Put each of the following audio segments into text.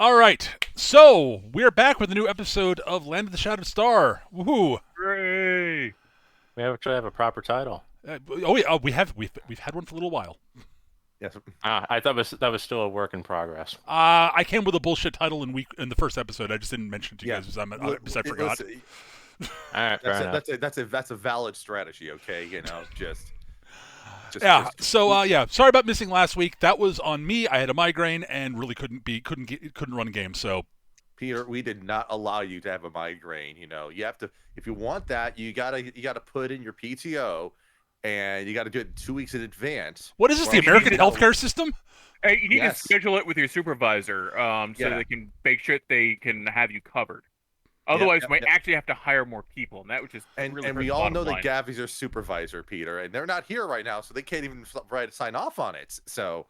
All right, so we're back with a new episode of Land of the Shadowed Star. Woohoo! Hooray! We actually have a proper title. Oh yeah, we've had one for a little while. Yes. I thought that was still a work in progress. I came with a bullshit title in the first episode. I just didn't mention it to you guys because I forgot. Listen, All right, fair enough. that's a valid strategy. Okay, just Yeah. Sorry about missing last week. That was on me. I had a migraine and really couldn't run a game. So Peter, we did not allow you to have a migraine. You have to, if you want that, you gotta put in your PTO, and you gotta do it 2 weeks in advance. what is this? The American healthcare system? Hey, you need Yes. to schedule it with your supervisor, so they can make sure they can have you covered. Otherwise, you might actually have to hire more people, and that would just And really hurt we the all bottom know line. that Gavi's our supervisor, Peter, and they're not here right now, so they can't even sign off on it. So.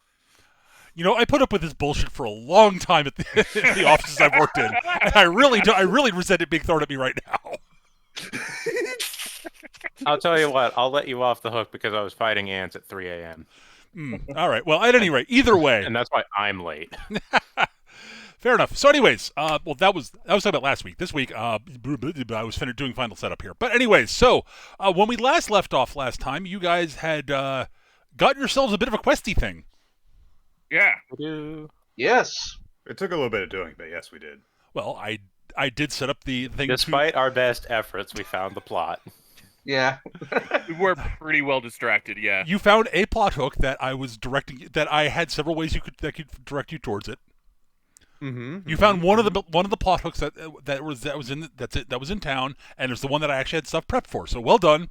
I put up with this bullshit for a long time at the offices I've worked in, and I really resent it being thrown at me right now. I'll tell you what. I'll let you off the hook because I was fighting ants at 3 a.m. All right. Well, at any rate, either way, and that's why I'm late. fair enough. So, anyways, that was talking about last week. This week, I was doing final setup here. But anyways, so when we last left off last time, you guys had got yourselves a bit of a questy thing. Yeah. Yes. It took a little bit of doing, but yes, we did. Well, I did set up the thing. Despite our best efforts, we found the plot. Yeah. We were pretty well distracted, yeah. You found a plot hook that I was directing. That I had several ways that could direct you towards it. Mm-hmm. You found one of the plot hooks that was in town, and it's the one that I actually had stuff prepped for. So well done.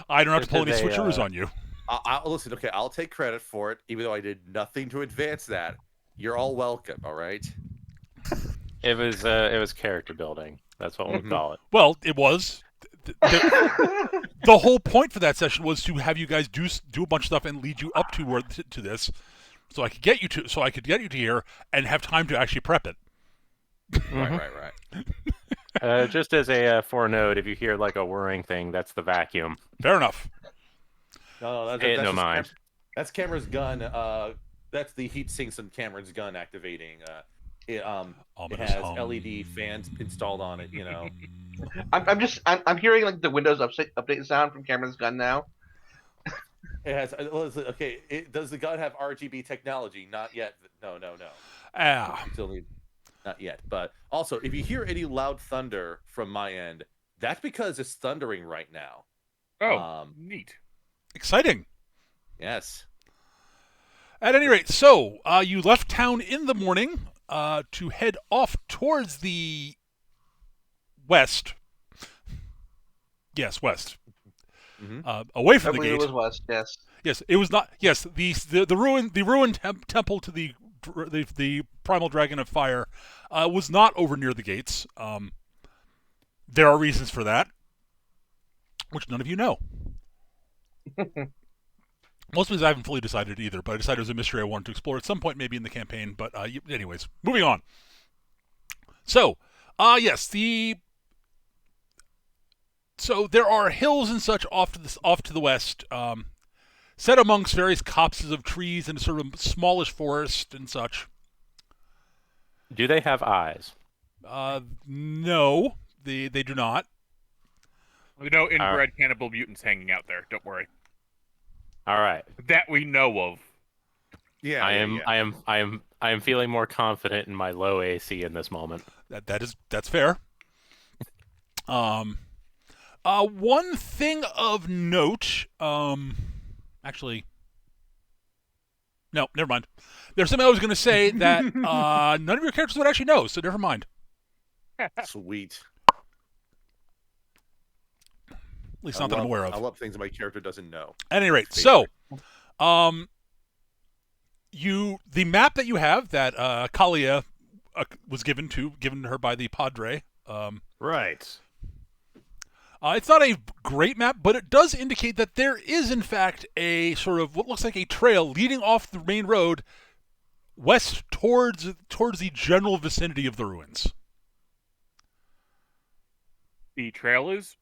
I don't have to pull any switcheroos on you. Listen, okay, I'll take credit for it, even though I did nothing to advance that. You're all welcome, all right? It was character building. That's what we call it. Well, it was. The whole point for that session was to have you guys do a bunch of stuff and lead you up to this, so I could get you to here and have time to actually prep it. Right. Just as a forenote, if you hear like a whirring thing, that's the vacuum. Fair enough. No, Pay it no mind. That's Cameron's gun. That's the heat sinks on Cameron's gun activating. It has LED fans installed on it. I'm hearing like the Windows update sound from Cameron's gun now. It has. Okay. Does the gun have RGB technology? Not yet. No. Still need. Not yet. But also, if you hear any loud thunder from my end, that's because it's thundering right now. Oh, neat. Exciting. Yes. At any rate, so you left town in the morning to head off towards the west. Yes, west. Mm-hmm. Away from I the believe gate. it was west. Yes. Yes, it was not. Yes, the ruined temple to the primal dragon of fire was not over near the gates. There are reasons for that, which none of you know. Most of it I haven't fully decided either, but I decided it was a mystery I wanted to explore at some point, maybe in the campaign. But anyways, moving on. So, yes, so there are hills and such off to the west, set amongst various copses of trees and a sort of smallish forest and such. Do they have eyes? No, they do not. There's no inbred cannibal mutants hanging out there. Don't worry. All right. That we know of. Yeah. I am feeling more confident in my low AC in this moment. That's fair. One thing of note, actually, no, never mind. There's something I was going to say that none of your characters would actually know, so never mind. Sweet. At least not that I'm aware of. I love things my character doesn't know. At any rate, so, the map that you have that Kalia was given to her by the Padre. Right. It's not a great map, but it does indicate that there is, in fact, a sort of what looks like a trail leading off the main road west towards the general vicinity of the ruins. The trail is?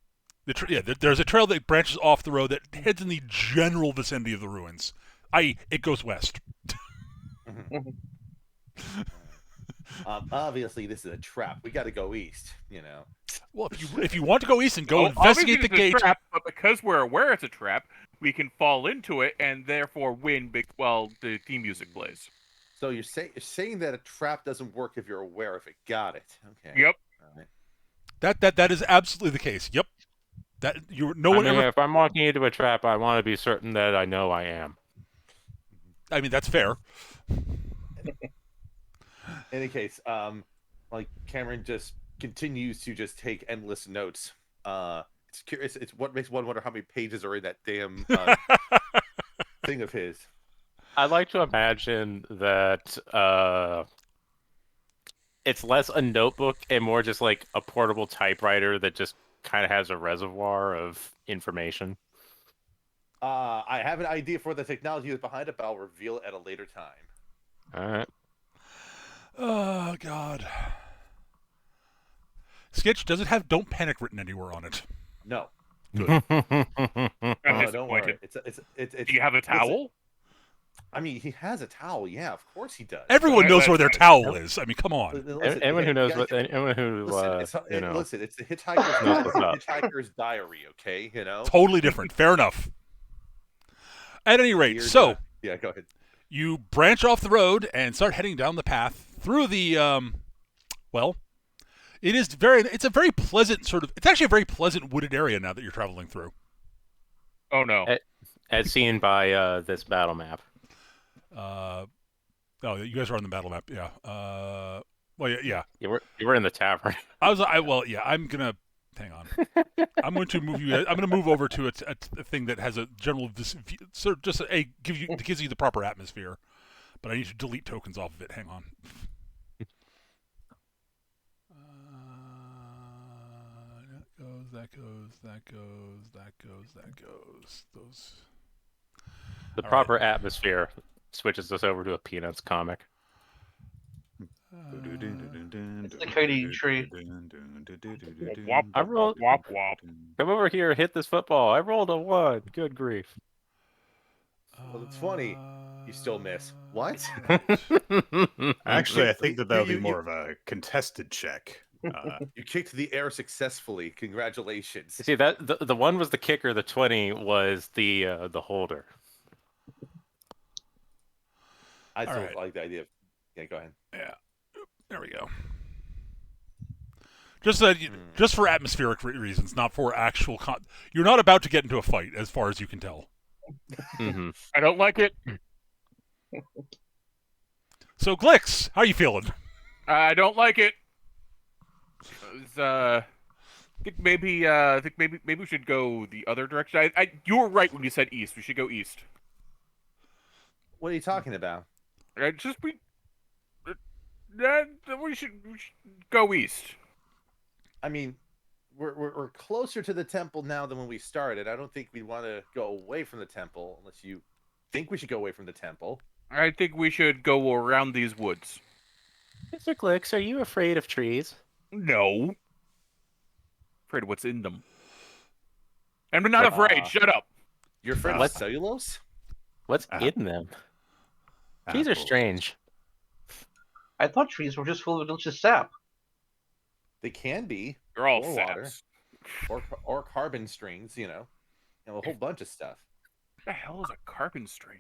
There's a trail that branches off the road that heads in the general vicinity of the ruins. I.e., it goes west. Obviously, this is a trap. We got to go east. Well, if you want to go east and go Obviously investigate the it's a gate, trap, but because we're aware it's a trap, we can fall into it and therefore win while the theme music plays. So you're saying that a trap doesn't work if you're aware of it. Got it. Okay. Yep. All right. that is absolutely the case. Yep. That If I'm walking into a trap, I want to be certain that I know I am. I mean, that's fair. In any case, like Cameron just continues to just take endless notes. It's curious. It's what makes one wonder how many pages are in that damn thing of his. I'd like to imagine that it's less a notebook and more just like a portable typewriter that just kind of has a reservoir of information. I have an idea for the technology that's behind it, but I'll reveal it at a later time. All right. Oh, God. Sketch, does it have "Don't Panic" written anywhere on it? No. Good. I'm Don't worry. disappointed. It's Do you have a towel? I mean, he has a towel. Yeah, of course he does. Everyone knows where their towel is. I mean, come on. Listen, Anyone who knows listen, listen, it's the hitchhiker's diary, okay? Totally different. Fair enough. At any rate, so yeah, go ahead. You branch off the road and start heading down the path through the it's a very pleasant it's actually a very pleasant wooded area now that you're traveling through. Oh no. As seen by this battle map. Oh, you guys are on the battle map, yeah. Yeah. You were in the tavern. I'm gonna hang on. I'm going to move you. I'm going to move over to a thing that has a general gives you the proper atmosphere, but I need to delete tokens off of it. Hang on. That goes. Those. The proper atmosphere switches us over to a Peanuts comic. It's the Cody tree. Wop, I rolled. wop, wop. Come over here, hit this football. I rolled a 1. Good grief. Well, it's funny. You still miss. What? Actually, I think that would be more of a contested check. You kicked the air successfully. Congratulations. See that the 1 was the kicker. The 20 was the holder. I still like the idea of. Yeah, go ahead. Yeah. There we go. Just for atmospheric reasons, not for actual. You're not about to get into a fight, as far as you can tell. Mm-hmm. I don't like it. So, Glix, how are you feeling? I don't like it. I think maybe we should go the other direction. You were right when you said east. We should go east. What are you talking about? We should go east. I mean, we're closer to the temple now than when we started. I don't think we want to go away from the temple unless you think we should go away from the temple. I think we should go around these woods. Mr. Glix, are you afraid of trees? No. Afraid of what's in them. And we're not afraid. Shut up. You're afraid of cellulose? What's in them? Trees are strange. I thought trees were just full of delicious sap. They can be. They're all or water, saps. or carbon strings. A whole bunch of stuff. What the hell is a carbon string?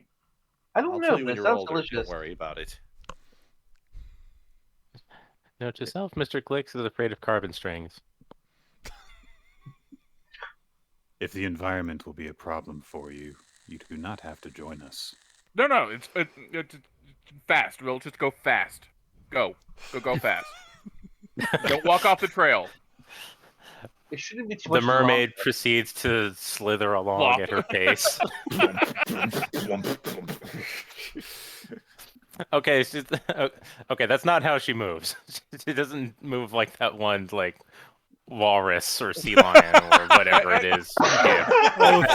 I don't know, but it sounds delicious. Don't worry about it. Note to self, Mr. Glix is afraid of carbon strings. If the environment will be a problem for you, you do not have to join us. No, it's fast. We'll just go fast. Go fast. Don't walk off the trail. It shouldn't be too The much mermaid proceeds to slither along at her pace. Okay, that's not how she moves. She doesn't move like that one, like walrus or sea lion or whatever it is.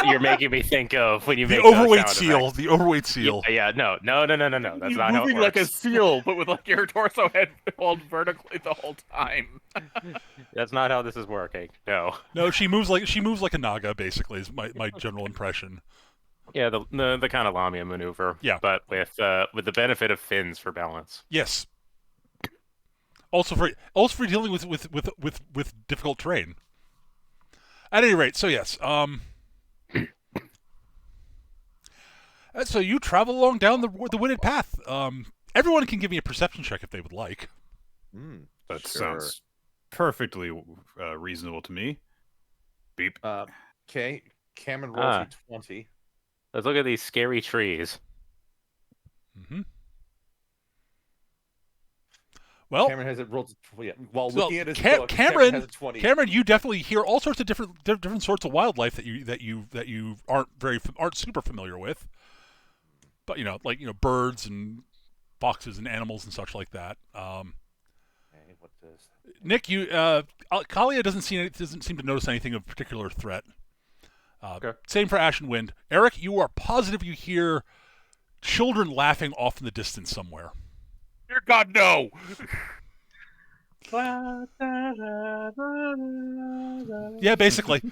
You're making me think of when you make the overweight seal. The overweight seal. Yeah, no. That's You're not how it moving works. like a seal, but with like your torso head held vertically the whole time. That's not how this is working. No. No, she moves like a naga. Basically, is my general impression. Yeah, the kind of Lamia maneuver. Yeah. But with the benefit of fins for balance. Yes. Also for dealing with difficult terrain. At any rate, so yes. So you travel along down the wooded path. Everyone can give me a perception check if they would like. That Sure. sounds perfectly reasonable to me. Beep. Okay, Cameron rolls me 20. Let's look at these scary trees. Mm-hmm. Well, Cameron has it rolled. Yeah, while so looking at his book, Cameron has a 20. Cameron, you definitely hear all sorts of different sorts of wildlife that you aren't super familiar with. But like birds and foxes and animals and such like that. Okay, what does Nick, Kalia doesn't seem to notice anything of particular threat. Okay. Same for Ash and Wind. Eric, you are positive you hear children laughing off in the distance somewhere. Dear God, no! Yeah, basically.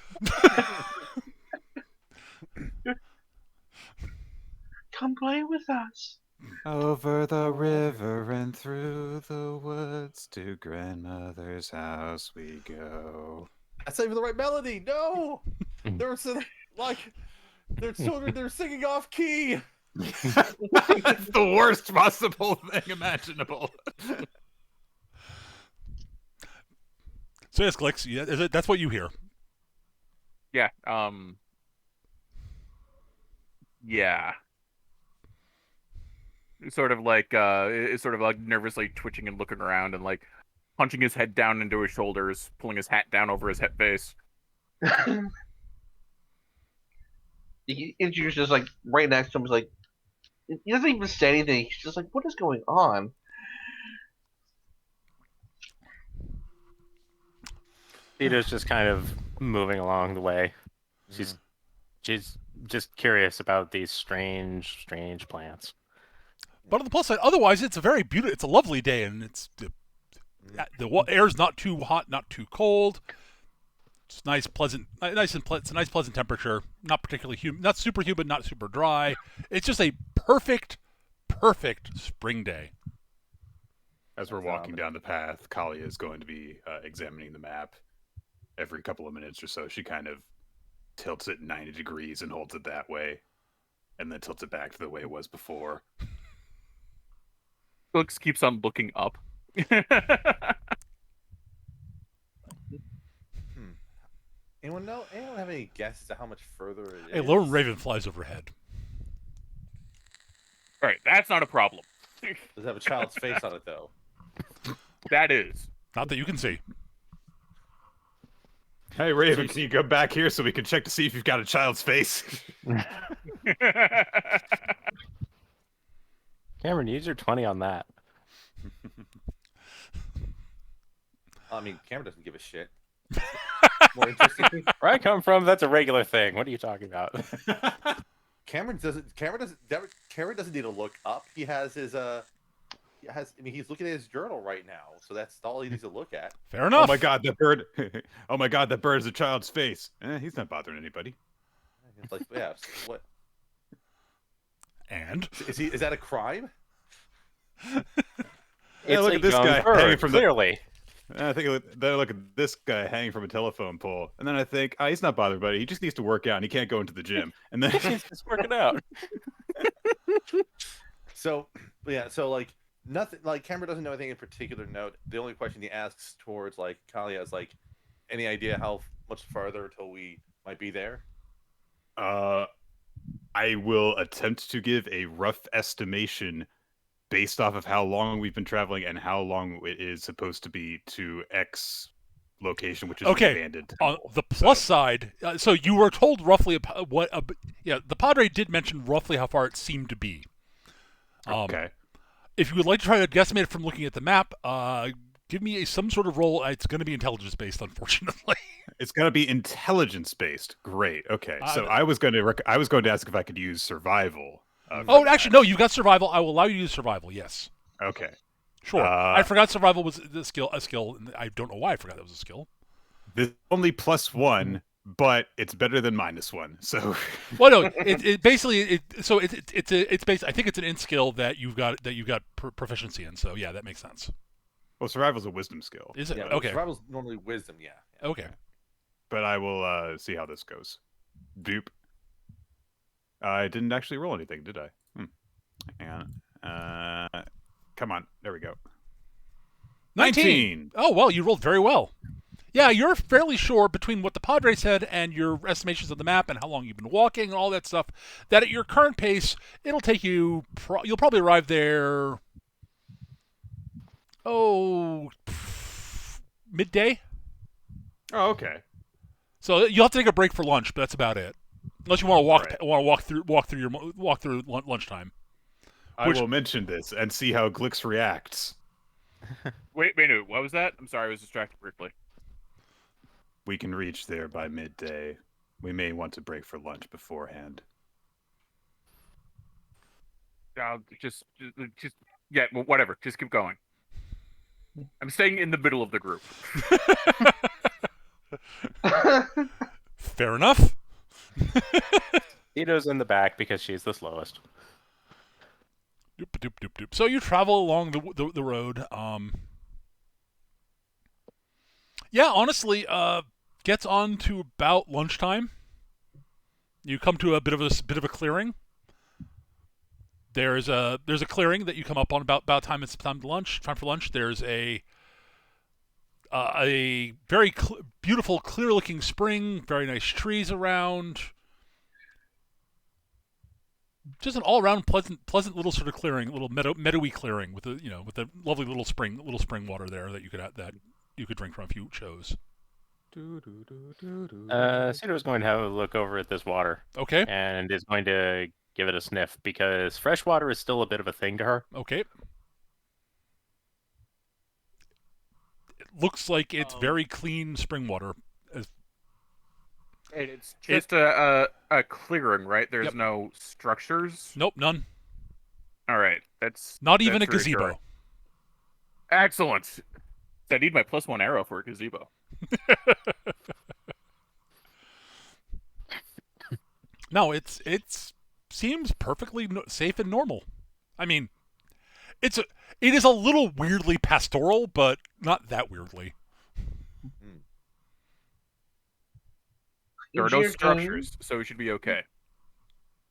Come play with us. Over the river and through the woods to grandmother's house we go. That's not even the right melody. No, there's their children. They're singing off key. That's the worst possible thing imaginable. So yes, Glix, yeah, that's what you hear. Yeah. Yeah. It's sort of like nervously twitching and looking around and like punching his head down into his shoulders, pulling his hat down over his head face. He introduces like right next to him. He's like, he doesn't even say anything. He's just like, what is going on? Peter's just kind of moving along the way. She's just curious about these strange plants. But on the plus side, otherwise it's it's a lovely day, and it's the air's not too hot, not too cold. It's nice, pleasant, it's a nice, pleasant temperature. Not particularly humid, not super humid, not super dry. It's just a perfect spring day. As we're walking down the path, Kalia is going to be examining the map. Every couple of minutes or so, she kind of tilts it 90 degrees and holds it that way, and then tilts it back to the way it was before. Looks keeps on looking up. Anyone have any guess as to how much further it is? A lone raven flies overhead. All right, that's not a problem. Does it have a child's face on it though? That is. Not that you can see. Hey, Raven, can you go back here so we can check to see if you've got a child's face? Cameron, use your 20 on that. I mean, Cameron doesn't give a shit. More interesting. Where I come from, that's a regular thing. What are you talking about? Cameron doesn't need to look up. He has his he's looking at his journal right now, so that's all he needs to look at. Fair enough. Oh my god, that bird! Oh my god, that bird is a child's face. He's not bothering anybody. It's like, yeah, what? And Is that a crime? Yeah, look at this guy hanging from clearly. I think then I look at this guy hanging from a telephone pole, and then I think, he's not bothering anybody. He just needs to work out, and he can't go into the gym. And then He's just working out. So like nothing. Like Cameron doesn't know anything in particular. Note the only question he asks towards like Kalia is like, any idea how much farther till we might be there? I will attempt to give a rough estimation based off of how long we've been traveling and how long it is supposed to be to X location, which is abandoned. On the plus side, so you were told roughly the Padre did mention roughly how far it seemed to be. Okay. If you would like to try to guesstimate it from looking at the map, give me some sort of roll. It's going to be intelligence based, unfortunately. It's going to be intelligence based. Great. Okay. So I was going to ask if I could use survival. Actually, no. You got survival. I will allow you to use survival. Yes. Okay. Sure. I forgot survival was a skill. I don't know why I forgot that was a skill. This is only +1, but it's better than -1. So, well, no, it basically it's basically I think it's an int skill that you've got proficiency in. So yeah, that makes sense. well, survival's a wisdom skill. Is it? Yeah, Okay. survival's normally wisdom. Yeah. Okay. But I will see how this goes. Doop. I didn't actually roll anything, did I? Hang on. Come on. There we go. 19. Oh well, you rolled very well. Yeah, you're fairly sure between what the Padre said and your estimations of the map and how long you've been walking and all that stuff, that at your current pace, it'll take you. You'll probably arrive there. Oh, midday. Oh, okay. So you'll have to take a break for lunch, but that's about it. Unless you want to walk, Right. walk through lunchtime. I will mention this and see how Glix reacts. Wait, what was that? I'm sorry, I was distracted briefly. We can reach there by midday. We may want to break for lunch beforehand. Just yeah, well, whatever. Just keep going. I'm staying in the middle of the group. Fair enough. Tito's in the back because she's the slowest. Doop, doop, doop, doop. So you travel along the road. Yeah, honestly, gets on to about lunchtime. You come to a bit of a clearing. There's a clearing that you come up on about time for lunch. There's a very beautiful, clear-looking spring. Very nice trees around. Just an all-around pleasant little sort of clearing, little meadowy clearing with a lovely little spring water there that you could drink from if you chose. Cito's going to have a look over at this water. Okay. And is going to give it a sniff because fresh water is still a bit of a thing to her. Okay. It looks like it's very clean spring water. And it's just a clearing, right? There's no structures? Nope, none. All right. That's not even a reassuring. gazebo. Excellent. I need my +1 arrow for a gazebo. No, it seems perfectly safe and normal. I mean, it is a little weirdly pastoral, but not that weirdly. There are no structures, so we should be okay.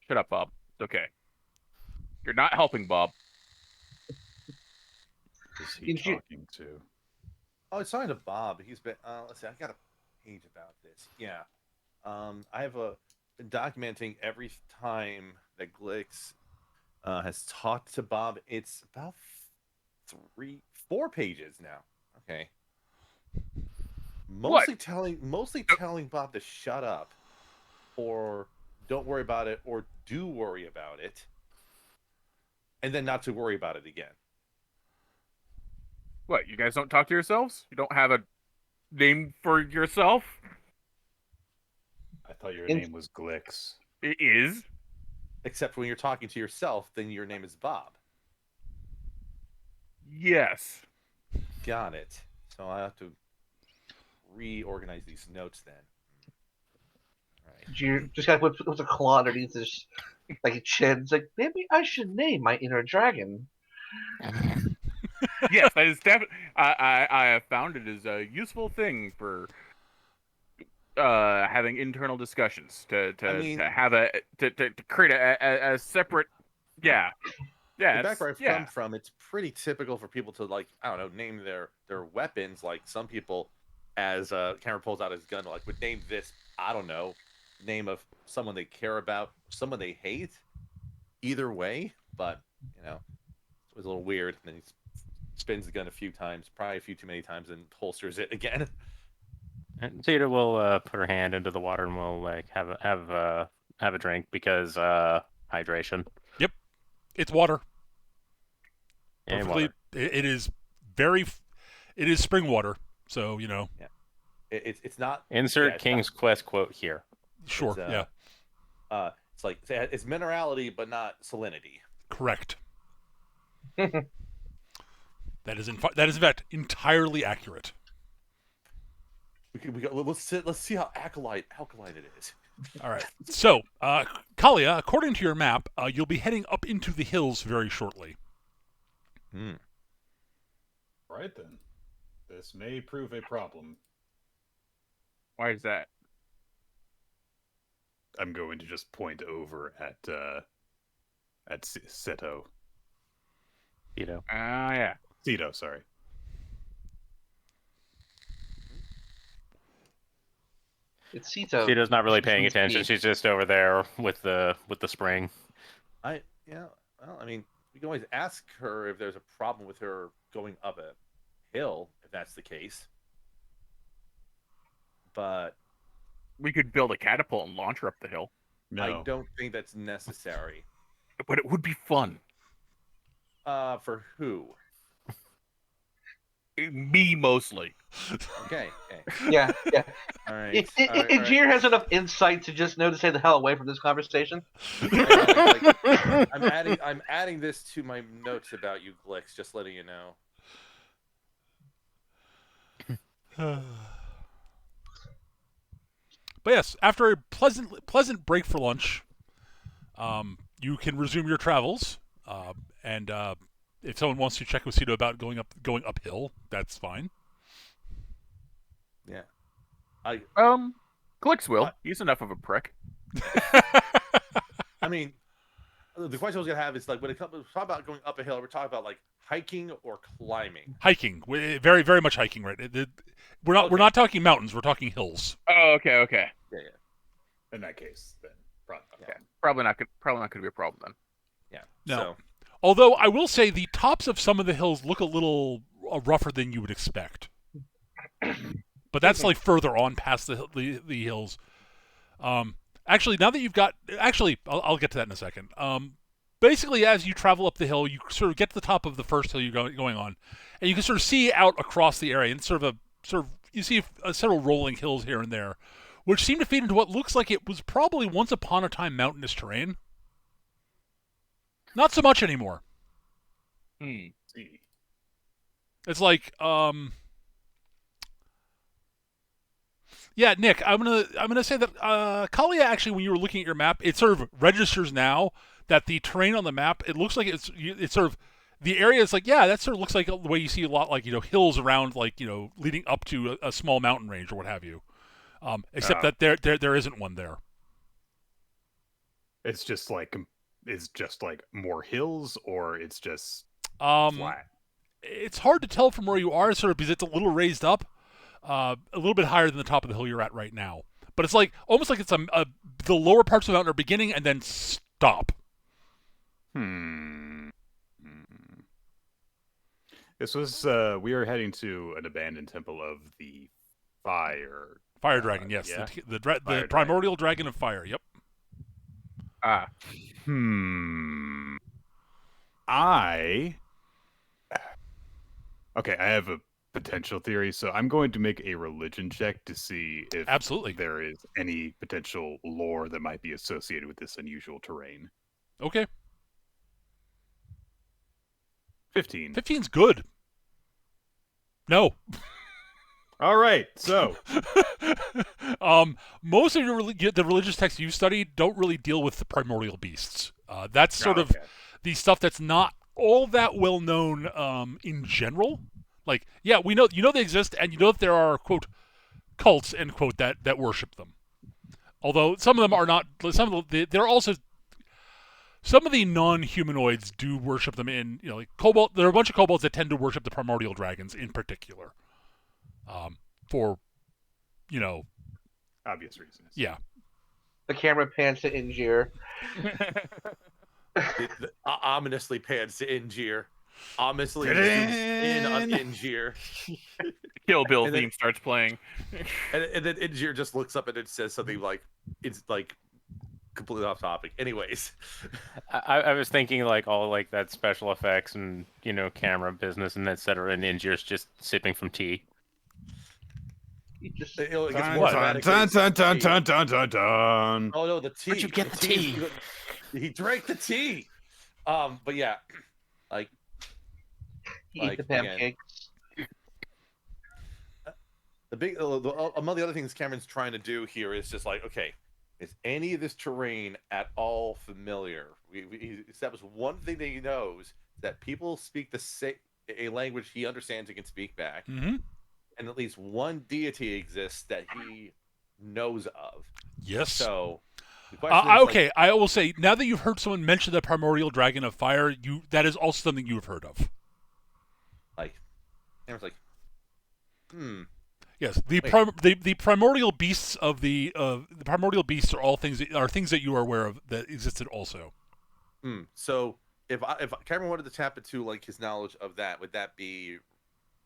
Shut up, Bob. It's okay. You're not helping, Bob. Is he talking to? Oh, it's talking to Bob. He's been. Let's see. I got a page about this. Yeah. I have been documenting every time that Glix has talked to Bob. It's about 4 pages now. Okay. Mostly telling Bob to shut up, or don't worry about it, or do worry about it, and then not to worry about it again. What, you guys don't talk to yourselves? You don't have a name for yourself? I thought your name was Glix. It is. Except when you're talking to yourself, then your name is Bob. Yes. Got it. So I have to reorganize these notes then. Right. You just gotta put a claw underneath his like chin. It's like, maybe I should name my inner dragon. Yes, that is definitely. I have found it as a useful thing for having internal discussions to create a separate. Yeah. The back where I've come from, it's pretty typical for people to, like, I don't know, name their weapons. Like, some people, as Cameron pulls out his gun, like, would name this, I don't know, name of someone they care about, someone they hate. Either way, but, it was a little weird. And then he spins the gun a few times, probably a few too many times, and holsters it again. And Tita will put her hand into the water and we'll like have a drink because hydration. Yep, it's water. And water. It is spring water, so Yeah, it's not. Insert King's Quest quote here. Sure. It's like it's minerality, but not salinity. Correct. That is in fact entirely accurate. Let's see how alkaline it is. All right. So, Kalia, according to your map, you'll be heading up into the hills very shortly. All right then. This may prove a problem. Why is that? I'm going to just point over at Seto. Ceto. Yeah. Ceto, sorry. It's Ceto. Ceto's not really She's paying with attention. me. She's just over there with the spring. Well, I mean, we can always ask her if there's a problem with her going up a hill, if that's the case. But We could build a catapult and launch her up the hill. No. I don't think that's necessary. But it would be fun. For who? Me mostly. Okay. Yeah. All right. All right. Injir has enough insight to just know to stay the hell away from this conversation. I'm adding this to my notes about you, Glix. Just letting you know. But yes, after a pleasant break for lunch, you can resume your travels. And if someone wants to check with Ceto about going uphill, that's fine. Yeah. Glix will. He's enough of a prick. I mean, the question I was gonna have is like when it comes talk about going up a hill, we're talking about like hiking or climbing. Hiking, very very much hiking, right? We're not talking mountains. We're talking hills. Oh, okay. Yeah. In that case, then Probably not going to be a problem then. Yeah. No. So, Although I will say the tops of some of the hills look a little rougher than you would expect. But that's like further on past the hills. Actually, now that you've got... Actually, I'll get to that in a second. Basically, as you travel up the hill, you sort of get to the top of the first hill you're going on, and you can sort of see out across the area, and you see several rolling hills here and there, which seem to feed into what looks like it was probably once upon a time mountainous terrain. Not so much anymore. It's like, yeah, Nick, I'm gonna say that Kalia, actually, when you were looking at your map, it sort of registers now that the terrain on the map, it looks like it's sort of the area is like, yeah, that sort of looks like the way you see a lot, like, hills around, like, leading up to a small mountain range or what have you. Except that there isn't one there. It's just like more hills, or it's just flat. It's hard to tell from where you are, sort of, because it's a little raised up, a little bit higher than the top of the hill you're at right now. But it's like almost like it's the lower parts of the mountain are beginning and then stop. This was we are heading to an abandoned temple of the fire dragon. Yes, yeah. the primordial dragon of fire. Yep. I have a potential theory, so I'm going to make a religion check to see if there is any potential lore that might be associated with this unusual terrain. Okay. 15. 15's good. No. All right, so most of the religious texts you studied don't really deal with the primordial beasts. That's sort of the stuff that's not all that well known in general. Like, yeah, we know they exist, and you know that there are, quote, cults, end quote, that worship them. Although some of them are not. They're also some of the non-humanoids do worship them in, like Cobalt. There are a bunch of kobolds that tend to worship the primordial dragons in particular. For, obvious reasons. Yeah. The camera pans to Injir. Ominously pans to Injir. Ominously in on Injir. Kill Bill theme starts playing. And then Injir just looks up and it says something like, it's like completely off topic. Anyways. I was thinking like all like that special effects and, camera business and et cetera, and Injir's just sipping from tea. Dun, Oh no, the tea. Where'd you get the tea? He drank the tea. But yeah, like Eat the pancakes. among the other things Cameron's trying to do here is just like, okay, is any of this terrain at all familiar? He established one thing that he knows, that people speak a language he understands and can speak back, Mm-hmm. and at least one deity exists that he knows of. Yes. So the question is, okay, I will say, now that you've heard someone mention the primordial dragon of fire, that is also something you have heard of. like, Cameron's like, Yes, the primordial beasts of the primordial beasts are all things that you are aware of that existed also. So if Cameron wanted to tap into like his knowledge of that, would that be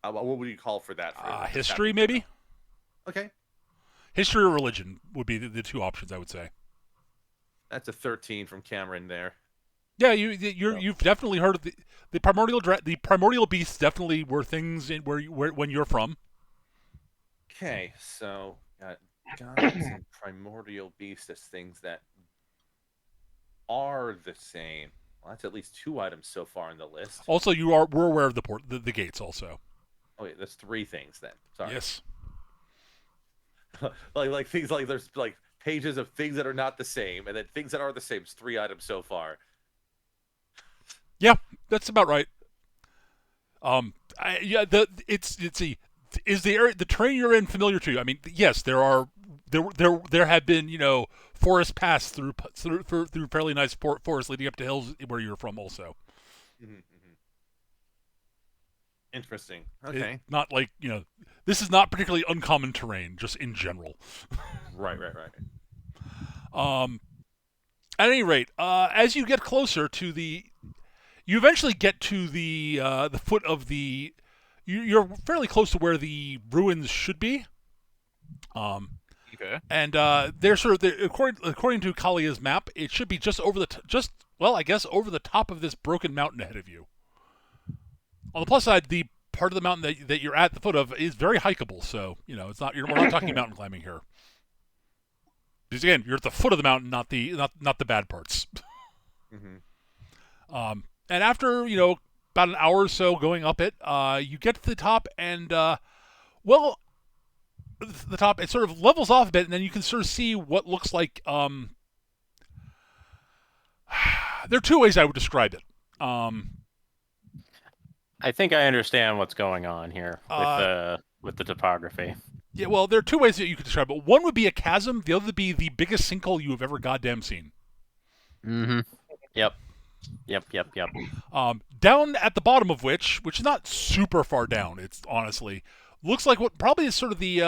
what would you call for that? History, maybe. Okay. History or religion would be the two options, I would say. That's a 13 from Cameron there. Yeah, you've definitely heard of the primordial beasts. Definitely were things when you're from. Okay, so got gods and primordial beasts as things that are the same. Well, that's at least 2 items so far in the list. Also, we're aware of the gates also. Oh wait, that's 3 things then. Sorry. Yes. like things like there's like pages of things that are not the same, and then things that are the same. It's 3 items so far. Yeah, that's about right. Is the terrain you're in familiar to you? I mean, yes, there have been forest paths through fairly nice forests leading up to hills where you're from also. Mm-hmm. Interesting. Okay. Not like this is not particularly uncommon terrain, just in general. Right. At any rate, as you get closer to you eventually get to the foot of the. You're fairly close to where the ruins should be. Okay. And they're according to Kalia's map, it should be just over over the top of this broken mountain ahead of you. On the plus side, the part of the mountain that you're at the foot of is very hikeable, so it's not. We're not talking mountain climbing here. Because again, you're at the foot of the mountain, not the bad parts. Mm-hmm. And after about an hour or so going up it, you get to the top, and the top, it sort of levels off a bit, and then you can sort of see what looks like. There are 2 ways I would describe it. I think I understand what's going on here with the topography. Yeah, well, there are 2 ways that you could describe it. One would be a chasm. The other would be the biggest sinkhole you have ever goddamn seen. Mm-hmm. Yep. Down at the bottom of which is not super far down. It's honestly looks like what probably is sort of the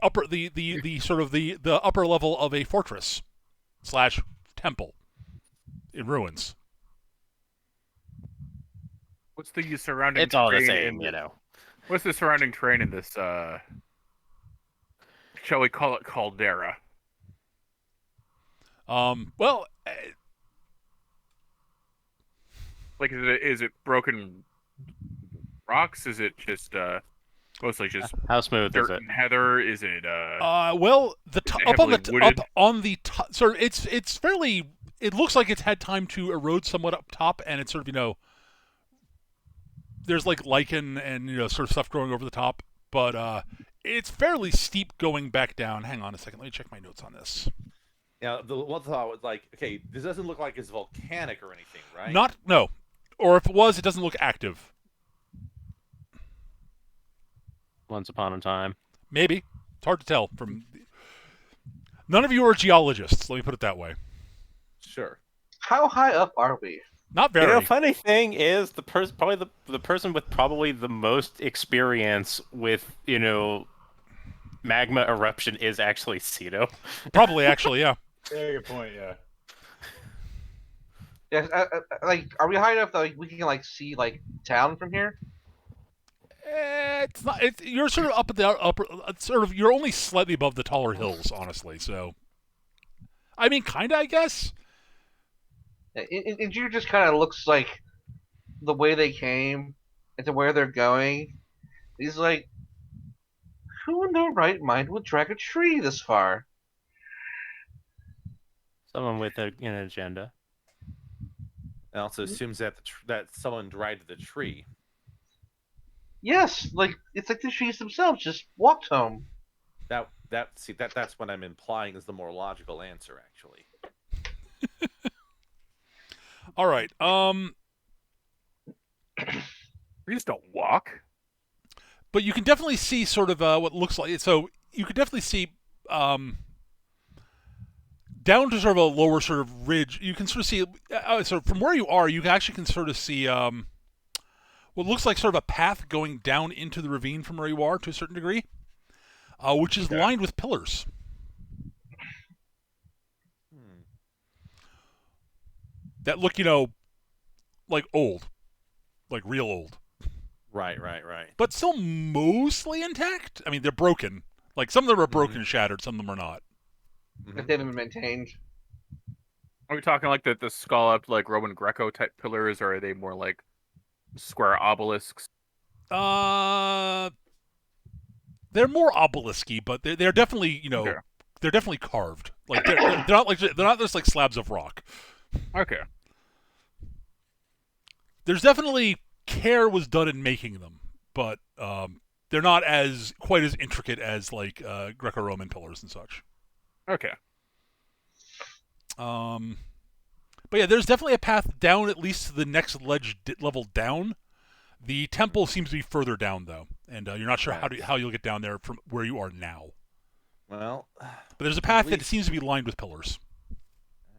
upper the upper level of a fortress / temple in ruins. What's the surrounding? It's all the terrain same, What's the surrounding terrain in this? Shall we call it caldera? Well. Like, is it broken rocks? Is it just mostly just how smooth dirt is it? and heather? Is it well, up on the top, sort of it's fairly. It looks like it's had time to erode somewhat up top, and it's sort of there's like lichen and sort of stuff growing over the top, but it's fairly steep going back down. Hang on a second, let me check my notes on this. Now, the one thought was like, okay, this doesn't look like it's volcanic or anything, right? No. Or if it was, it doesn't look active. Once upon a time. Maybe. It's hard to tell. None of you are geologists, let me put it that way. Sure. How high up are we? Not very. Funny thing is, probably the person with probably the most experience with, magma eruption is actually Cito. Probably, actually, yeah. Yeah, good point, yeah. Yeah, are we high enough that we can see town from here? It's not. You're sort of up at the upper. You're only slightly above the taller hills, honestly. So, I mean, kinda, I guess. It just kind of looks like the way they came and to where they're going. He's like, who in their right mind would drag a tree this far? Someone with an agenda. It also assumes that that someone dragged the tree. Yes, like it's like the trees themselves just walked home. That's what I'm implying is the more logical answer, actually. All right. We just don't walk. But you can definitely see sort of what looks like. So you can definitely see down to sort of a lower sort of ridge. You can sort of see. So from where you are, you actually can sort of see what looks like sort of a path going down into the ravine from where you are to a certain degree, which is lined with pillars. That look, like old, like real old. Right. But still mostly intact. I mean, they're broken. Like some of them are broken and shattered, some of them are not. If they haven't been maintained. Are we talking like the scalloped like Roman Greco type pillars, or are they more like square obelisks? They're more obelisky, but they're definitely they're definitely carved. Like they're not just like slabs of rock. Okay. There's definitely care was done in making them, but they're not quite as intricate as like Greco-Roman pillars and such. Okay. But yeah, there's definitely a path down, at least to the next level down. The temple seems to be further down though, and you're not sure how you'll get down there from where you are now. Well, but there's a path that seems to be lined with pillars.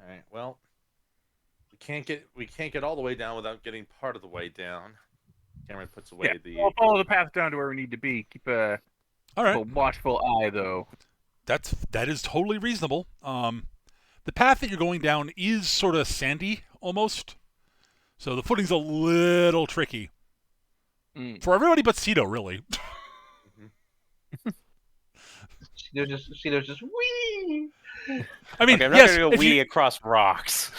All right. Well, we can't get all the way down without getting part of the way down. Cameron puts away We'll follow the path down to where we need to be. Keep a watchful eye, though. That is totally reasonable. The path that you're going down is sort of sandy, almost. So the footing's a little tricky. For everybody but Cito, really. Cito's just wee. I mean, I'm not yes, going to go wee across rocks.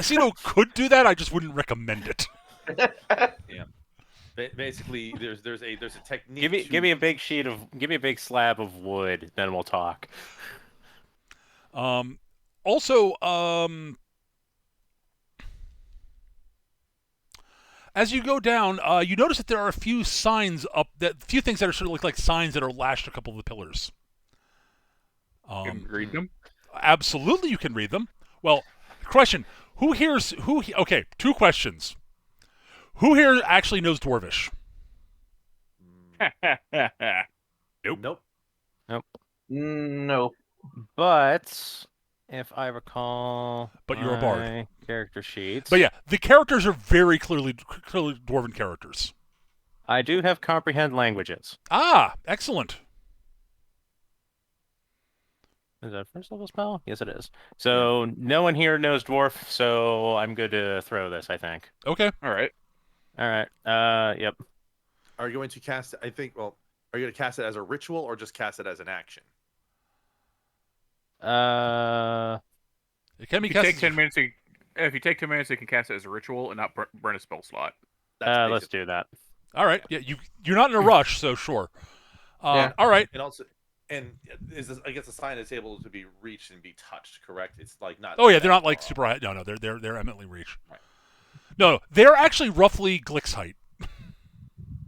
Cito could do that. I just wouldn't recommend it. Yeah. Basically, there's a technique. Give me a big slab of wood, then we'll talk. Also, as you go down, you notice that there are a few signs few things that are sort of look like signs that are lashed to a couple of the pillars. You can read them? Absolutely, you can read them. Well, question: Okay, two questions. Who here actually knows Dwarvish? Nope. No. But if I recall, you're a bard. Character sheets. But yeah, the characters are very clearly Dwarven characters. I do have comprehend languages. Ah, excellent. Is that a first level spell? Yes, it is. So no one here knows dwarf, so I'm good to throw this, I think. Okay. All right. Yep. Are you going to cast it? Are you going to cast it as a ritual or just cast it as an action? It can be cast. If you take 10 minutes, you can cast it as a ritual and not burn a spell slot. Let's do that. All right. Yeah, you're not in a rush, so sure. Yeah. All right. And I guess a sign is able to be reached and be touched, correct? It's like not. Oh yeah, they're not like super high. No, they're eminently reach. Right. No, they're actually roughly Glick's height.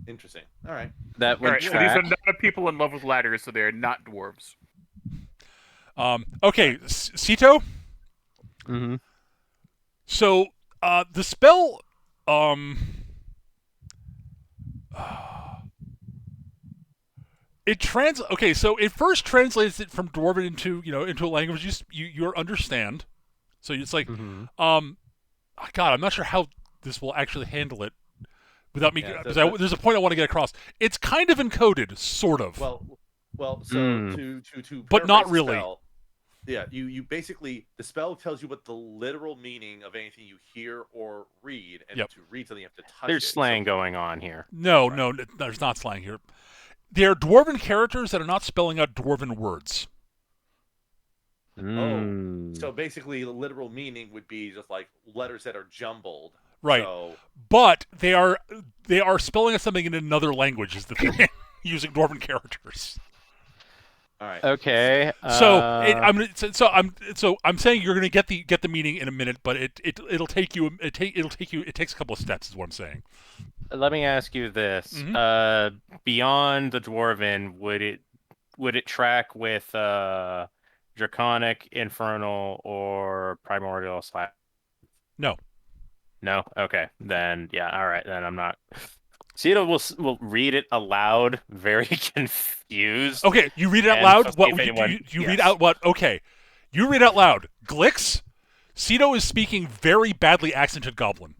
Interesting. All right. That would track. These are not people in love with ladders, so they are not dwarves. Okay, Cito. Mm-hmm. So the spell so it first translates it from Dwarven into a language you understand. So it's like God, I'm not sure how this will actually handle it without me because there's a point I want to get across. It's kind of encoded, sort of. Well, so to but not really. Spell, you basically the spell tells you what the literal meaning of anything you hear or read, and to read something you have to touch. There's slang going on here. No, there's not slang here. They're Dwarven characters that are not spelling out Dwarven words. Oh, so basically the literal meaning would be just like letters that are jumbled. Right. So... But they are spelling out something in another language is the thing, using Dwarven characters. All right. Okay. I'm saying you're going to get the meaning in a minute, but it takes a couple of steps is what I'm saying. let me ask you this. Beyond the Dwarven, would it track with Draconic, Infernal, or Primordial / No. No? Okay. Then yeah, all right. Then I'm not. Cito will read it aloud, very confused. Okay, you read it out and loud. see What if you anyone- read yes. out what? Okay, you read out loud. Glix, Cito is speaking very badly accented Goblin.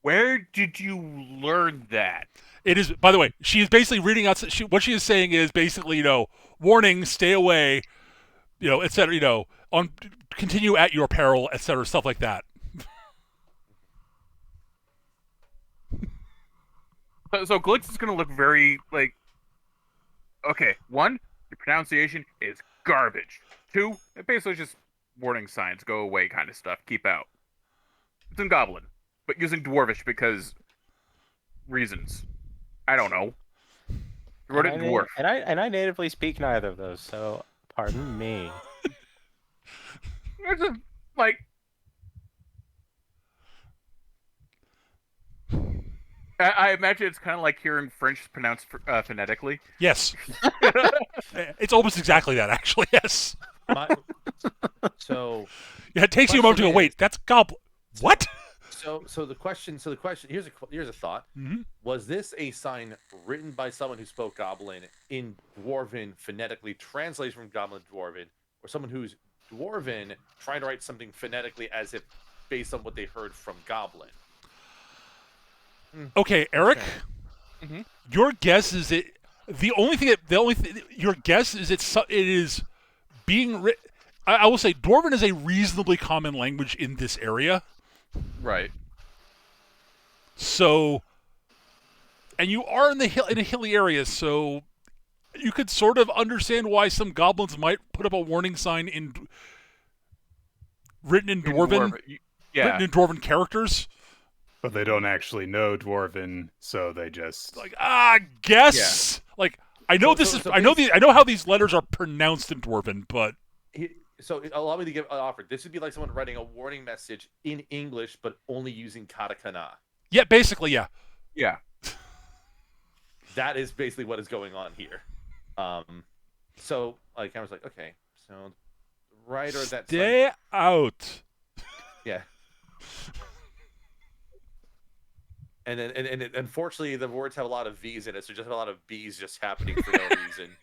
Where did you learn that? It is, by the way, she is basically reading out. What she is saying is basically, warning, stay away, etc. On continue at your peril, etc. Stuff like that. So Glix is going to look very like. Okay, 1, your pronunciation is garbage. 2, it basically just warning signs, go away kind of stuff. Keep out. It's in Goblin, but using Dwarvish because reasons. I don't know. You wrote it in Dwarf. And I natively speak neither of those, so pardon me. It's just like. I imagine it's kind of like hearing French pronounced phonetically. Yes, it's almost exactly that. Actually, yes. So Yeah, it takes you a moment to go. Wait, that's Goblin. What? So the question. Here's a thought. Mm-hmm. Was this a sign written by someone who spoke Goblin in Dwarven phonetically, translated from Goblin to Dwarven, or someone who's Dwarven trying to write something phonetically as if based on what they heard from Goblin? Okay, Eric. Mm-hmm. Your guess is it. Your guess is it is being written. I will say Dwarven is a reasonably common language in this area. Right. So, and you are in a hilly area, so you could sort of understand why some goblins might put up a warning sign written in Dwarven, Yeah. written in Dwarven characters. But they don't actually know Dwarven, so they just guess. Yeah. Like I know I know how these letters are pronounced in Dwarven, but so allow me to give an offer. This would be like someone writing a warning message in English, but only using katakana. Yeah, basically, yeah. Yeah. That is basically what is going on here. So like I was like, okay, so writer that stay out. Yeah. And then, and unfortunately, the words have a lot of V's in it, so just have a lot of B's just happening for no reason.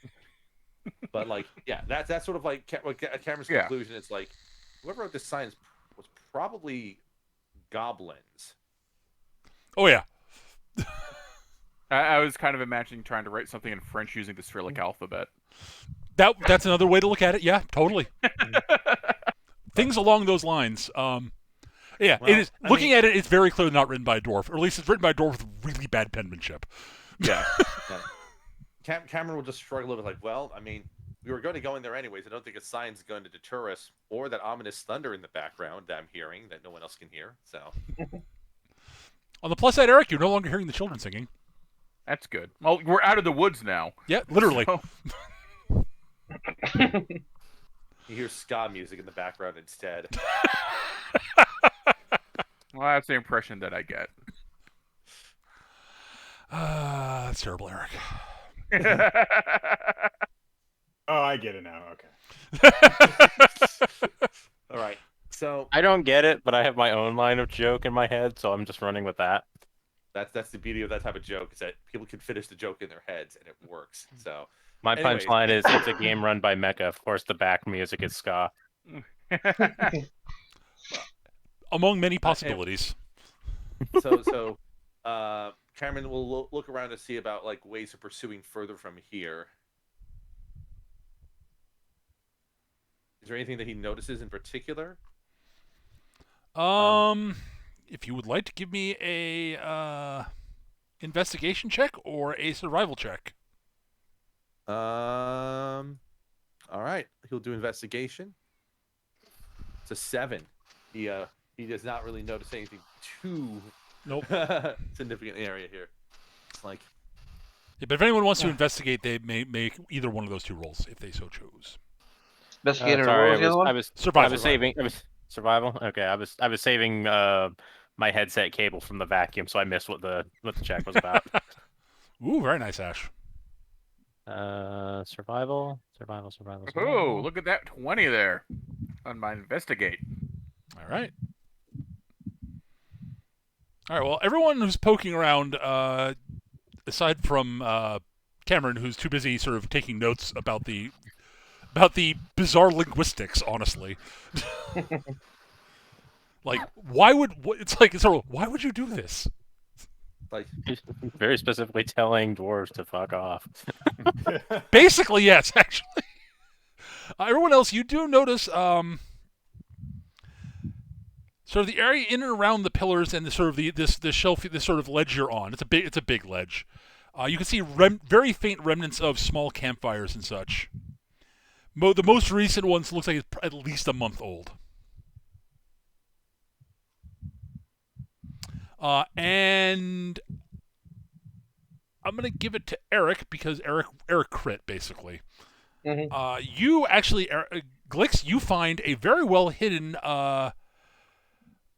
But like, yeah, that's sort of like Cameron's conclusion. It's like whoever wrote this sign was probably goblins. Oh yeah. I was kind of imagining trying to write something in French using the Cyrillic alphabet. That's another way to look at it. Yeah, totally. Things along those lines. Yeah, well, it is. Looking at it, it's very clearly not written by a dwarf, or at least it's written by a dwarf with really bad penmanship. Yeah. Cameron will just struggle with like, well, I mean, we were going to go in there anyways. I don't think a sign's going to deter us, or that ominous thunder in the background that I'm hearing that no one else can hear. So, on the plus side, Eric, you're no longer hearing the children singing. That's good. Well, we're out of the woods now. Yeah, literally. So... You hear ska music in the background instead. Well, that's the impression that I get. That's terrible, Eric. Oh, I get it now. Okay. All right. So I don't get it, but I have my own line of joke in my head, so I'm just running with that. That's the beauty of that type of joke, is that people can finish the joke in their heads and it works. So my punchline is it's a game run by Mecha. Of course, the back music is ska. Among many possibilities. So Cameron will look around to see about like ways of pursuing further from here. Is there anything that he notices in particular? If you would like to give me a investigation check or a survival check. All right, he'll do investigation. It's a 7. He does not really notice anything too significant area here. It's like, yeah, but if anyone wants to investigate, they may make either one of those two rolls if they so choose. Investigator. I was survival. Survival. Okay, I was saving my headset cable from the vacuum, so I missed what the check was about. Ooh, very nice, Ash. Survival. Oh, look at that 20 there on my investigate. All right. All right. Well, everyone who's poking around, aside from Cameron, who's too busy sort of taking notes about the bizarre linguistics, honestly. Like, why would you do this? Like, Very specifically telling dwarves to fuck off. Basically, yes. Actually, everyone else, you do notice sort of the area in and around the pillars and the sort of this shelf, this sort of ledge you're on. It's a big ledge. You can see very faint remnants of small campfires and such. The most recent ones looks like it's at least a month old. And I'm gonna give it to Eric because Eric crit basically. Mhm. You actually, Glix, you find a very well hidden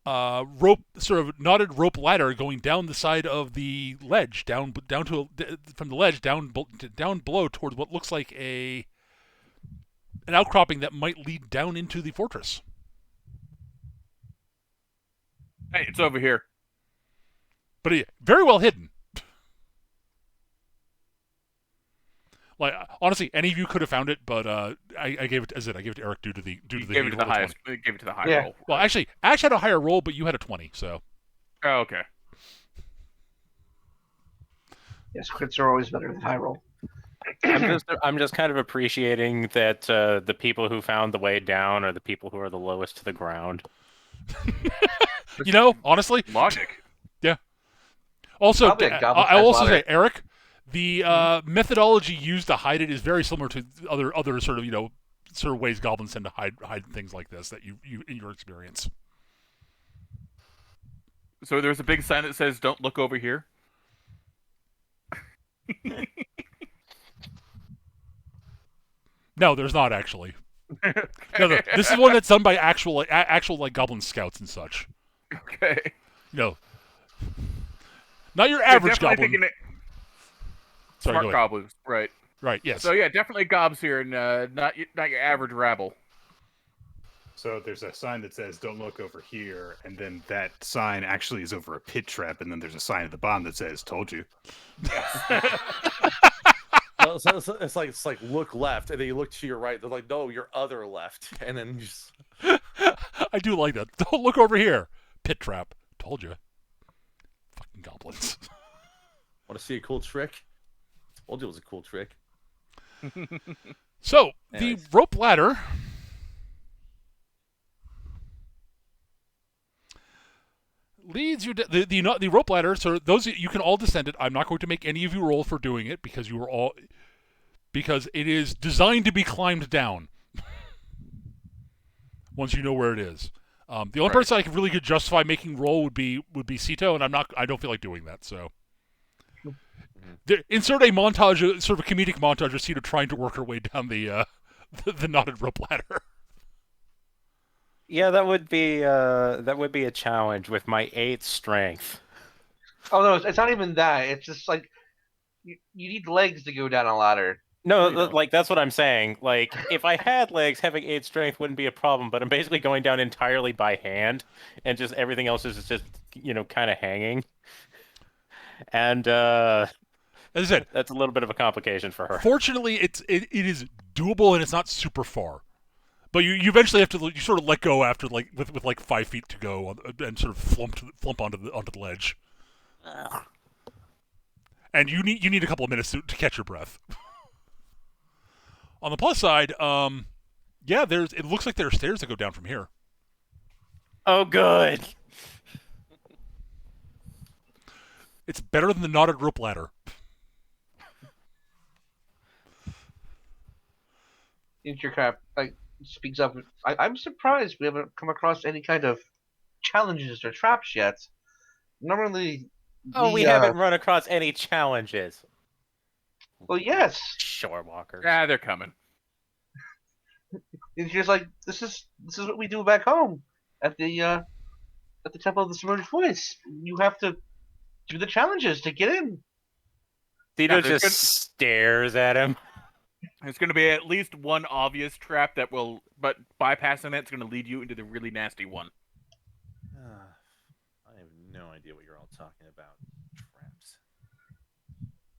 rope, sort of knotted rope ladder going down the side of the ledge, down from the ledge down below towards what looks like an outcropping that might lead down into the fortress. Hey, it's over here. But very well hidden. Like, honestly, any of you could have found it, but I gave it I gave it to Eric due to the Gave it to the highest. Gave it to the high Yeah. roll. Well, actually, Ash had a higher roll, but you had a 20, so. Oh, okay. Yes, crits are always better than high roll. I'm just kind of appreciating that the people who found the way down are the people who are the lowest to the ground. You know, honestly. Logic. Yeah. Also, Probably a goblin I'll also ladder. say, Eric, the methodology used to hide it is very similar to other sort of ways goblins tend to hide things like this that you in your experience. So there's a big sign that says "Don't look over here." No, there's not actually. No, this is one that's done by actual like goblin scouts and such. Okay. No, not your average Definitely goblin. thinking Sorry, smart go ahead. goblins, right? Right. Yes. So yeah, definitely gobs here, and not your average rabble. So there's a sign that says "Don't look over here," and then that sign actually is over a pit trap, and then there's a sign at the bottom that says "Told you." so it's like look left, and then you look to your right. They're like, no, your other left, and then you just. I do like that. Don't look over here. Pit trap. Told you. Fucking goblins. Want to see a cool trick? Told you it was a cool trick. So Anyways. the rope ladder leads you the rope ladder. So those you can all descend it. I'm not going to make any of you roll for doing it because because it is designed to be climbed down. Once you know where it is, the only person I could really justify making roll would be Sito, and I don't feel like doing that. So insert a montage, sort of a comedic montage of Sito trying to work her way down the knotted rope ladder. Yeah, that would be a challenge with my 8 strength. Oh no, it's not even that. It's just like you need legs to go down a ladder. No, You know. like that's what I'm saying. Like if I had legs, having 8 strength wouldn't be a problem. But I'm basically going down entirely by hand, and just everything else is just kind of hanging. And As I said, that's a little bit of a complication for her. fortunately, it is doable and it's not super far. But you eventually have to sort of let go after with like 5 feet to go and sort of flump onto the ledge. And you need a couple of minutes to catch your breath. On the plus side, yeah, it looks like there are stairs that go down from here. Oh, good. It's better than the knotted rope ladder. Intercap speaks up. I'm surprised we haven't come across any kind of challenges or traps yet. Normally, We haven't run across any challenges. Well, yes. Shore walkers. Yeah, they're coming. It's just like this is what we do back home at the at the Temple of the Submerged Voice. You have to do the challenges to get in. Tito there's just stares at him. There's going to be at least one obvious trap that will, but bypassing that, it's going to lead you into the really nasty one. I have no idea what you're all talking about. Traps.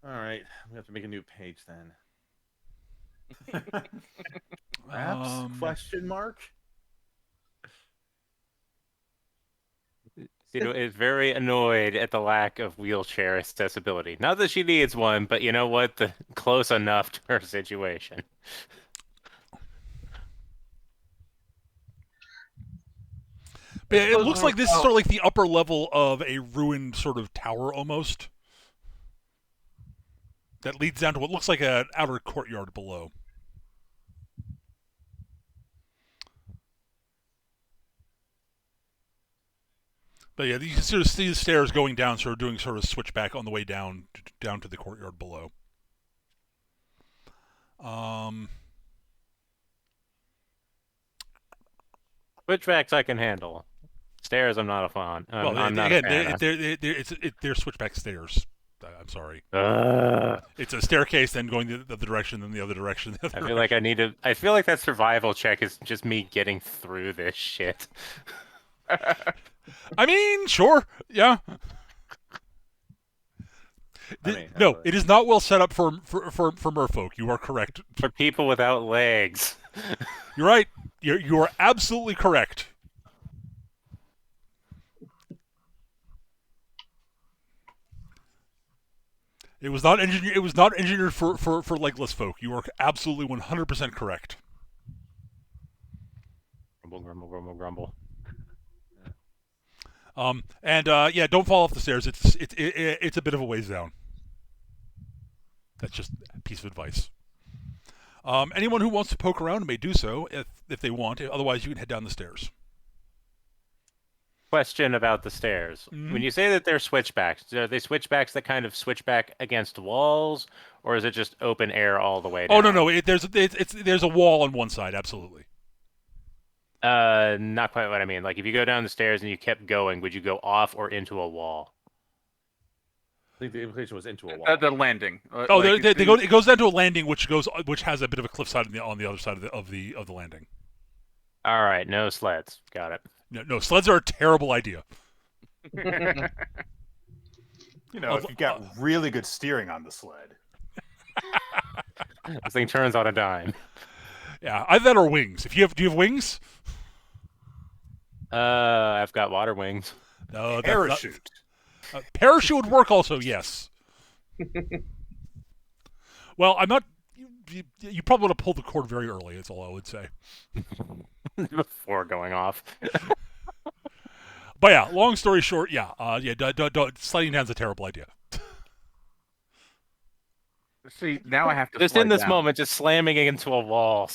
All right, we have to make a new page then. Traps? Question mark? Tito is very annoyed at the lack of wheelchair accessibility. Not that she needs one, but you know what? Close enough to her situation. But it looks like this is sort of like the upper level of a ruined sort of tower almost. That leads down to what looks like an outer courtyard below. But yeah, you can sort of see the stairs going down, sort of doing sort of a switchback on the way down to the courtyard below. Switchbacks I can handle. Stairs I'm not a fan. I'm not again, a fan. they're switchback stairs. I'm sorry. Uh, It's a staircase, then going the other direction, then the other direction. I feel like I need to. I feel like that survival check is just me getting through this shit. I mean, sure, yeah. No, it is not well set up for merfolk. You are correct. For people without legs. You're right. You are absolutely correct. It was not engineered. It was not engineered for legless folk. You are absolutely 100% correct. Grumble, grumble, grumble, grumble. Yeah, don't fall off the stairs. It's a bit of a ways down. That's just a piece of advice. Anyone who wants to poke around may do so if they want. Otherwise, you can head down the stairs. Question about the stairs. Mm-hmm. When you say that they're switchbacks, are they switchbacks that kind of switch back against walls, or is it just open air all the way down? Oh no, there's a wall on one side, absolutely. Not quite what I mean. Like if you go down the stairs and you kept going, would you go off or into a wall? I think the implication was into a wall. The landing. It goes down to a landing, which has a bit of a cliffside on the other side of the landing. All right, no sleds. Got it. No, sleds are a terrible idea. If you've got really good steering on the sled. This thing turns on a dime. Yeah, either that or wings. Do you have wings? I've got water wings. No, Parachute. Parachute would work also, yes. Well, I'm not. You probably would have pulled the cord very early. That's all I would say. Before going off. But yeah, long story short, sliding down's a terrible idea. See, now I have to. Just slide in this down. moment, just slamming into a wall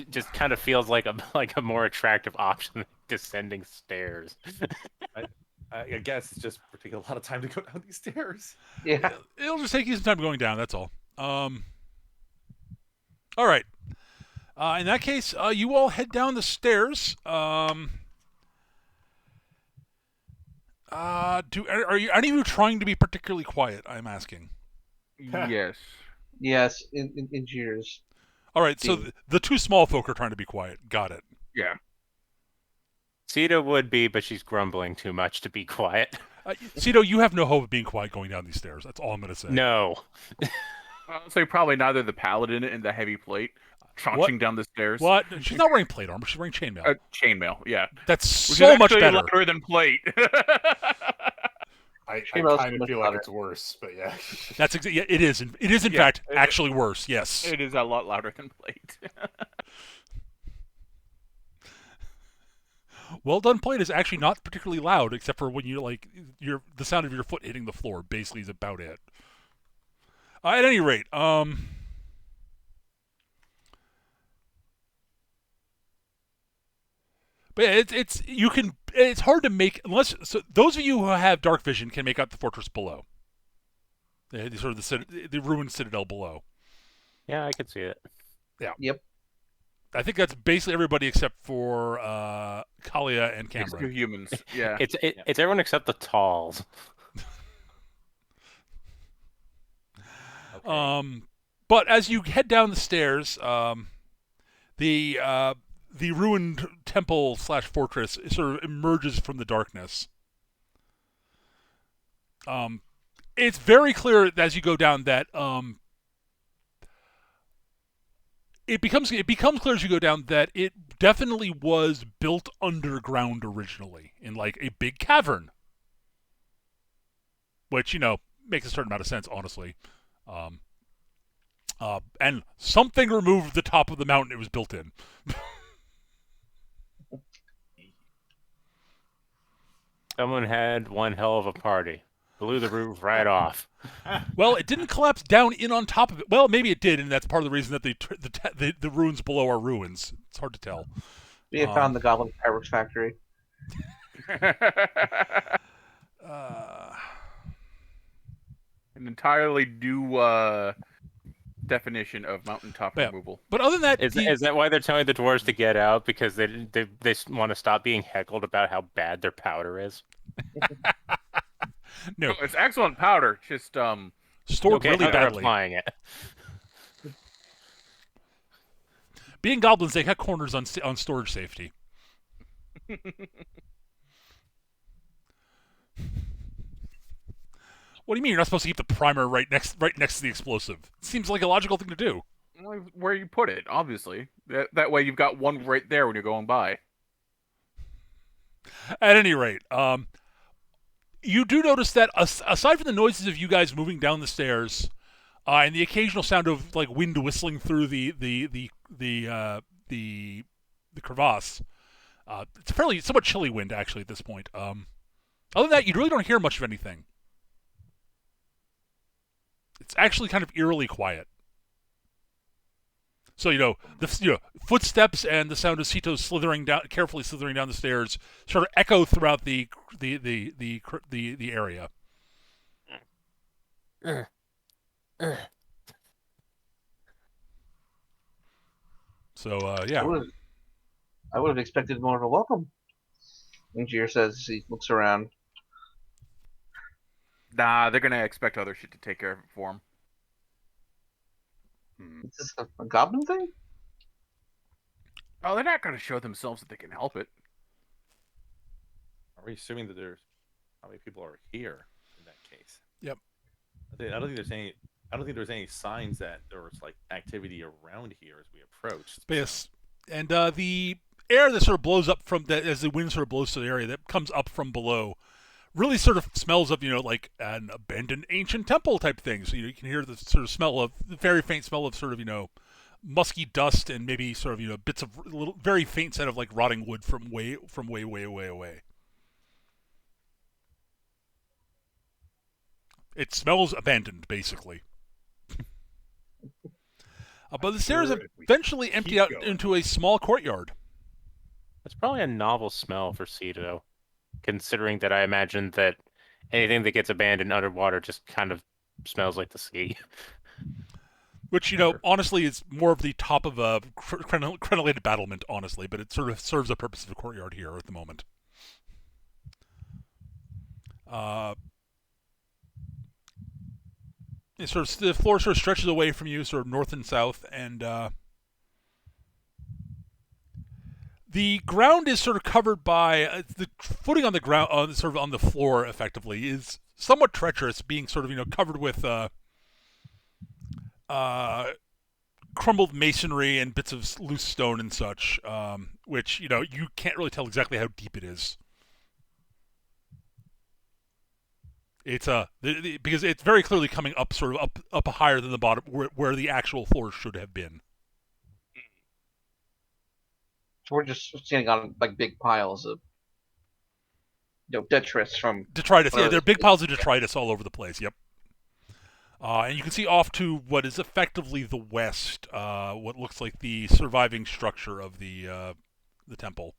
just kind of feels like a more attractive option than descending stairs. I guess it's just taking a lot of time to go down these stairs. Yeah. It'll just take you some time going down. That's all. All right. In that case, you all head down the stairs. Are any of you trying to be particularly quiet? I'm asking. Yes. Yes, in cheers. All right. So the two small folk are trying to be quiet. Got it. Yeah. Sita would be, but she's grumbling too much to be quiet. Cito, you have no hope of being quiet going down these stairs. That's all I'm going to say. No. I'll say probably neither the paladin and the heavy plate trunching down the stairs. What? She's not wearing plate armor. She's wearing chainmail. Chainmail, yeah. That's Which so is much actually better. louder than plate. I Chainmail's kind of much feel like louder. it's worse, but yeah. That's yeah, it is. It is in fact actually worse. Yes. It is a lot louder than plate. Well done plate is actually not particularly loud, except for when you the sound of your foot hitting the floor. Basically, is about it. At any rate, but yeah, it's hard to make unless those of you who have dark vision can make out the fortress below. The ruined citadel below. Yeah, I could see it. Yeah. Yep. I think that's basically everybody except for Kalia and It's two Cameron. humans. Yeah. It's everyone except the Talls. Okay. But as you head down the stairs, the ruined temple / fortress sort of emerges from the darkness. It's very clear as you go down that it becomes clear as you go down that it definitely was built underground originally in like a big cavern, which makes a certain amount of sense, honestly. And something removed the top of the mountain it was built in. Someone had one hell of a party. Blew the roof right off. Well, it didn't collapse down in on top of it. Well, maybe it did, and that's part of the reason that the ruins below are ruins. It's hard to tell. We have found the Goblin Fireworks Factory. An entirely new definition of mountaintop removal. But other than that, is that why they're telling the dwarves to get out, because they want to stop being heckled about how bad their powder is? No, it's excellent powder. Just stored really badly. Applying it. Being goblins, they cut corners on storage safety. What do you mean you're not supposed to keep the primer right next to the explosive? Seems like a logical thing to do. Where you put it, obviously. That way you've got one right there when you're going by. At any rate, you do notice that aside from the noises of you guys moving down the stairs, and the occasional sound of like wind whistling through the crevasse, it's a somewhat chilly wind actually at this point. Other than that, you really don't hear much of anything. It's actually kind of eerily quiet. So the footsteps and the sound of Sito carefully slithering down the stairs, sort of echo throughout the area. So yeah, I would have expected more of a welcome. Angier says as he looks around. Nah, they're gonna expect other shit to take care of it for them. Is this a goblin thing? Oh, they're not gonna show themselves if they can help it. Are we assuming that there's how many people are here in that case? Yep. I don't think there's any. I don't think there's any signs that there was like activity around here as we approached. Yes, and the air that sort of blows up from that as the wind sort of blows to the area that comes up from below really sort of smells of like an abandoned ancient temple type thing. So you can hear the sort of smell of the very faint smell of sort of musky dust and maybe sort of bits of little very faint scent of like rotting wood from way away. It smells abandoned, basically. But the stairs eventually empty out into a small courtyard. It's probably a novel smell for Cedo, considering that I imagine that anything that gets abandoned underwater just kind of smells like the sea. Which, honestly is more of the top of a crenellated battlement, honestly, but it sort of serves the purpose of a courtyard here at the moment. The floor sort of stretches away from you, sort of north and south, and the ground is sort of covered by the footing on the ground, sort of on the floor, effectively, is somewhat treacherous, being sort of covered with crumbled masonry and bits of loose stone and such, which you can't really tell exactly how deep it is. It's because it's very clearly coming up, sort of up higher than the bottom, where the actual floor should have been. So we're just standing on like big piles of detritus from detritus. Yeah, there are big piles of detritus all over the place. Yep. And you can see off to what is effectively the west, what looks like the surviving structure of the temple.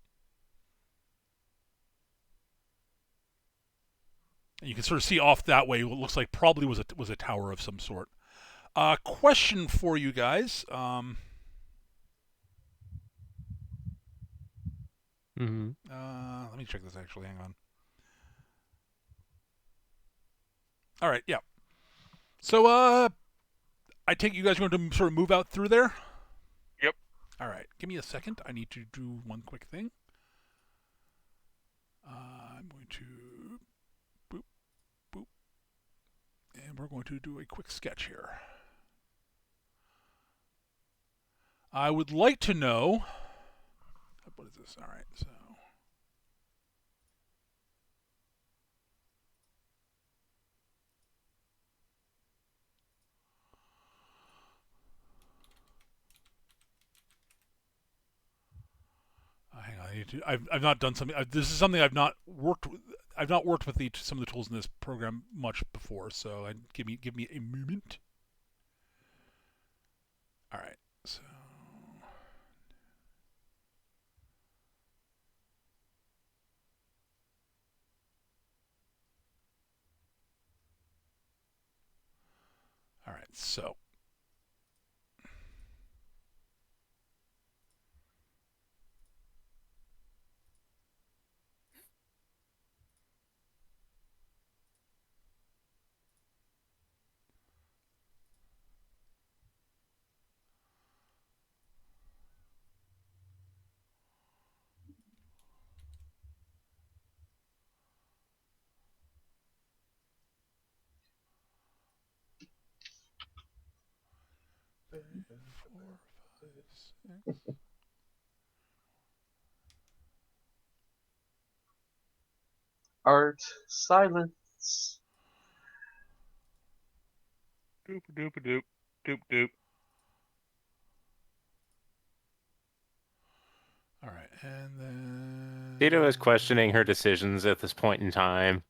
And you can sort of see off that way what looks like probably was a tower of some sort. Question for you guys. Mm-hmm. Let me check this actually. Hang on. All right, yeah. So, I take you guys are going to sort of move out through there? Yep. All right, give me a second. I need to do one quick thing. I'm going to boop, boop, and we're going to do a quick sketch here. I would like to know, what is this? All right, so. Hang on, I need to. I've not done something. This is something I've not worked with. I've not worked with some of the tools in this program much before, so give me a moment. All right, so all right, so three, 4, 5, 6. Art, silence. Doop doop doop doop doop. All right, and then Tito is questioning her decisions at this point in time,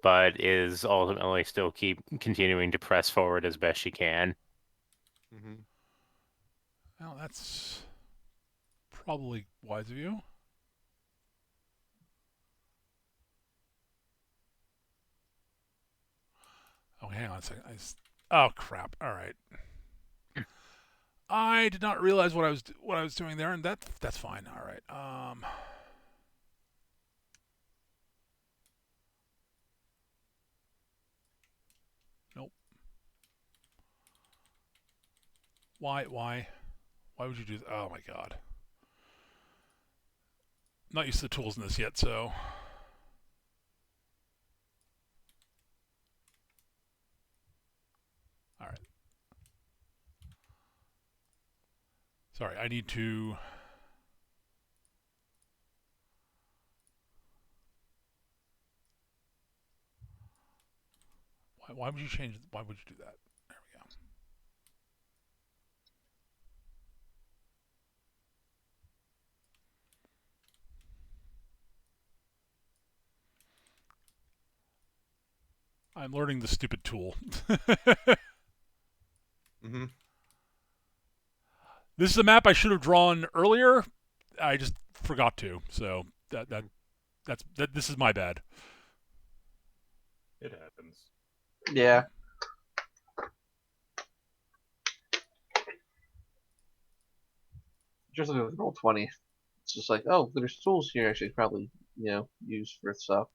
but is ultimately still continuing to press forward as best she can. Mm-hmm. Well, that's probably wise of you. Oh, hang on a second. Oh crap! All right, I did not realize what I was doing there, and that's fine. All right. Nope. Why would you do that? Oh my god. Not used to the tools in this yet, so. All right. Sorry, I need to. Why would you change? Why would you do that? There we go. I'm learning the stupid tool. Mm-hmm. This is a map I should have drawn earlier. I just forgot to. So this is my bad. It happens. Yeah. Just like with Roll20. It's just like, oh, there's tools here I should probably, use for stuff.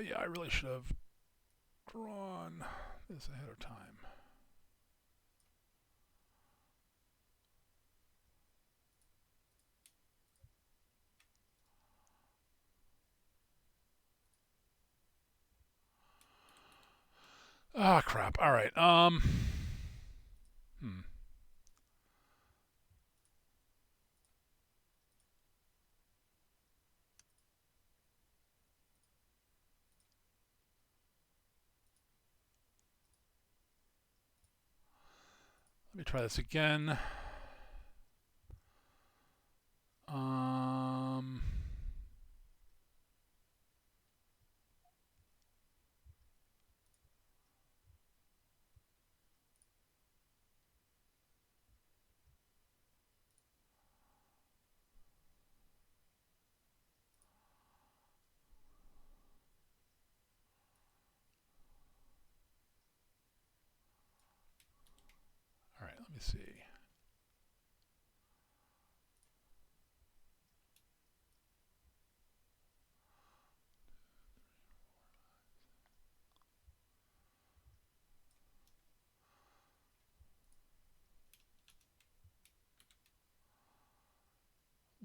Yeah, I really should have drawn this ahead of time. Ah, crap. All right. Let me try this again. Um. All right. Let me see.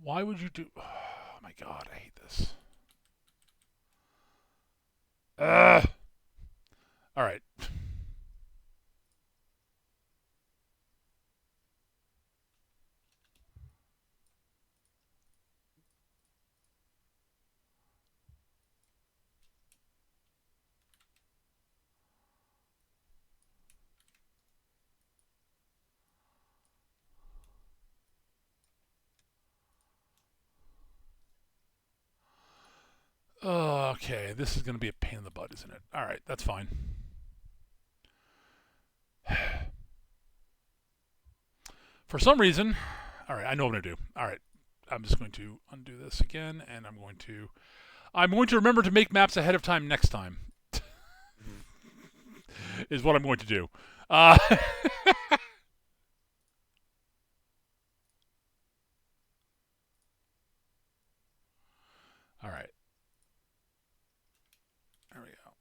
Why would you do... Oh, my God, I hate this. All right. Okay, this is going to be a pain in the butt, isn't it? All right, that's fine. For some reason, all right, I know what I'm going to do. All right, I'm just going to undo this again, and I'm going to remember to make maps ahead of time next time. Is what I'm going to do. All right. There we go.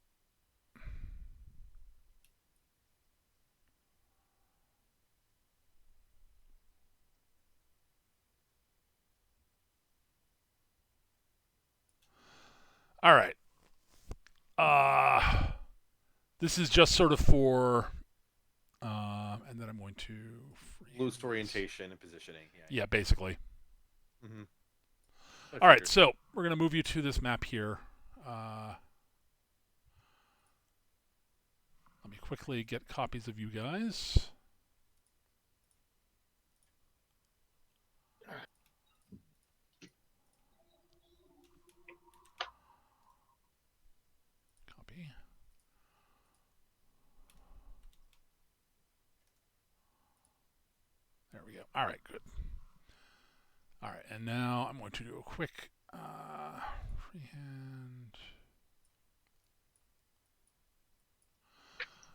All right. This is just sort of for, and then I'm going to Loose orientation and positioning. Yeah, basically. Mm-hmm. All right, so we're going to move you to this map here. Let me quickly get copies of you guys. Copy. There we go. All right, good. All right, and now I'm going to do a quick freehand.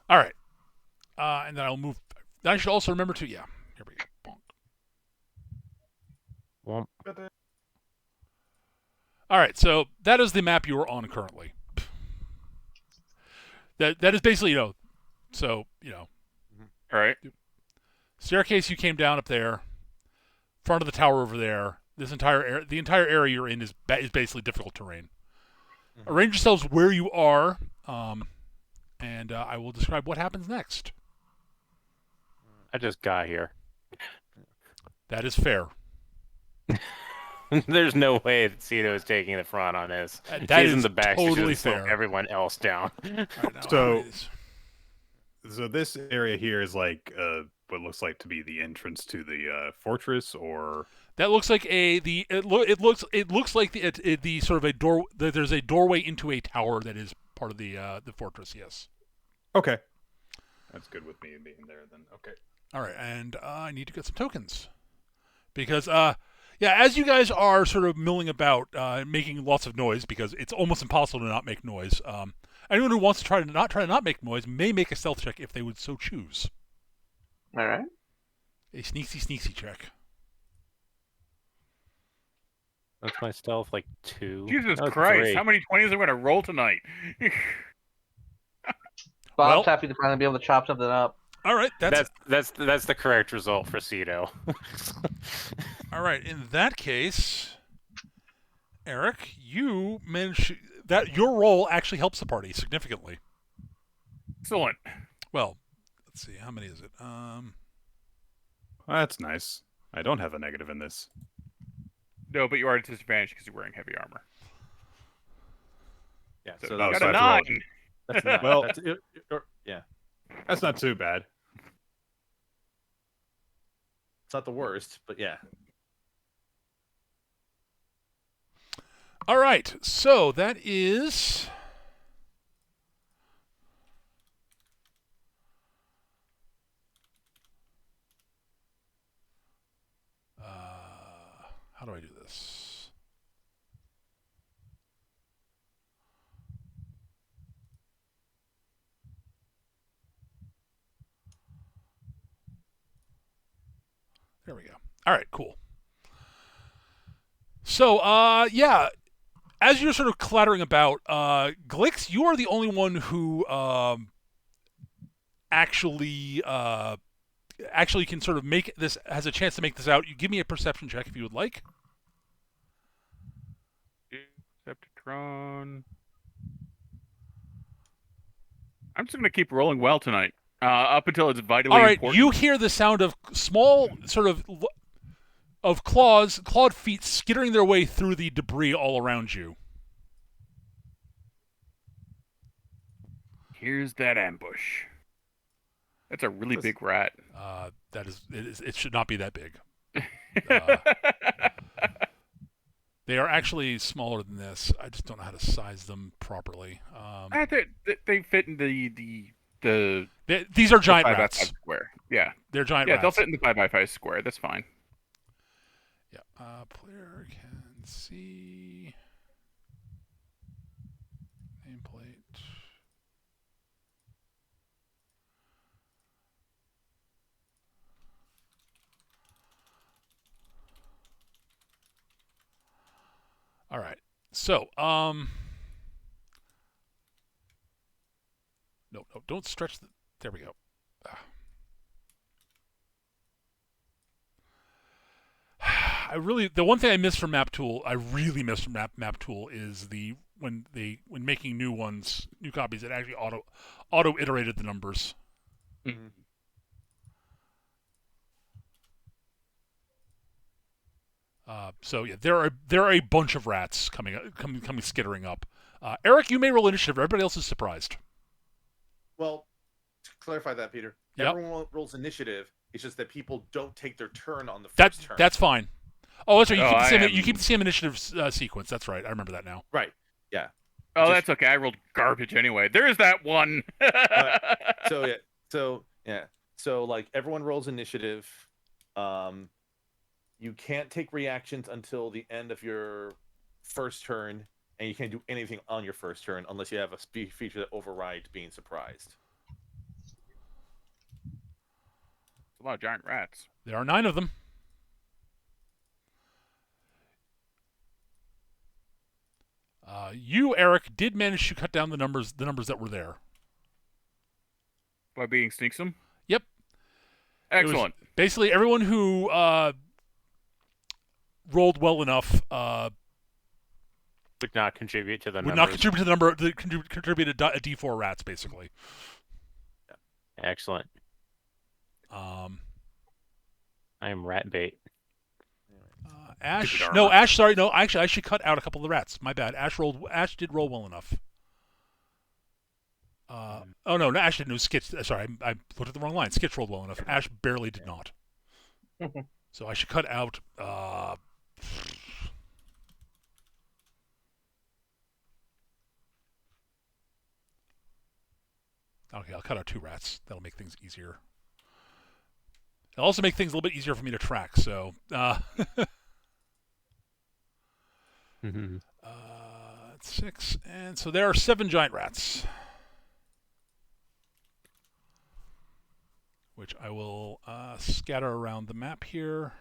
All right, and then I'll move. I should also remember to, yeah, here we go. Womp. All right, so that is the map you are on currently. That is basically, so, All right. staircase you came down up there, front of the tower over there. The entire area you're in is basically difficult terrain. Mm-hmm. Arrange yourselves where you are, and I will describe what happens next. I just got here. That is fair. There's no way that Cito is taking the front on this. That She's is in the back. totally She's slow fair. everyone else down. So this area here is like what looks like to be the entrance to the fortress, or that looks like it looks like the sort of a door. There's a doorway into a tower that is part of the fortress. Yes. okay, that's good with me being there then. Okay. All right, and I need to get some tokens because as you guys are sort of milling about, making lots of noise because it's almost impossible to not make noise. Anyone who wants to try to not make noise may make a stealth check if they would so choose. All right. A sneaky check. That's my stealth, like 2. Jesus No, Christ! 3. How many 20s am I going to roll tonight? Bob's Well- happy to finally be able to chop something up. All right, That's the correct result for Cito. all right. In that case, Eric, you managed that your role actually helps the party significantly. Excellent. Well, let's see, how many is it? That's nice. I don't have a negative in this. No, but you are at a disadvantage because you're wearing heavy armor. Yeah, So so you that's got a I have to 9. that's not, Well- that's, yeah, That's not too bad. it's not the worst, but yeah. All right, so that is. How do I do this? There we go. All right, cool. So, as you're sort of clattering about, Glix, you are the only one who actually can sort of make this, has a chance to make this out. You give me a perception check if you would like. prone. I'm just gonna keep rolling well tonight, up until it's vitally All right, important. you hear the sound of small, sort of clawed feet skittering their way through the debris all around you. Here's that ambush. That's a really big rat. It should not be that big. They are actually smaller than this. I just don't know how to size them properly. They fit in These are giant 5x5 rats. square. Yeah, They're giant yeah, rats. they'll fit in the 5x5 square. That's fine. Yeah. Player can see nameplate. All right. So, no, don't stretch the. There we go. The one thing I missed from Map Tool, I really missed from Map Tool is when making new copies, it actually auto iterated the numbers. Mm-hmm. So yeah, there are a bunch of rats coming skittering up. Eric, you may roll initiative. Everybody else is surprised. Well, to clarify that, Peter, everyone rolls initiative. It's just that people don't take their turn on the first turn. That's fine. Oh, that's right. You keep the same initiative sequence. That's right. I remember that now. Right. Yeah. That's okay. I rolled garbage anyway. There's that one. So like everyone rolls initiative. You can't take reactions until the end of your first turn, and you can't do anything on your first turn unless you have a feature that overrides being surprised. A lot of giant rats. There are 9 of them. You, Eric, did manage to cut down the numbers that were there. By being sneaksome? Yep. Excellent. Basically, everyone who rolled well enough would not contribute to the numbers. Would not contribute to the number. Contributed a D4 rats, basically. Excellent. I am rat bait. Ash. No, Ash. Sorry, no. Actually, I should cut out a couple of the rats. My bad. Ash did roll well enough. Oh no, Ash didn't. It was Skitch. Sorry, I looked at the wrong line. Skitch rolled well enough. Ash barely did not. So I should cut out. Okay, I'll cut out 2 rats. That'll make things easier. It'll also make things a little bit easier for me to track. So. 6, and so there are 7 giant rats, which I will scatter around the map here.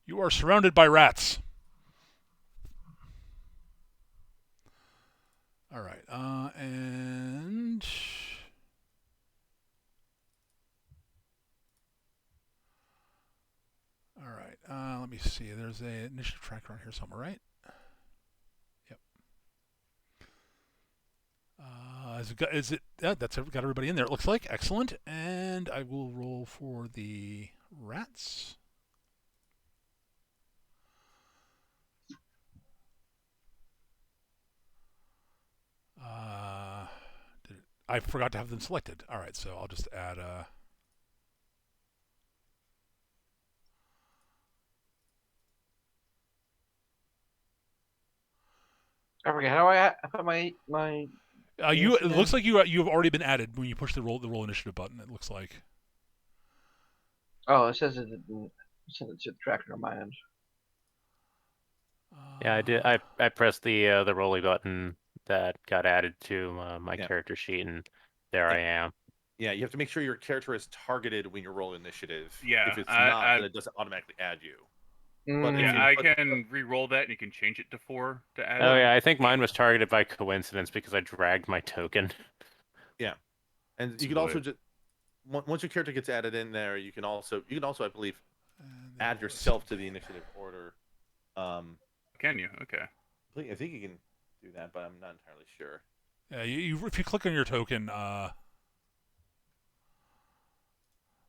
You are surrounded by rats. All right, and all right. Let me see. There's an initiative tracker on here somewhere, right? Yep. Is it? That's got everybody in there. It looks like excellent. And I will roll for the rats. I forgot to have them selected. All right, so I'll just add I forget how I put my. It looks like you have already been added when you push the roll initiative button. It looks like. Oh, it says it's a tracker on my end. Yeah, I did. I pressed the rolly button that got added to my character sheet, and there I am. Yeah, you have to make sure your character is targeted when you roll initiative. Yeah, if it's not, then it doesn't automatically add you. I can re-roll that, and you can change it to 4 to add. Oh yeah, I think mine was targeted by coincidence because I dragged my token. Yeah, And you can also just once your character gets added in there, you can also I believe add yourself to the initiative order. Can you? Okay. I think you can do that, but I'm not entirely sure. Yeah, if you click on your token,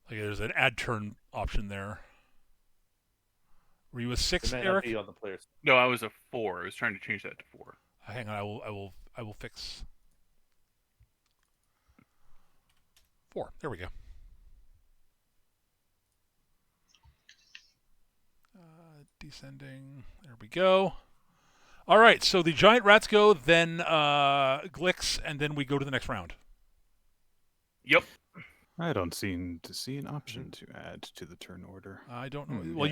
there's an add turn option there. Were you a 6, Eric? On the players. No, I was a 4. I was trying to change that to 4. Hang on, I will fix 4. There we go. Descending. There we go. All right, so the giant rats go, then Glix, and then we go to the next round. Yep. I don't seem to see an option to add to the turn order. I don't know. Well,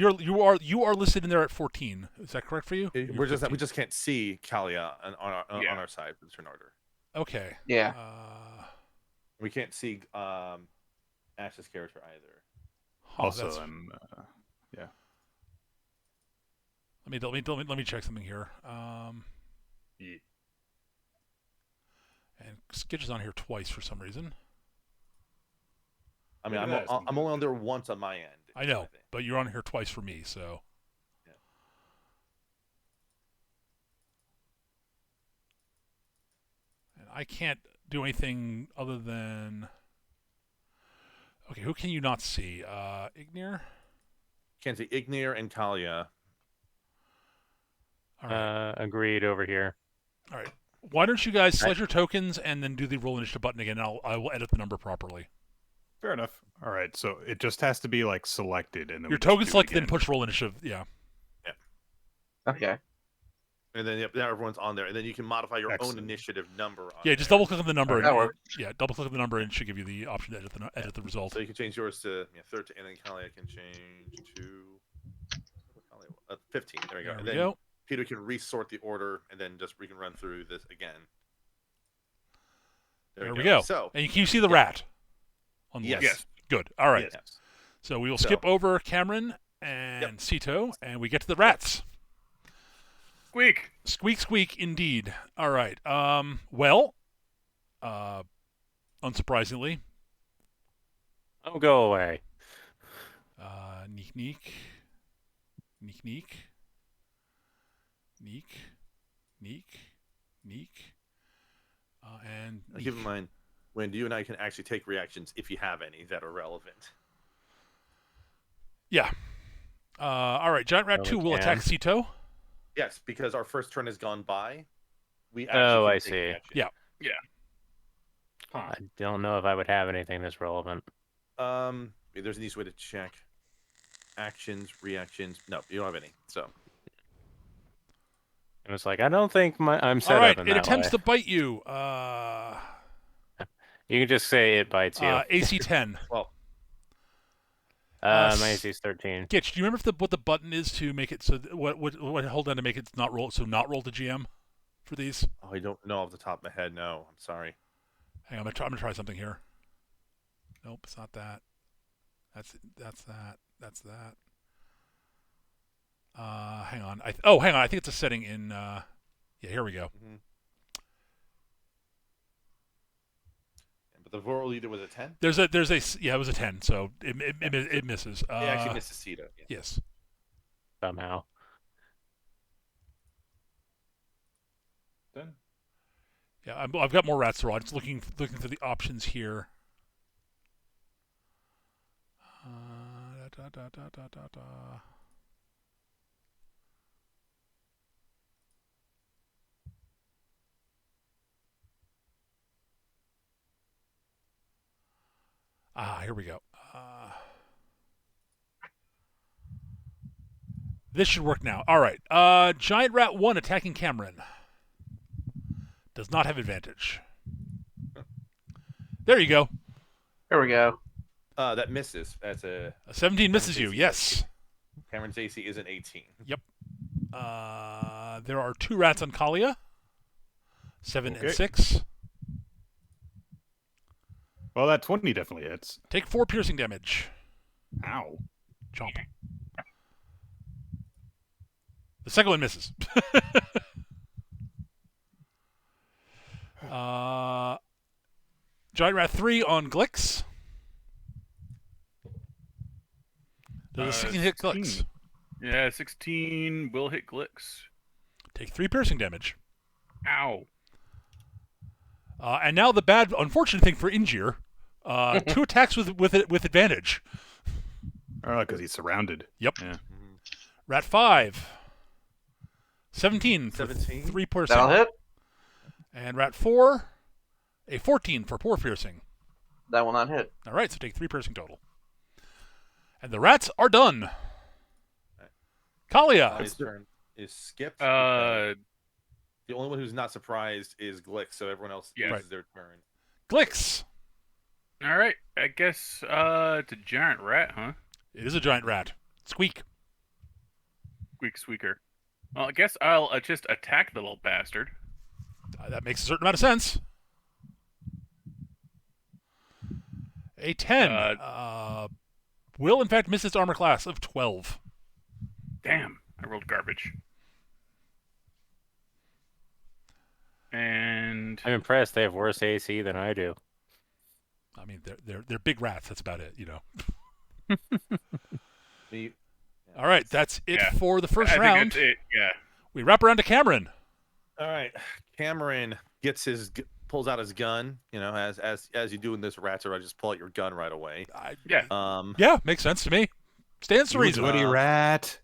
you are listed in there at 14. Is that correct for you? We just can't see Kalia on our side for the turn order. Okay. Yeah. We can't see Ash's character either. Also, yeah. Let me check something here. And Skitch is on here twice for some reason. I mean, I'm only on there once on my end. I know, but you're on here twice for me, so. Yeah. And I can't do anything other than. Okay, who can you not see? Ignir? Can't see Ignir and Kalia. All right. Agreed over here. All right. Why don't you guys select your tokens and then do the roll initiative button again, and I will edit the number properly. Fair enough. All right, so it just has to be like selected, and then your token selected, then push roll initiative. Yeah. Yeah. Okay. And then now everyone's on there, and then you can modify your own initiative number. Just double click on the number. That works. Yeah, double click on the number, and it should give you the option to edit the result. So you can change yours to 13, and then Kalia can change to 15. There we go. There and we then go. Peter can resort the order, and then we can run through this again. There we go. So, and can you see the rat? On the yes. list? Good. All right. Yes. So we will skip over Cameron and Sito, and we get to the rats. Squeak. Squeak, squeak, indeed. All right. Unsurprisingly. Oh, go away. Neek, neek. Neek, neek. Neek. Neek. Neek. And keep in mind, Wendy, you and I can actually take reactions if you have any that are relevant. Yeah. All right. Giant Rat 2 will attack Sito. Yes, because our first turn has gone by. I see. Yeah. Yeah. I don't know if I would have anything that's relevant. There's an easy way to check. Actions, reactions. No, you don't have any. So. It was like, I don't think I'm set up in that way. All right, it attempts to bite you. You can just say it bites you. AC 10. Well. My AC is 13. Gitch, do you remember what the button is to make it so what hold down to make it not roll to GM for these? Oh, I don't know off the top of my head. No, I'm sorry. Hang on, I'm gonna try something here. Nope, it's not that. That's that. That's that. Hang on. Hang on. I think it's a setting in. Yeah, here we go. Mm-hmm. But the roll leader was a 10. It was a 10, so it misses. It actually misses Sito. Yeah. Yes. Somehow. Done. Yeah, I've got more rats to roll. I'm just looking through the options here. Here we go. This should work now. All right. Giant Rat 1 attacking Cameron. Does not have advantage. There you go. There we go. That misses. That's a 17 misses you. Yes. Cameron's AC is an 18. Yep. There are 2 rats on Kalia. 7 and 6. Well, that 20 definitely hits. Take 4 piercing damage. Ow. Chomp. The second one misses. Giant Rat 3 on Glix. Does a 16 hit Glix? 16. Yeah, 16 will hit Glix. Take 3 piercing damage. Ow. And now the bad, unfortunate thing for Injir. 2 attacks with advantage. Oh, because he's surrounded. Yep. Yeah. Rat 5. 17 for 17? 3 piercing. That'll hit. And Rat 4, a 14 for 4 piercing. That will not hit. All right, so take 3 piercing total. And the rats are done. Kalia. His turn is skipped. Uh, The only one who's not surprised is Glick, so everyone else Yeah. uses their turn. Glix. all right. I guess it's a giant rat, huh? It is a giant rat. Squeak. Squeak squeaker. Well, I guess I'll just attack the little bastard. That makes a certain amount of sense. A 10 will, in fact, miss its armor class of 12. Damn, I rolled garbage. And I'm impressed. They have worse AC than I do. I mean, they're big rats. That's about it, you know. All right, that's it Yeah. for the first I think round. that's it. Yeah. We wrap around to Cameron. All right, Cameron pulls out his gun. You know, as you do in this rat, or I just pull out your gun right away. Yeah. Yeah, makes sense to me. Stands to reason. Woody rat.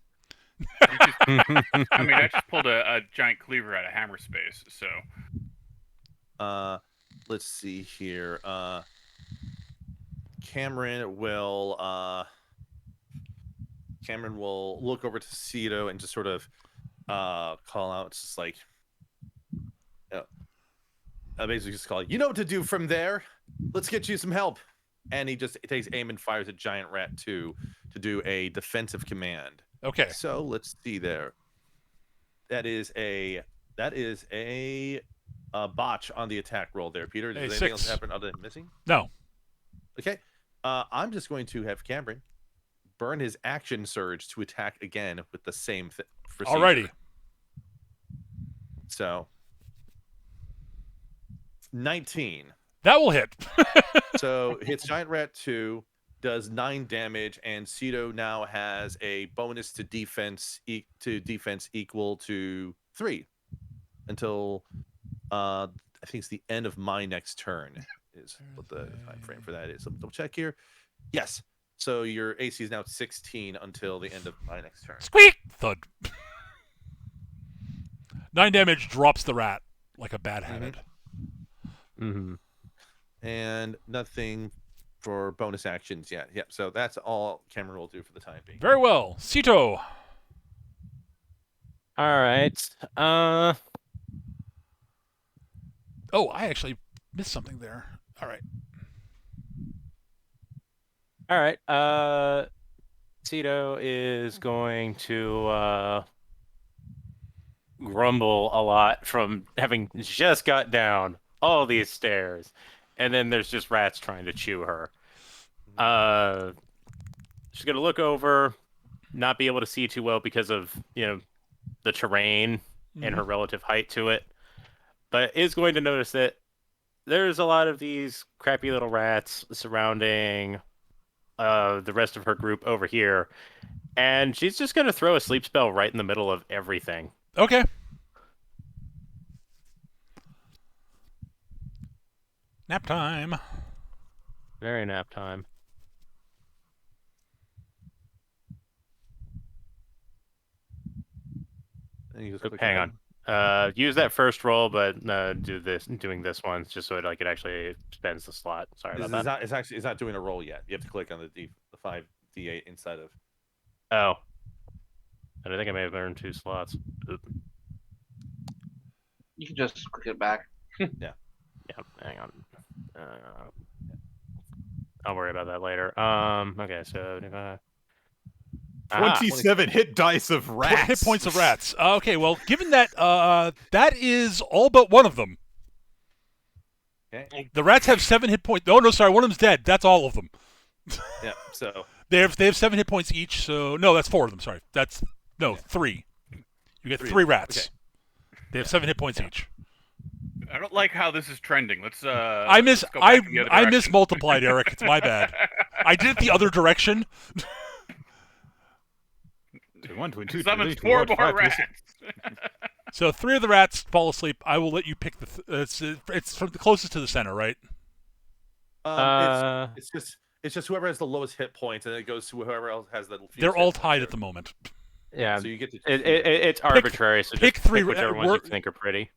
I mean, I just pulled a giant cleaver out of hammer space, so. Let's see here. Cameron will look over to Cito and just sort of call out. It's just like, basically just call, you know what to do from there. Let's get you some help. And he just takes aim and fires at Giant Rat 2 to do a defensive command. Okay. So let's see there. That is a botch on the attack roll there, Peter. Does anything else 6. happen other than missing? No. Okay. I'm just going to have Cameron burn his action surge to attack again with the same procedure. Alrighty. So 19. That will hit. So hits Giant Rat 2, does 9 damage, and Cito now has a bonus to defense equal to 3 until I think it's the end of my next turn is what the time frame for that is. Let me double check here. Yes. So your AC is now 16 until the end of my next turn. Squeak! Thud. 9 damage drops the rat like a bad habit. Mm-hmm. And nothing for bonus actions yet. Yep. So that's all Cameron will do for the time being. Very well. Cito. All right. Oh, I actually missed something there. All right. All right. Cito is going to grumble a lot from having just got down all these stairs, and then there's just rats trying to chew her. She's gonna look over, not be able to see too well because of the terrain and her relative height to it, but is going to notice that there's a lot of these crappy little rats surrounding the rest of her group over here, and she's just gonna throw a sleep spell right in the middle of everything. Okay. Nap time. Very nap time. And you just Oop, click hang on. on. Use that first roll, but doing this one just so it actually spends the slot. Sorry about that. It's not doing a roll yet. You have to click on the 5d8 inside of. Oh. And I think I may have earned 2 slots. Oop. You can just click it back. Yeah, hang on. I'll worry about that later. Okay, so 27 hit dice of rats. Hit points of rats. Okay, well, given that that is all but one of them. Okay. The rats have 7 hit points. Oh no, sorry, one of them's dead. That's all of them. Yeah. So They have 7 hit points each. So no, that's 4 of them. Sorry, that's 3. You get 3 rats. Okay. They have 7 hit points each. I don't like how this is trending. Let's I let's go back in the other direction. mismultiplied, Eric. It's my bad. I did it the other direction. 21, 22, Summons 23, 4 24, more 25, rats. So 3 of the rats fall asleep. I will let you pick the. It's from the closest to the center, right? It's just whoever has the lowest hit points, and it goes to whoever else has the. They're all tied at the moment. Yeah, So you get to. it's arbitrary. So pick just 3 pick whichever ones you think are pretty.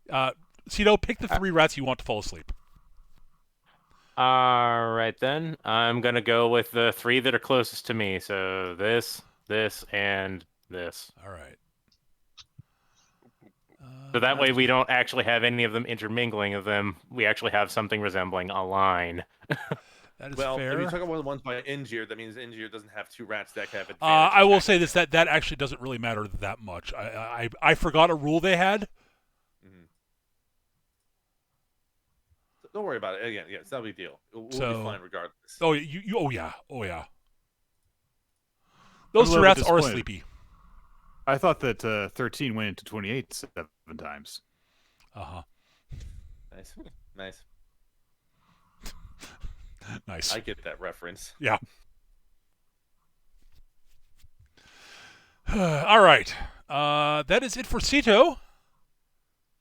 Cito, pick the 3 rats you want to fall asleep. All right then, I'm gonna go with the 3 that are closest to me. So this, and this. All right. So that way we don't actually have any of them intermingling of them. We actually have something resembling a line. That is Well, fair. if you talk about the ones by Injir, that means Injir doesn't have 2 rats that have advantage. I will say this: that actually doesn't really matter that much. I forgot a rule they had. Mm-hmm. So don't worry about it. Again, yeah, it's not a big deal. We'll be fine regardless. Oh, oh yeah. Those 2 rats are sleepy. I thought that 13 went into 28 7 times. Nice. Nice. I get that reference. Yeah. All right. That is it for Cito.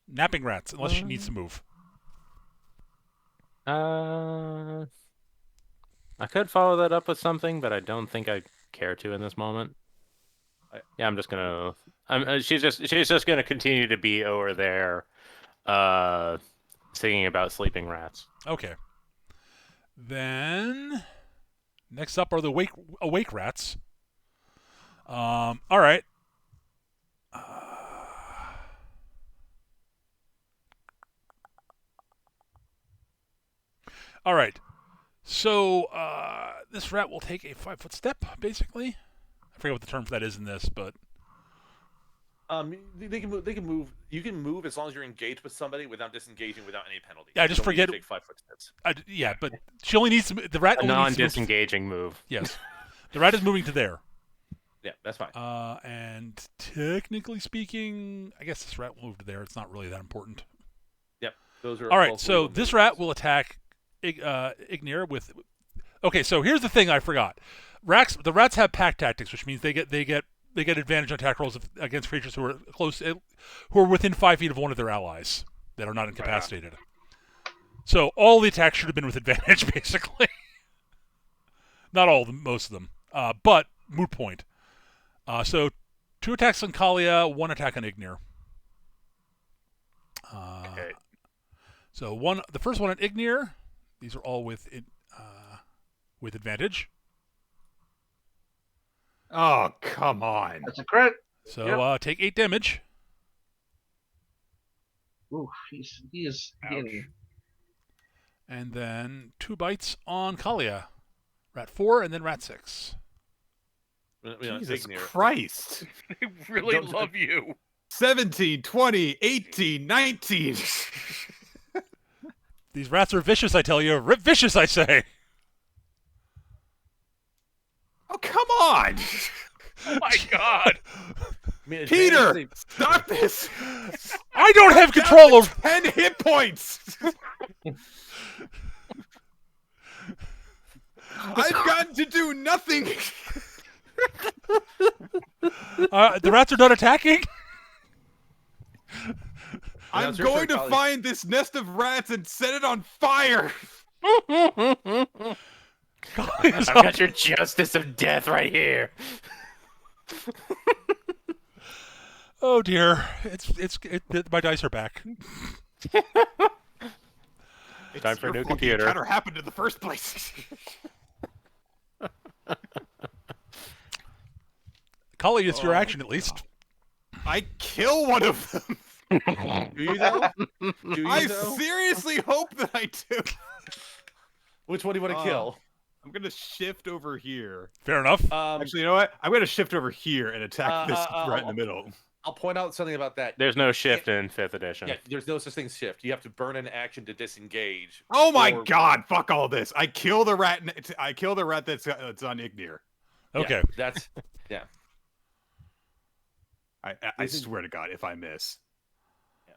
Napping rats, unless she needs to move. I could follow that up with something, but I don't think I care to in this moment. Yeah, I'm just gonna. She's just gonna continue to be over there, singing about sleeping rats. Okay. Then next up are the awake rats. All right. All right. So this rat will take a 5-foot step, basically. I forget what the term for that is in this, but they can move. They can move. You can move as long as you're engaged with somebody without disengaging without any penalty. Yeah, I just You don't need forget. to take 5-foot steps. Yeah, but she only needs to. The rat A only needs to non-disengaging move. Yes, the rat is moving to there. Yeah, that's fine. And technically speaking, I guess this rat will move to there. It's not really that important. Yep, those are all right. both So legal this moves. rat will attack Ignir with. Okay, so here's the thing I forgot. The rats have pack tactics, which means they get advantage on attack rolls against creatures who are who are within 5 feet of one of their allies that are not incapacitated. So all the attacks should have been with advantage, basically. Not all of them, most of them. But moot point. So 2 attacks on Kalia, 1 attack on Ignir. Okay. So the first one on Ignir. These are all with advantage. Oh, come on. That's a crit. So take 8 damage. Ooh, he is getting. And then 2 bites on Kalia. Rat 4 and then rat 6. Jesus Ignir. Christ. They really love you. 17, 20, 18, 19. These rats are vicious, I tell you. Vicious, I say. Oh, come on. Oh my god. Peter, stop this. I don't have control over 10 hit points. I've gotten to do nothing. the rats are done attacking. I'm going to find this nest of rats and set it on fire. I've got your justice of death right here. Oh dear, my dice are back. Time for a new Your computer. encounter happened in the first place. Kali, it's your action at least. I kill one of them. Do you though? I seriously hope that I do. Which one do you want to kill? I'm gonna shift over here. Fair enough. Actually, you know what? I'm gonna shift over here and attack this right in the middle. I'll point out something about that. There's no shift in 5th edition. Yeah, there's no such thing as shift. You have to burn an action to disengage. Oh my god! Fuck all this. I kill the rat. I kill the rat that's on Ignir. Okay. Yeah, that's yeah. I swear to God, if I miss. Yeah.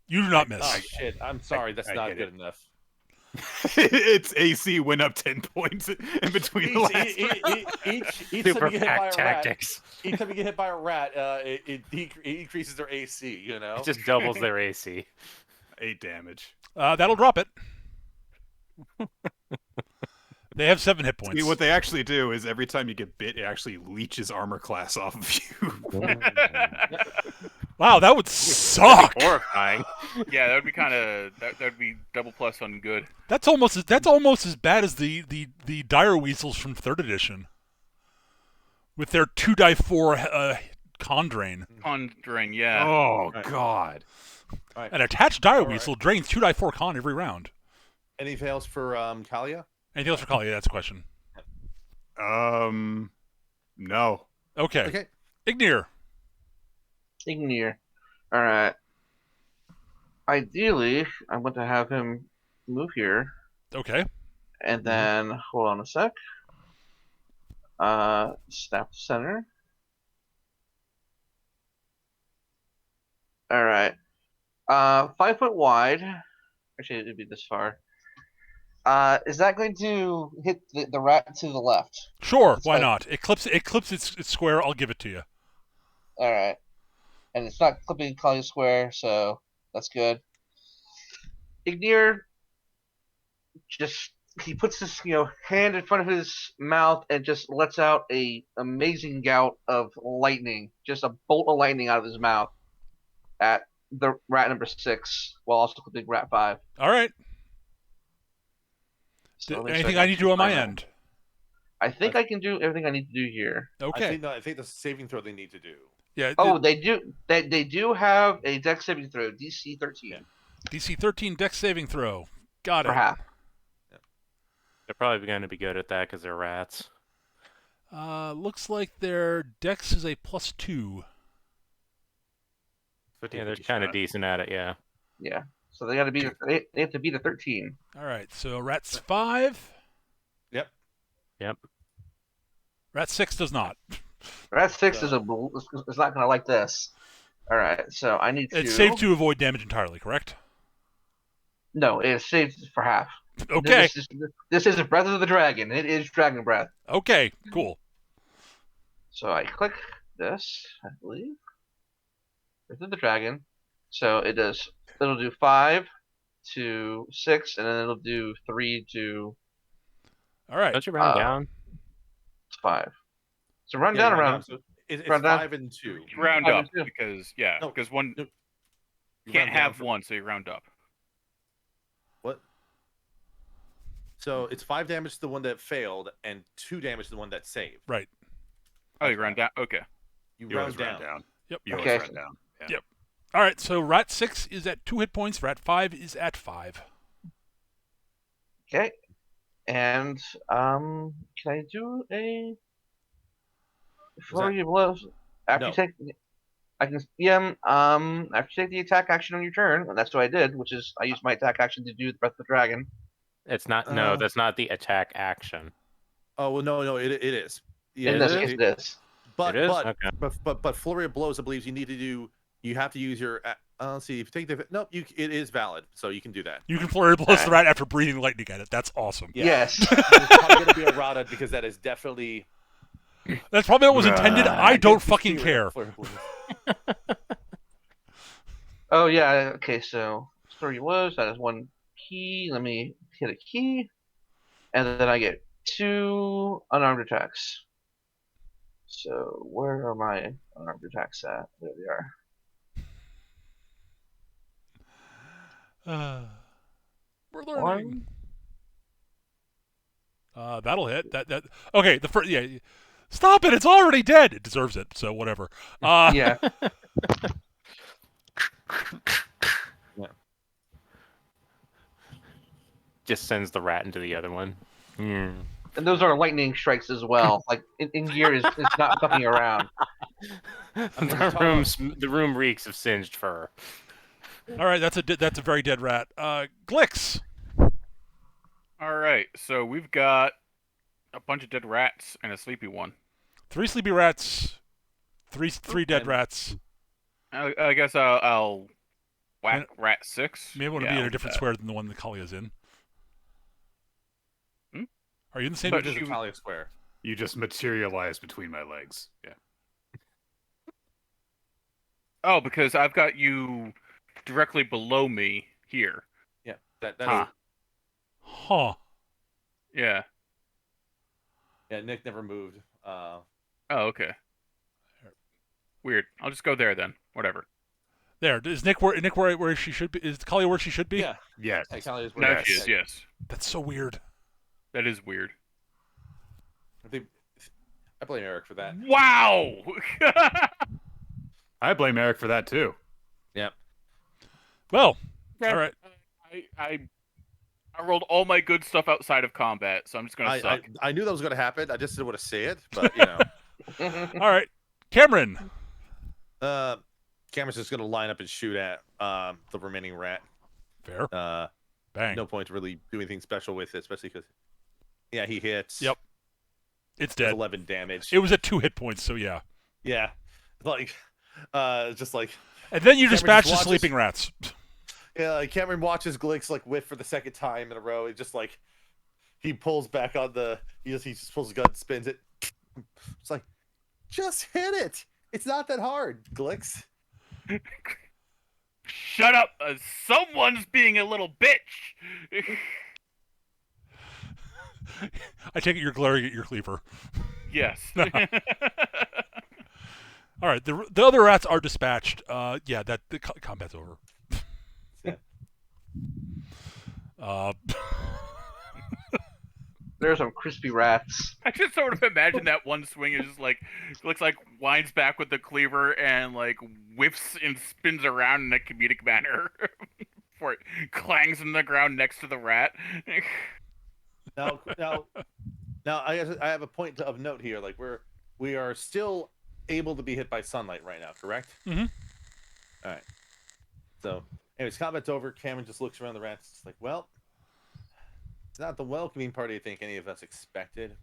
You do not miss. Oh shit! I'm sorry, that's I not hit good it. enough. Its AC went up 10 points in between the last Each time Super you get hit by hack a rat, tactics. each time you get hit by a rat, it increases their AC. You know. It just doubles their AC. 8 damage. That'll drop it. They have 7 hit points. See, what they actually do is every time you get bit, it actually leeches armor class off of you. Wow, that would suck. Horrifying. Yeah, that would be kind of that'd be double plus on good. That's almost as bad as the dire weasels from 3rd edition, with their 2-4 con drain. Conjuring, yeah. Oh, Right. God. All right. An attached dire All right. weasel drains 2-4 con every round. Anything else for Kalia? Anything else for Kali? That's a question. No. Okay. Okay. Ignir. Ignir. All right. Ideally, I want to have him move here, Okay. and then hold on a sec. Snap to center. All right. 5 foot wide. Actually, it'd be this far. Is that going to hit the rat to the left? Sure. It's Why like- not? It clips its square. I'll give it to you. All right. And it's not clipping Kali square, so that's good. Ignir just he puts his hand in front of his mouth and just lets out a amazing gout of lightning, just a bolt of lightning out of his mouth at the rat number 6, while also clipping rat 5. All right. So Anything I need to do on my end? I think I can do everything I need to do here. Okay. I think the saving throw they need to do. Yeah. Oh, they do. They do have a dex saving throw, DC 13 DC 13 Dex saving throw. Got for it. half. They're probably going to be good at that because they're rats. Looks like their Dex is a +2. Yeah, they're kind of decent at it. Yeah. Yeah. So they got to beat. They have to beat a 13. All right. So Rat's 5. Yep. Rat 6 does not. Rat 6 is not going to like this. All right. So I need to. It's safe to avoid damage entirely, correct? No, it is saved for half. Okay. This isn't Breath of the Dragon. It is Dragon Breath. Okay. Cool. So I click this, I believe. Breath of the Dragon. So it'll do 5 to 6, and then it'll do 3 to All right. Don't you round down? 5. So run down around. So it's Run down. 5 and 2. You round Five up and two. because No, because one no. you can't round down have for- one, so you round up. What? So it's 5 damage to the one that failed and 2 damage to the one that saved. Right. Oh, you round down. Okay. You You round always run down. down. Yep. You Okay. always run down. Yeah. Yep. All right. So Rat 6 is at 2 hit points. Rat 5 is at 5. Okay. And can I do a flurry of blows after No. you take? I can after you take the attack action on your turn, and that's what I did, which is I used my attack action to do the Breath of the Dragon. It's not. No, Uh, that's not the attack action. Oh well, no, it is. Yeah, In this case, it is. But It is? but, Okay. but flurry of blows, I believe you need to do. You have to use your. Let's see. If you take the nope, it is valid, so you can do that. You can flurry blows the rat after breathing lightning at it. That's awesome. Yeah. Yes. It's probably going to be errata because that is definitely. That's probably what was intended. I don't fucking care. Flurry of blows. Oh yeah. Okay. So flurry of blows. That is 1 key. Let me hit a key, and then I get 2 unarmed attacks. So where are my unarmed attacks at? There they are. We're learning. That'll hit. That. Okay. The first. Yeah. Stop it! It's already dead. It deserves it. So whatever. Yeah. Just sends the rat into the other one. Hmm. And those are lightning strikes as well. Like in gear is not fucking around. The room reeks of singed fur. All right. That's a very dead rat. Glix. All right. So we've got a bunch of dead rats and a sleepy one. 3 sleepy rats. Three dead And- rats. I guess I'll Whack rat 6. Maybe want to Yeah, be in I'll a do different that. square than the one that Kalia's in. Hmm? Are you in the same? But there's a Talia square. You just materialize between my legs. Yeah. Oh, because I've got you directly below me here. Yeah, that's Huh. Yeah. yeah. Nick never moved. Oh, okay. Weird. I'll just go there then. Whatever. There is Nick. Where she should be? Is Kalia where she should be? Yeah, Yes. yeah, Talia's No, where. she is. Yes. That's so weird. That is weird. I blame Eric for that. Wow. I blame Eric for that too. Yep. Well, Yeah, all right. I rolled all my good stuff outside of combat, so I'm just gonna suck. I knew that was going to happen. I just didn't want to say it, but you know. All right, Cameron. Cameron's just going to line up and shoot at the remaining rat. Fair. Bang. No point to really do anything special with it, especially because, yeah, he hits. Yep. It's Does dead. 11 damage. It was at 2 hit points, so yeah. Yeah, like, just like. And then you Cameron dispatch just the watches- sleeping rats. Yeah, like Cameron watches Glix like whiff for the second time in a row. It just like he pulls back on the. He just pulls his gun, spins it. It's like, just hit it. It's not that hard, Glix. Shut up! Someone's being a little bitch. I take it you're glaring at your cleaver. Yes. All right, the other rats are dispatched. Yeah, the combat's over. Yeah. There's some crispy rats. I just sort of imagine that one swing is just like looks like winds back with the cleaver and like whiffs and spins around in a comedic manner before it clangs in the ground next to the rat. Now, I have a point of note here. Like we are still able to be hit by sunlight right now, correct? Mm-hmm. All right. So, anyways, combat's over. Cameron just looks around the rats. It's like, well, it's not the welcoming party I think any of us expected.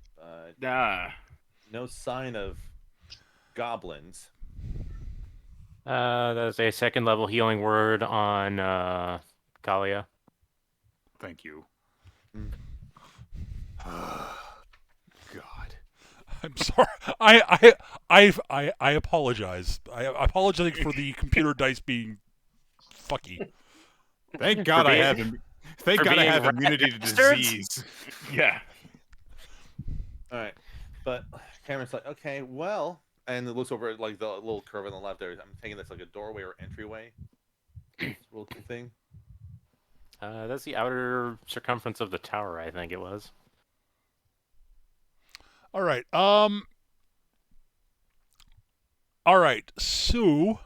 Nah. No sign of goblins. That's a second level healing word on Kalia. Thank you. Mm. God. I'm sorry. I apologize. I apologize for the computer dice being fucky. Thank God I have. Thank for God I being have rat immunity to bastards? disease. Yeah. All right, but Cameron's like, okay, well, and it looks over at like the little curve on the left there. I'm thinking that's like a doorway or entryway. Little thing. That's the outer circumference of the tower, I think it was. All right. All right. So.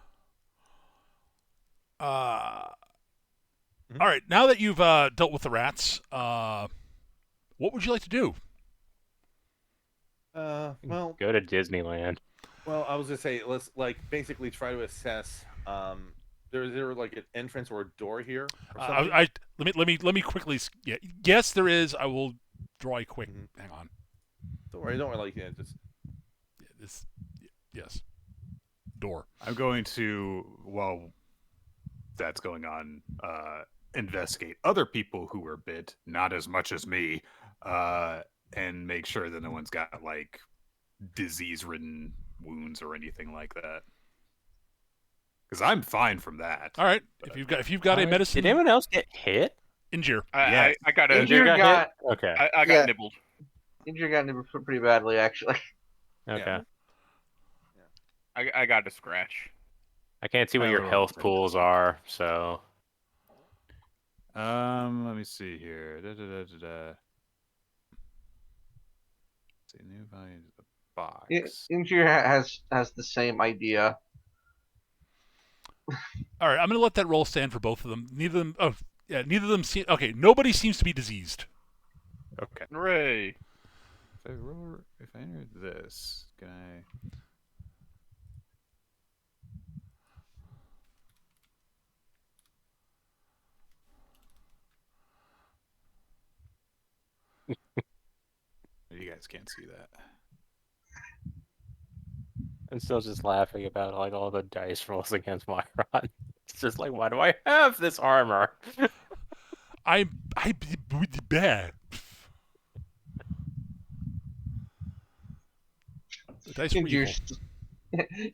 All right. Now that you've dealt with the rats, what would you like to do? Well, Go to Disneyland. well, I was gonna say let's like basically try to assess. Is there like an entrance or a door here? Or something? Let me quickly. Yeah. Yes, there is. I will draw a quick. Mhm. Hang on. Don't worry, like just. Yeah, this. Yes. Door. I'm going to, while that's going on, investigate other people who were bit, not as much as me, and make sure that no one's got like disease-ridden wounds or anything like that. Because I'm fine from that. All right. But- If you've got a medicine. Did anyone else get hit? Injure. Yeah. I got Injure got got hit? Okay. I got Yeah. nibbled. Injury got nibbled pretty badly, actually. Okay. I got a scratch. I can't see what I your don't know health what pools are, so Let me see here. See, new value to the box. Injury has the same idea. All right. I'm going to let that roll stand for both of them. Neither of them. Oh, yeah. Neither of them seem. Okay. Nobody seems to be diseased. Okay. Hooray! If I enter this, can I? You guys can't see that. I'm still just laughing about like all the dice rolls against Myron. just like, why do I have this armor? I bad. The dice were evil.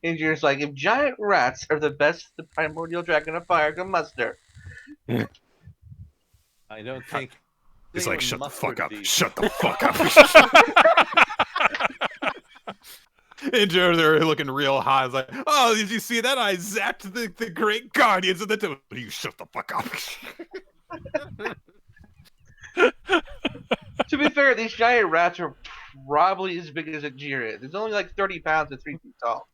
Indier's like, if giant rats are the best the primordial dragon of fire can muster. I don't think. He's like, shut the fuck up. These. Shut the fuck up. And Joe's there looking real high. He's like, oh, did you see that? I zapped the great guardians of the temple. You shut the fuck up. To be fair, these giant rats are probably as big as a Jir is. It's only like 30 pounds and 3 feet tall.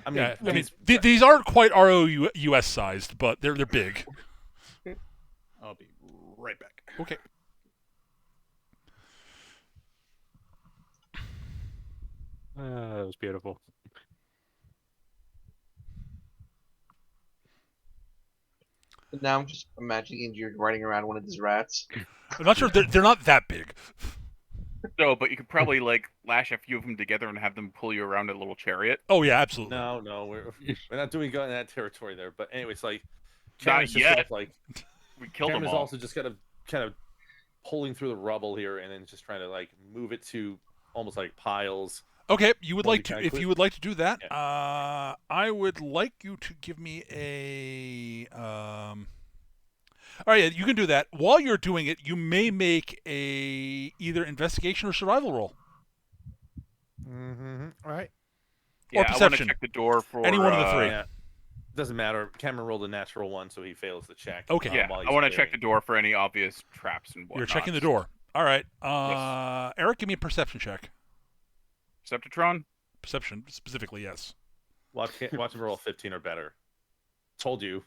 I mean, these aren't quite ROUS sized, but they're big. I'll be right back. Okay. That was beautiful. And now I'm just imagining Indier riding around one of these rats. I'm not sure they're not that big. No, but you could probably like lash a few of them together and have them pull you around a little chariot. Oh yeah, absolutely. no, we're not doing good in that territory there. But anyways, like, Not Cameron's just yet. sort of like We killed them Cameron's all. also just kind of pulling through the rubble here, and then just trying to like move it to almost like piles. Okay, you would Well, like we to kinda if quit. you would like to do that. Yeah. I would like you to give me a All right, yeah, you can do that. While you're doing it, you may make a either investigation or survival roll. Mm-hmm. All right. Yeah, I want to perception. check the door for Any one of the three. Yeah. Doesn't matter. Cameron rolled a natural one, so he fails the check. Okay. Yeah, while he's I want to check the clearing. door for any obvious traps and whatnot. You're checking the door. All right. Eric, give me a perception check. Perceptron? Perception specifically, yes. Watch him roll 15 or better. Told you.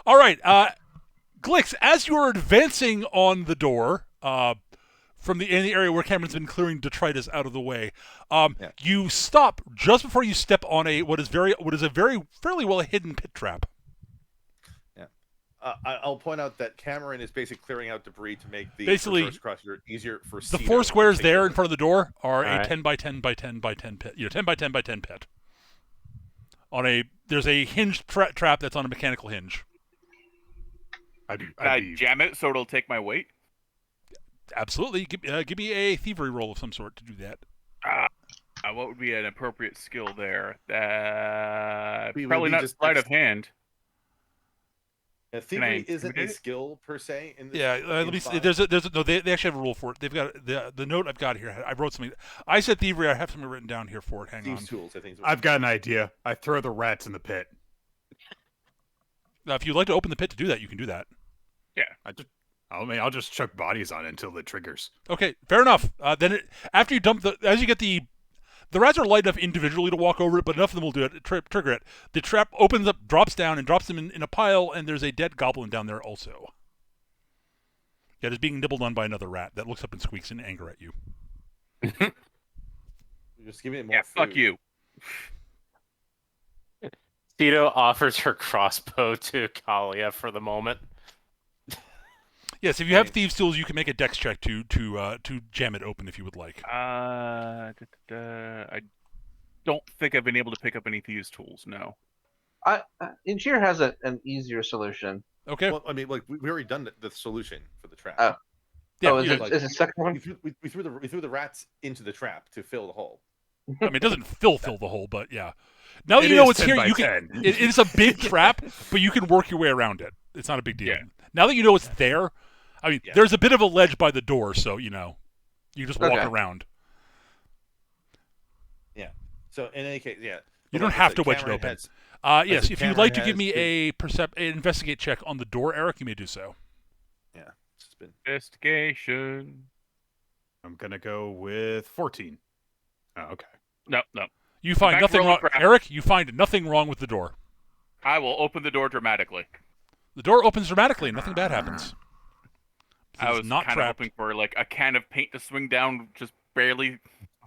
All right, Glix, as you are advancing on the door from in the area where Cameron's been clearing detritus out of the way, you stop just before you step on what is a very fairly well hidden pit trap. Yeah, I'll point out that Cameron is basically clearing out debris to make the Basically, reverse crossroad easier for The Cito 4 to squares take there over. in front of the door are All a right. 10 by 10 by 10 by 10 pit. 10 by 10 by 10 pit. There's a hinged trap that's on a mechanical hinge. Can I jam it so it'll take my weight? Absolutely. Give me a thievery roll of some sort to do that. What would be an appropriate skill there? Would Probably be not just sleight of hand. Yeah, I thievery isn't a intimidate it? skill per se. In this, Yeah, let in me see. five. They actually have a rule for it. They've got the note I've got here. I wrote something. I said thievery. I have something written down here for it. Hang on. Thieves' tools, I think. Is what I've got an idea. I throw the rats in the pit. Now, if you'd like to open the pit to do that, you can do that. I'll just chuck bodies on it until it triggers. Okay, fair enough. After you dump as you get the rats are light enough individually to walk over it, but enough of them will do it. Trigger it. The trap opens up, drops down, and drops them in a pile. And there's a dead goblin down there also. That is being nibbled on by another rat that looks up and squeaks in anger at you. You're just giving it more Yeah, food. fuck you. Cito offers her crossbow to Kalia for the moment. Yes, if you have thieves' tools, you can make a dex check to jam it open if you would like. I don't think I've been able to pick up any thieves' tools. No. Indier has an easier solution. Okay. Well, I mean, like we already done the solution for the trap. Oh. Yeah, is yeah, it the second we one? threw the rats into the trap to fill the hole. I mean, it doesn't fill the hole, but yeah. Now that It you know is it's 10 here, by you can. 10. It's a big trap, but you can work your way around it. It's not a big deal. Yeah. Now that you know it's there, I mean, Yeah. there's a bit of a ledge by the door, so you just walk Okay. around. So in any case, yeah. You But don't like I have said, to wedge it Cameron open. has- Yes, said if you'd Cameron like to give has me the- an investigate check on the door, Eric, you may do so. yeah, it's been Investigation. I'm gonna go with 14. Oh, okay. No. You find back nothing rolling wrong, crap. Eric. You find nothing wrong with the door. I will open the door dramatically. The door opens dramatically, and nothing bad happens. I It's was not kind of trapped. hoping for like a can of paint to swing down, just barely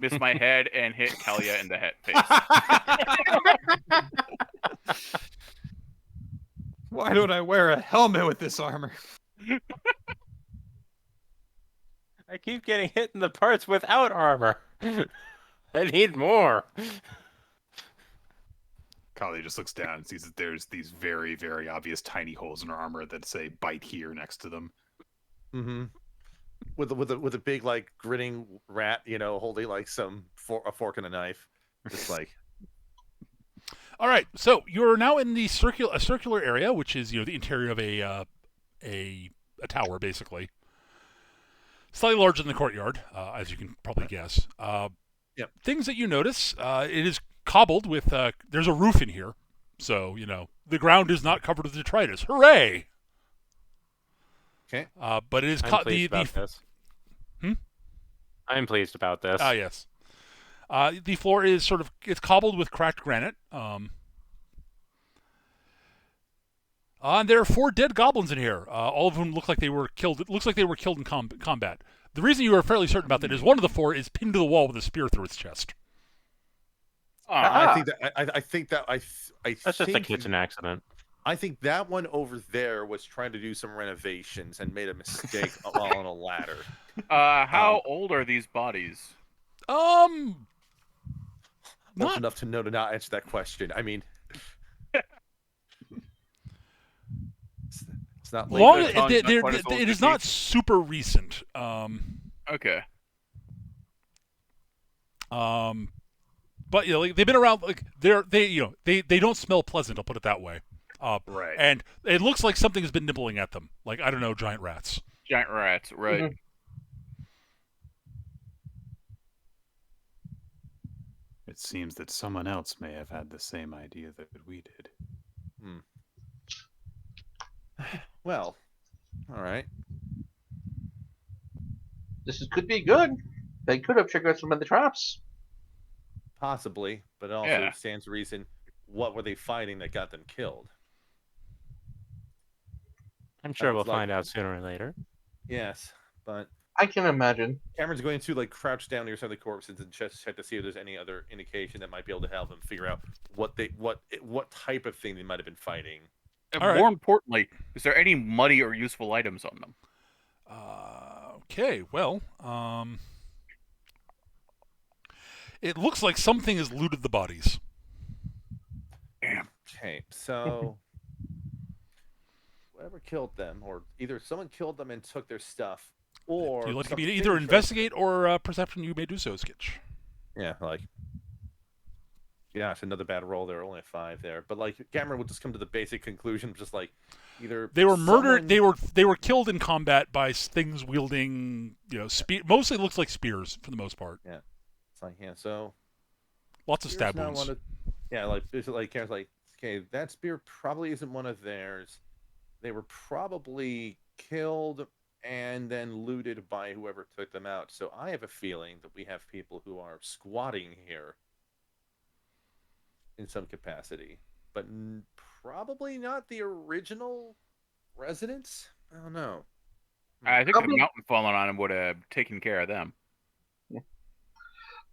miss my head and hit Kalia in the head face. Why don't I wear a helmet with this armor? I keep getting hit in the parts without armor. I need more. Kali just looks down and sees that there's these very, very obvious tiny holes in her armor that say "bite here" next to them. Mm-hmm. With a big like grinning rat, holding like a fork and a knife, just like. All right, so you're now in the circular area, which is the interior of a tower, basically. Slightly larger than the courtyard, as you can probably guess. Yep. Things that you notice: it is cobbled with. There's a roof in here, so the ground is not covered with detritus. Hooray! Okay. But it is I'm pleased about this. I'm pleased about this. Yes. The floor is it's cobbled with cracked granite. And there are 4 dead goblins in here. All of them look like they were killed. It looks like they were killed in combat. The reason you are fairly certain about that is one of the 4 is pinned to the wall with a spear through its chest. I think that That's just a kitchen accident. I think that one over there was trying to do some renovations and made a mistake while on a ladder. How old are these bodies? Old enough to know to not answer that question. I mean, it's not late. It is not super recent. Okay. But they've been around. Like they don't smell pleasant. I'll put it that way. Right. And it looks like something has been nibbling at them. Like, I don't know, giant rats. Giant rats, right. Mhm. It seems that someone else may have had the same idea that we did. Well, all right. Could be good. They could have triggered some of the traps. Possibly, but it also stands to reason. What were they fighting that got them killed? I'm sure we'll find out sooner or later. Yes, but I can imagine. Cameron's going to crouch down near some of the corpses and just check to see if there's any other indication that might be able to help them figure out what type of thing they might have been fighting. And more importantly, is there any money or useful items on them? Okay, well, it looks like something has looted the bodies. Damn. Okay, so whoever killed them, or either someone killed them and took their stuff, or you'd like to either investigate or perception. You may do so, Skitch. Yeah, it's another bad roll there. Only a 5 there, but Cameron would just come to the basic conclusion, just either they were murdered. They were killed in combat by things wielding, mostly looks like spears for the most part. Yeah, it's so lots of stab wounds. Karen's okay, that spear probably isn't one of theirs. They were probably killed and then looted by whoever took them out. So I have a feeling that we have people who are squatting here in some capacity, but probably not the original residents. I don't know. I think the mountain falling on him would have taken care of them.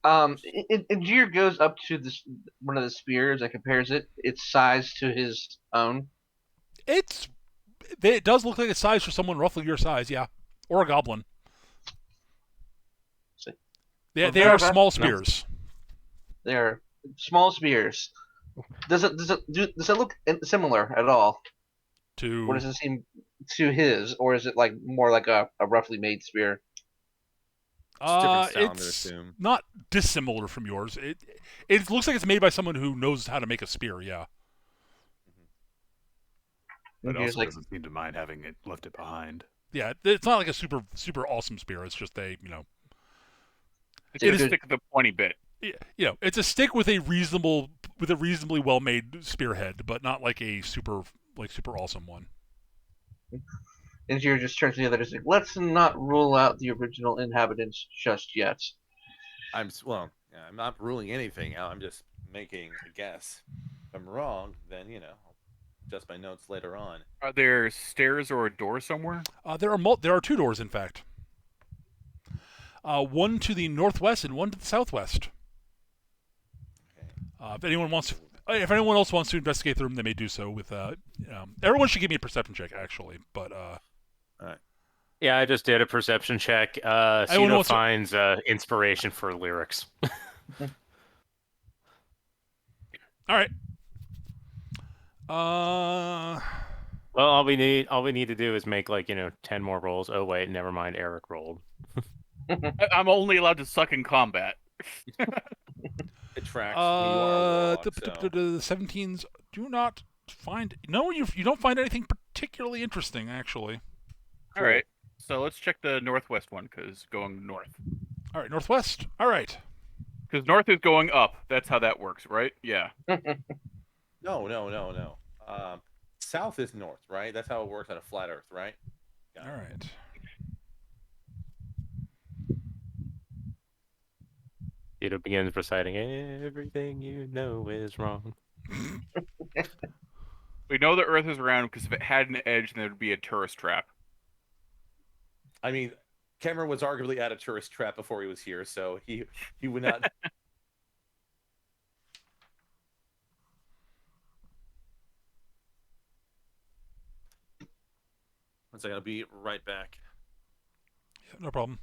Jir goes up to one of the spears and compares its size to his own. It does look like a size for someone roughly your size, yeah, or a goblin. They are small spears. They are small spears. Does it look similar at all? Or does it seem to his, or is it more like a roughly made spear? It's not dissimilar from yours. It looks like it's made by someone who knows how to make a spear. Yeah. But also doesn't seem to mind having it left it behind. Yeah, it's not like a super awesome spear. It's just It's a stick with a pointy bit. It's a stick with a reasonably well made spearhead, but not like a super awesome one. And Jir just turns to the other and says, "Let's not rule out the original inhabitants just yet." I'm not ruling anything out. I'm just making a guess. If I'm wrong, then I'll adjust my notes later on. Are there stairs or a door somewhere? There are 2 doors, in fact. One to the northwest and one to the southwest. Okay. If anyone else wants to investigate the room, they may do so. With everyone should give me a perception check, actually. But all right. Yeah, I just did a perception check. Cito finds inspiration for lyrics. All right. Uh, Well, all we need to do is make 10 more rolls. Oh wait, never mind. Eric rolled. I'm only allowed to suck in combat. It tracks. You are a warlock, so. the 17s do not find. No, you don't find anything particularly interesting, actually. All right, so let's check the northwest one because going north. All right, northwest. All right. Because north is going up. That's how that works, right? Yeah. No. South is north, right? That's how it works on a flat Earth, right? All right. Tito begins reciting, "Everything you know is wrong." We know the Earth is round because if it had an edge, then it would be a tourist trap. I mean, Cameron was arguably at a tourist trap before he was here, so he would not. One second, I'll be right back. Yeah, no problem.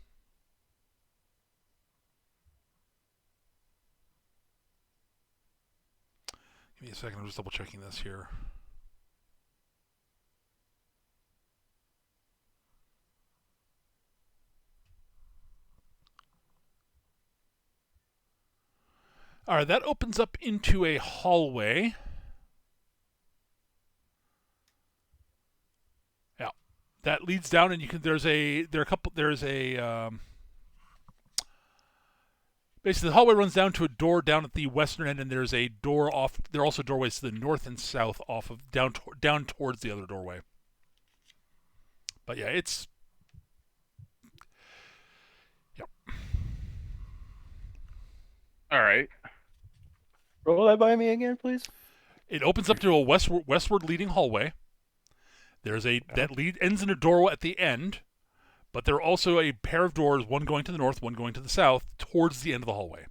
Give me a second. I'm just double checking this here. All right, that opens up into a hallway. Yeah, that leads down, and you can. Basically the hallway runs down to a door down at the western end, and there's a door off. There are also doorways to the north and south off of down towards the other doorway. But yeah, it's. Yep. All right. Roll that by me again, please. It opens up to a westward leading hallway. There's that ends in a door at the end, but there are also a pair of doors, one going to the north, one going to the south, towards the end of the hallway.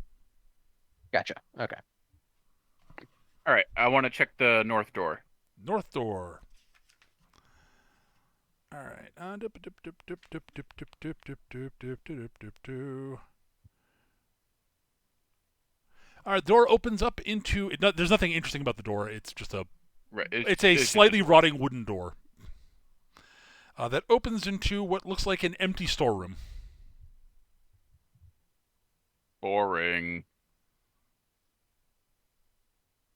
Gotcha. Okay. All right. I want to check the north door. North door. All right. All right. Door opens up into. There's nothing interesting about the door. It's just a. Right. It's a slightly rotting wooden door. That opens into what looks like an empty storeroom. Boring.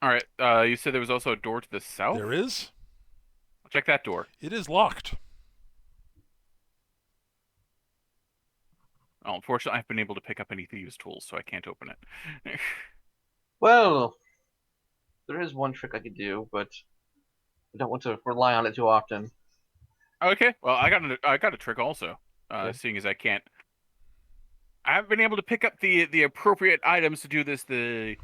All right. You said there was also a door to the south? There is. I'll check that door. It is locked. Oh, unfortunately, I've been able to pick up any thieves' tools, so I can't open it. Well, there is one trick I could do, but I don't want to rely on it too often. Okay. Well, I got a trick also. Okay. Seeing as I haven't been able to pick up the appropriate items to do this the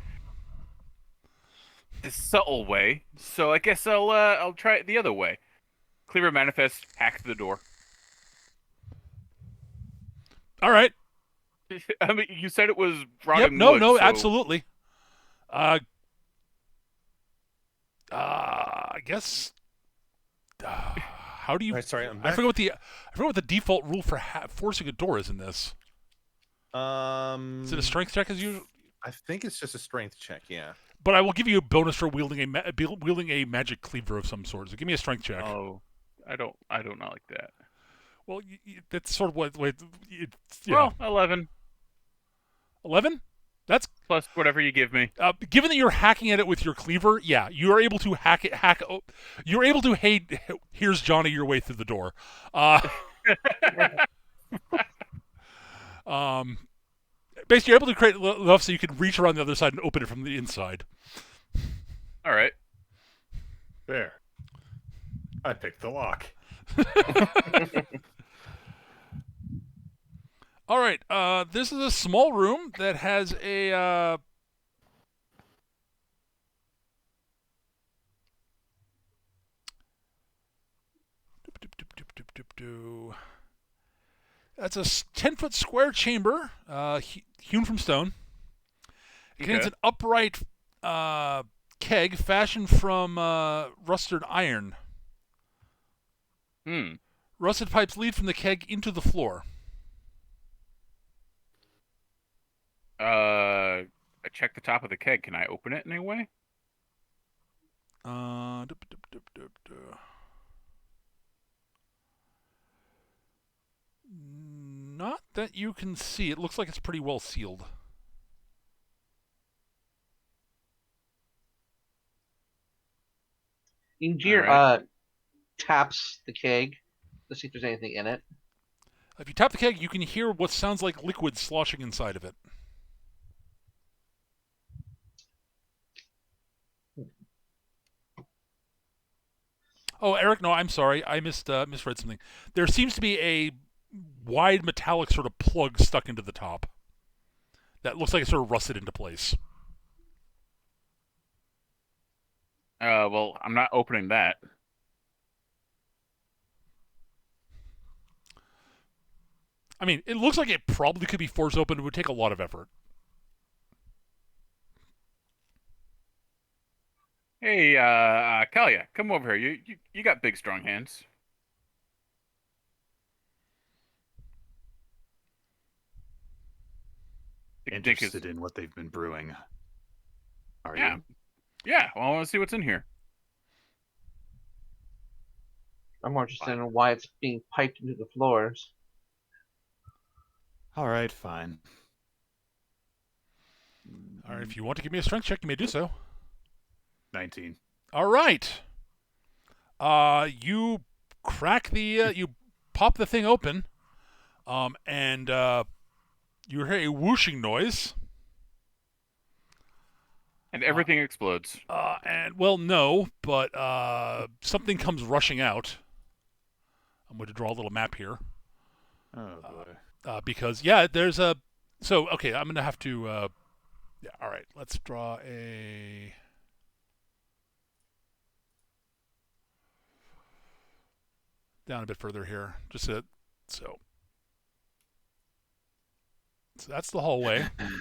subtle way. So I guess I'll try it the other way. Cleaver manifest, hack the door. All right. I mean, you said it was Yep. rotting No. wood, No. so... Absolutely. I guess. How do you? Right, sorry, I'm I back. forgot what the default rule for forcing a door is in this. Is it a strength check as usual? I think it's just a strength check. Yeah. But I will give you a bonus for wielding a magic cleaver of some sort. So give me a strength check. Oh, I don't like that. Well, that's sort of what. Well, 11 11. That's plus whatever you give me. given that you're hacking at it with your cleaver. Yeah, you are able to hack it. You're able to here's Johnny your way through the door. Basically, you're able to create enough so you can reach around the other side and open it from the inside. All right. There. I picked the lock. All right. This is a small room that has a. That's a 10-foot square chamber, hewn from stone. It contains an upright keg fashioned from rusted iron. Rusted pipes lead from the keg into the floor. I checked the top of the keg. Can I open it in any way? Not that you can see. It looks like it's pretty well sealed. Injir taps the keg to see if there's anything in it. If you tap the keg, you can hear what sounds like liquid sloshing inside of it. Oh, Eric, no, I'm sorry. I misread something. There seems to be a wide metallic sort of plug stuck into the top that looks like it's sort of rusted into place. Well, I'm not opening that. I mean, it looks like it probably could be forced open. It would take a lot of effort. Hey, Kalia, come over here. You got big, strong hands. Interested in what they've been brewing. Are Yeah. you? Yeah, well, I want to see what's in here. I'm more interested in why it's being piped into the floors. All right, fine. All right, if you want to give me a strength check, you may do so. 19. All right. You crack the, you pop the thing open, and you hear a whooshing noise. And everything explodes. And well, no, but something comes rushing out. I'm going to draw a little map here. Oh boy. Because yeah, there's a. So okay, I'm going to have to. Yeah, all right. Let's draw a. Down a bit further here, just so that's the hallway. And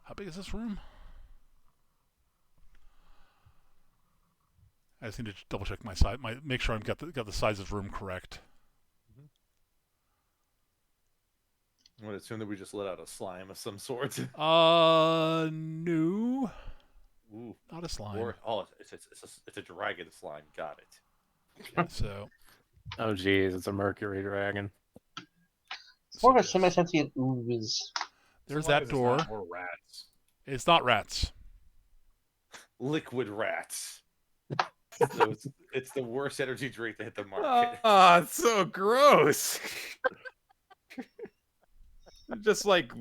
how big is this room? I just need to double check my size, make sure I've got the size of the room correct. I would assume that we just let out a slime of some sort. No. Ooh. Not a slime. It's a dragon slime. Got it. Yeah, so. Oh, geez, it's a mercury dragon. It's more of a semi-sentient ooze. There's that door. Or rats. It's not rats. Liquid rats. So it's the worst energy drink to hit the market. Ah, it's so gross. Just like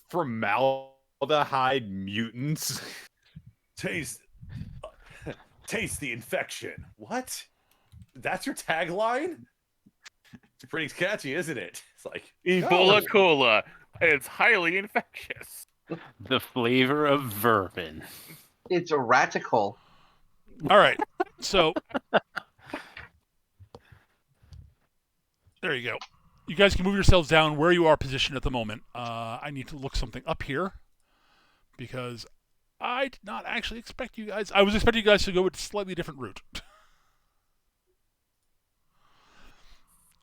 formaldehyde mutants. Taste the infection. What? That's your tagline? It's pretty catchy, isn't it? It's like Ebola Cola. It's highly infectious. The flavor of vermin. It's erratical. All right. So there you go. You guys can move yourselves down where you are positioned at the moment. I need to look something up here because I did not actually expect you guys. I was expecting you guys to go a slightly different route.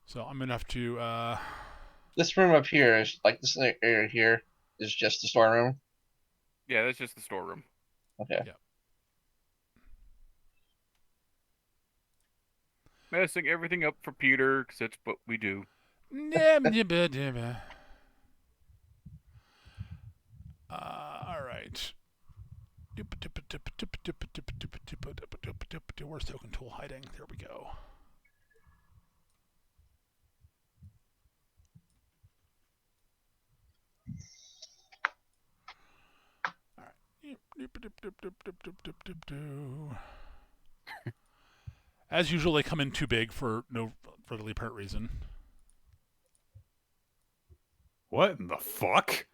So I'm gonna have to. This room up here is like this area here is just the storeroom. Yeah, that's just the storeroom. Okay. Yeah. Messing everything up for Peter, because that's what we do. All right. Where's token tool hiding? There we go. All right. As usual, they come in too big for no readily apparent reason. What in the fuck?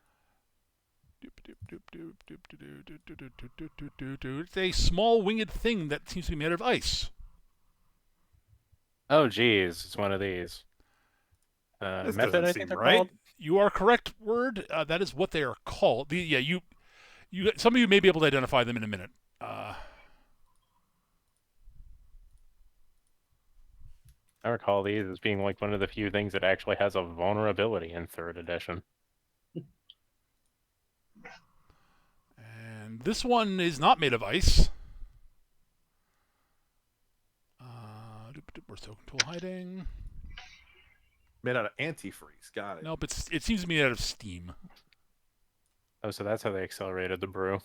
It's a small winged thing that seems to be made of ice. Oh, geez, it's one of these. This Method, doesn't I seem think they're right. called. You are correct, Word. That is what they are called. You. Some of you may be able to identify them in a minute. I recall these as being like one of the few things that actually has a vulnerability in 3rd edition. And this one is not made of ice. Where's token tool hiding? Made out of antifreeze. Got it. Nope, it seems to be out of steam. Oh, so that's how they accelerated the brew.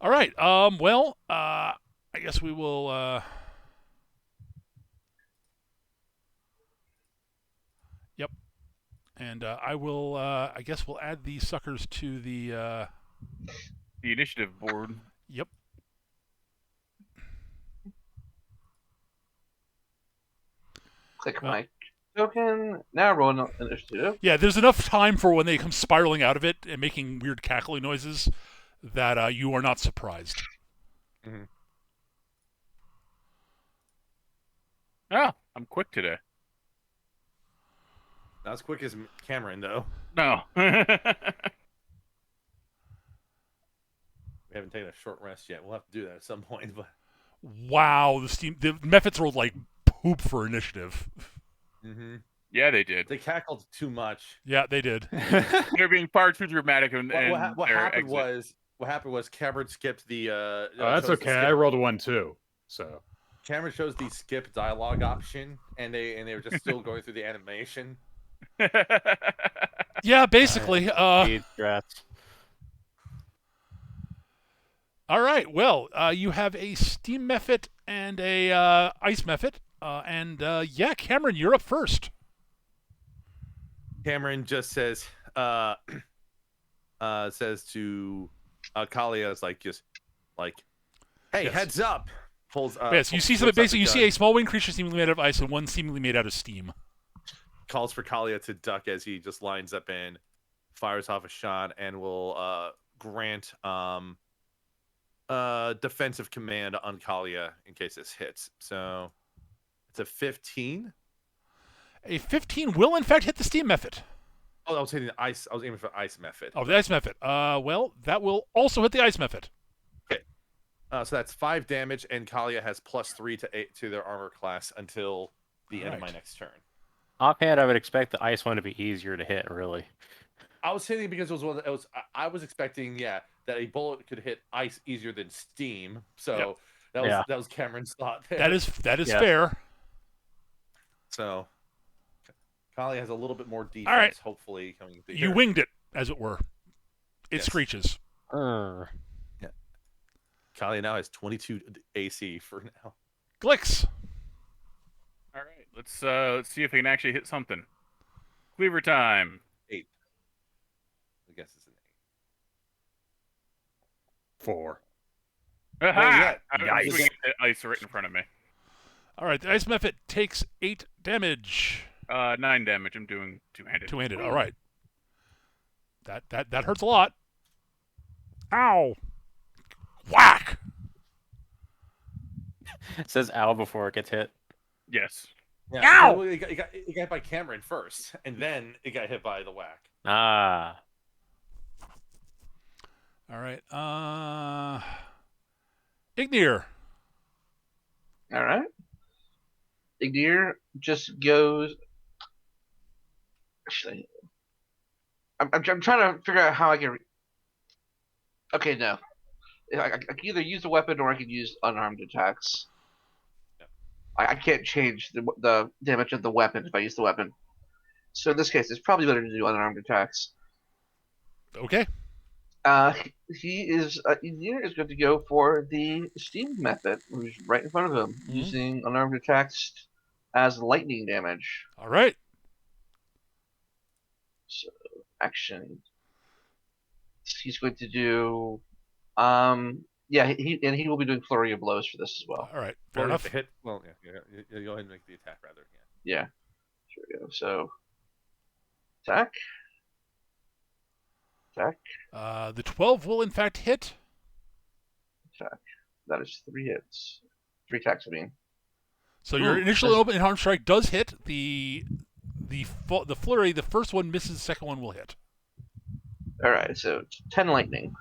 All right. Well, I guess we will. Yep. And I will. I guess we'll add these suckers to the. The initiative board. Yep. Click my token. Now roll an initiative. Yeah, there's enough time for when they come spiraling out of it and making weird cackling noises that you are not surprised. Mm-hmm. Oh, I'm quick today. Not as quick as Cameron, though. No. We haven't taken a short rest yet. We'll have to do that at some point. But Wow, the methods rolled like poop for initiative. mm-hmm. Yeah, they did. They cackled too much. Yeah, they did. They're being far too dramatic. And What happened was Cameron skipped the. Oh, that's okay. I rolled a 1 too. So Cameron chose the skip dialogue option, and they were just still going through the animation. Yeah, basically. Speed strats. All right. Well, you have a steam method and a ice method, and yeah, Cameron, you're up first. Cameron just says to Kalia, is like just like, hey, Yes. heads up. Pulls. Yes, you see something. Basically, you see a small winged creature seemingly made out of ice and one seemingly made out of steam. Calls for Kalia to duck as he just lines up and fires off a shot, and will grant defensive command on Kalia in case this hits. So it's a 15. A 15 will in fact hit the steam method. Oh, I was hitting the ice. I was aiming for ice method. Oh, the ice method. Well, that will also hit the ice method. Okay. So that's 5 damage, and Kalia has +3 to their armor class until the end of my next turn. Offhand, I would expect the ice one to be easier to hit, really. I was hitting because I was expecting, that a bullet could hit ice easier than steam. So that was Cameron's thought there. That is fair. So Kalia has a little bit more defense, All right. hopefully coming through. You winged it, as it were. It screeches. Yeah. Kalia now has 22 AC for now. Glix. All right, let's see if we can actually hit something. Cleaver time. 8. I guess it's an 4. Aha! yeah, I'm swinging the ice right in front of me. All right, the ice method takes 8 damage. 9 damage. I'm doing two-handed. Two-handed. All right. That hurts a lot. Ow! Whack! It says ow before it gets hit. Yes. Yeah, Ow! well, it got hit by Cameron first, and then it got hit by the whack. Ah. All right. Ignir. All right. Ignir just goes. Actually, I'm trying to figure out how I can. Okay, no. I can either use a weapon or I can use unarmed attacks. Yep. I can't change the damage of the weapon if I use the weapon. So in this case, it's probably better to do unarmed attacks. Okay. Ignir is going to go for the steam method, which is right in front of him, using unarmed attacks as lightning damage. All right. So action. He's going to do. He will be doing flurry of blows for this as well. All right. Fair enough. Hit. Well, yeah. Go ahead and make the attack rather. Yeah. Here we go. So attack. Attack. The 12 will in fact hit. Attack. That is 3 hits. 3 attacks, I mean. So your initial open unarmed strike does hit. The flurry, the first one misses, the second one will hit. Alright, so 10 lightning.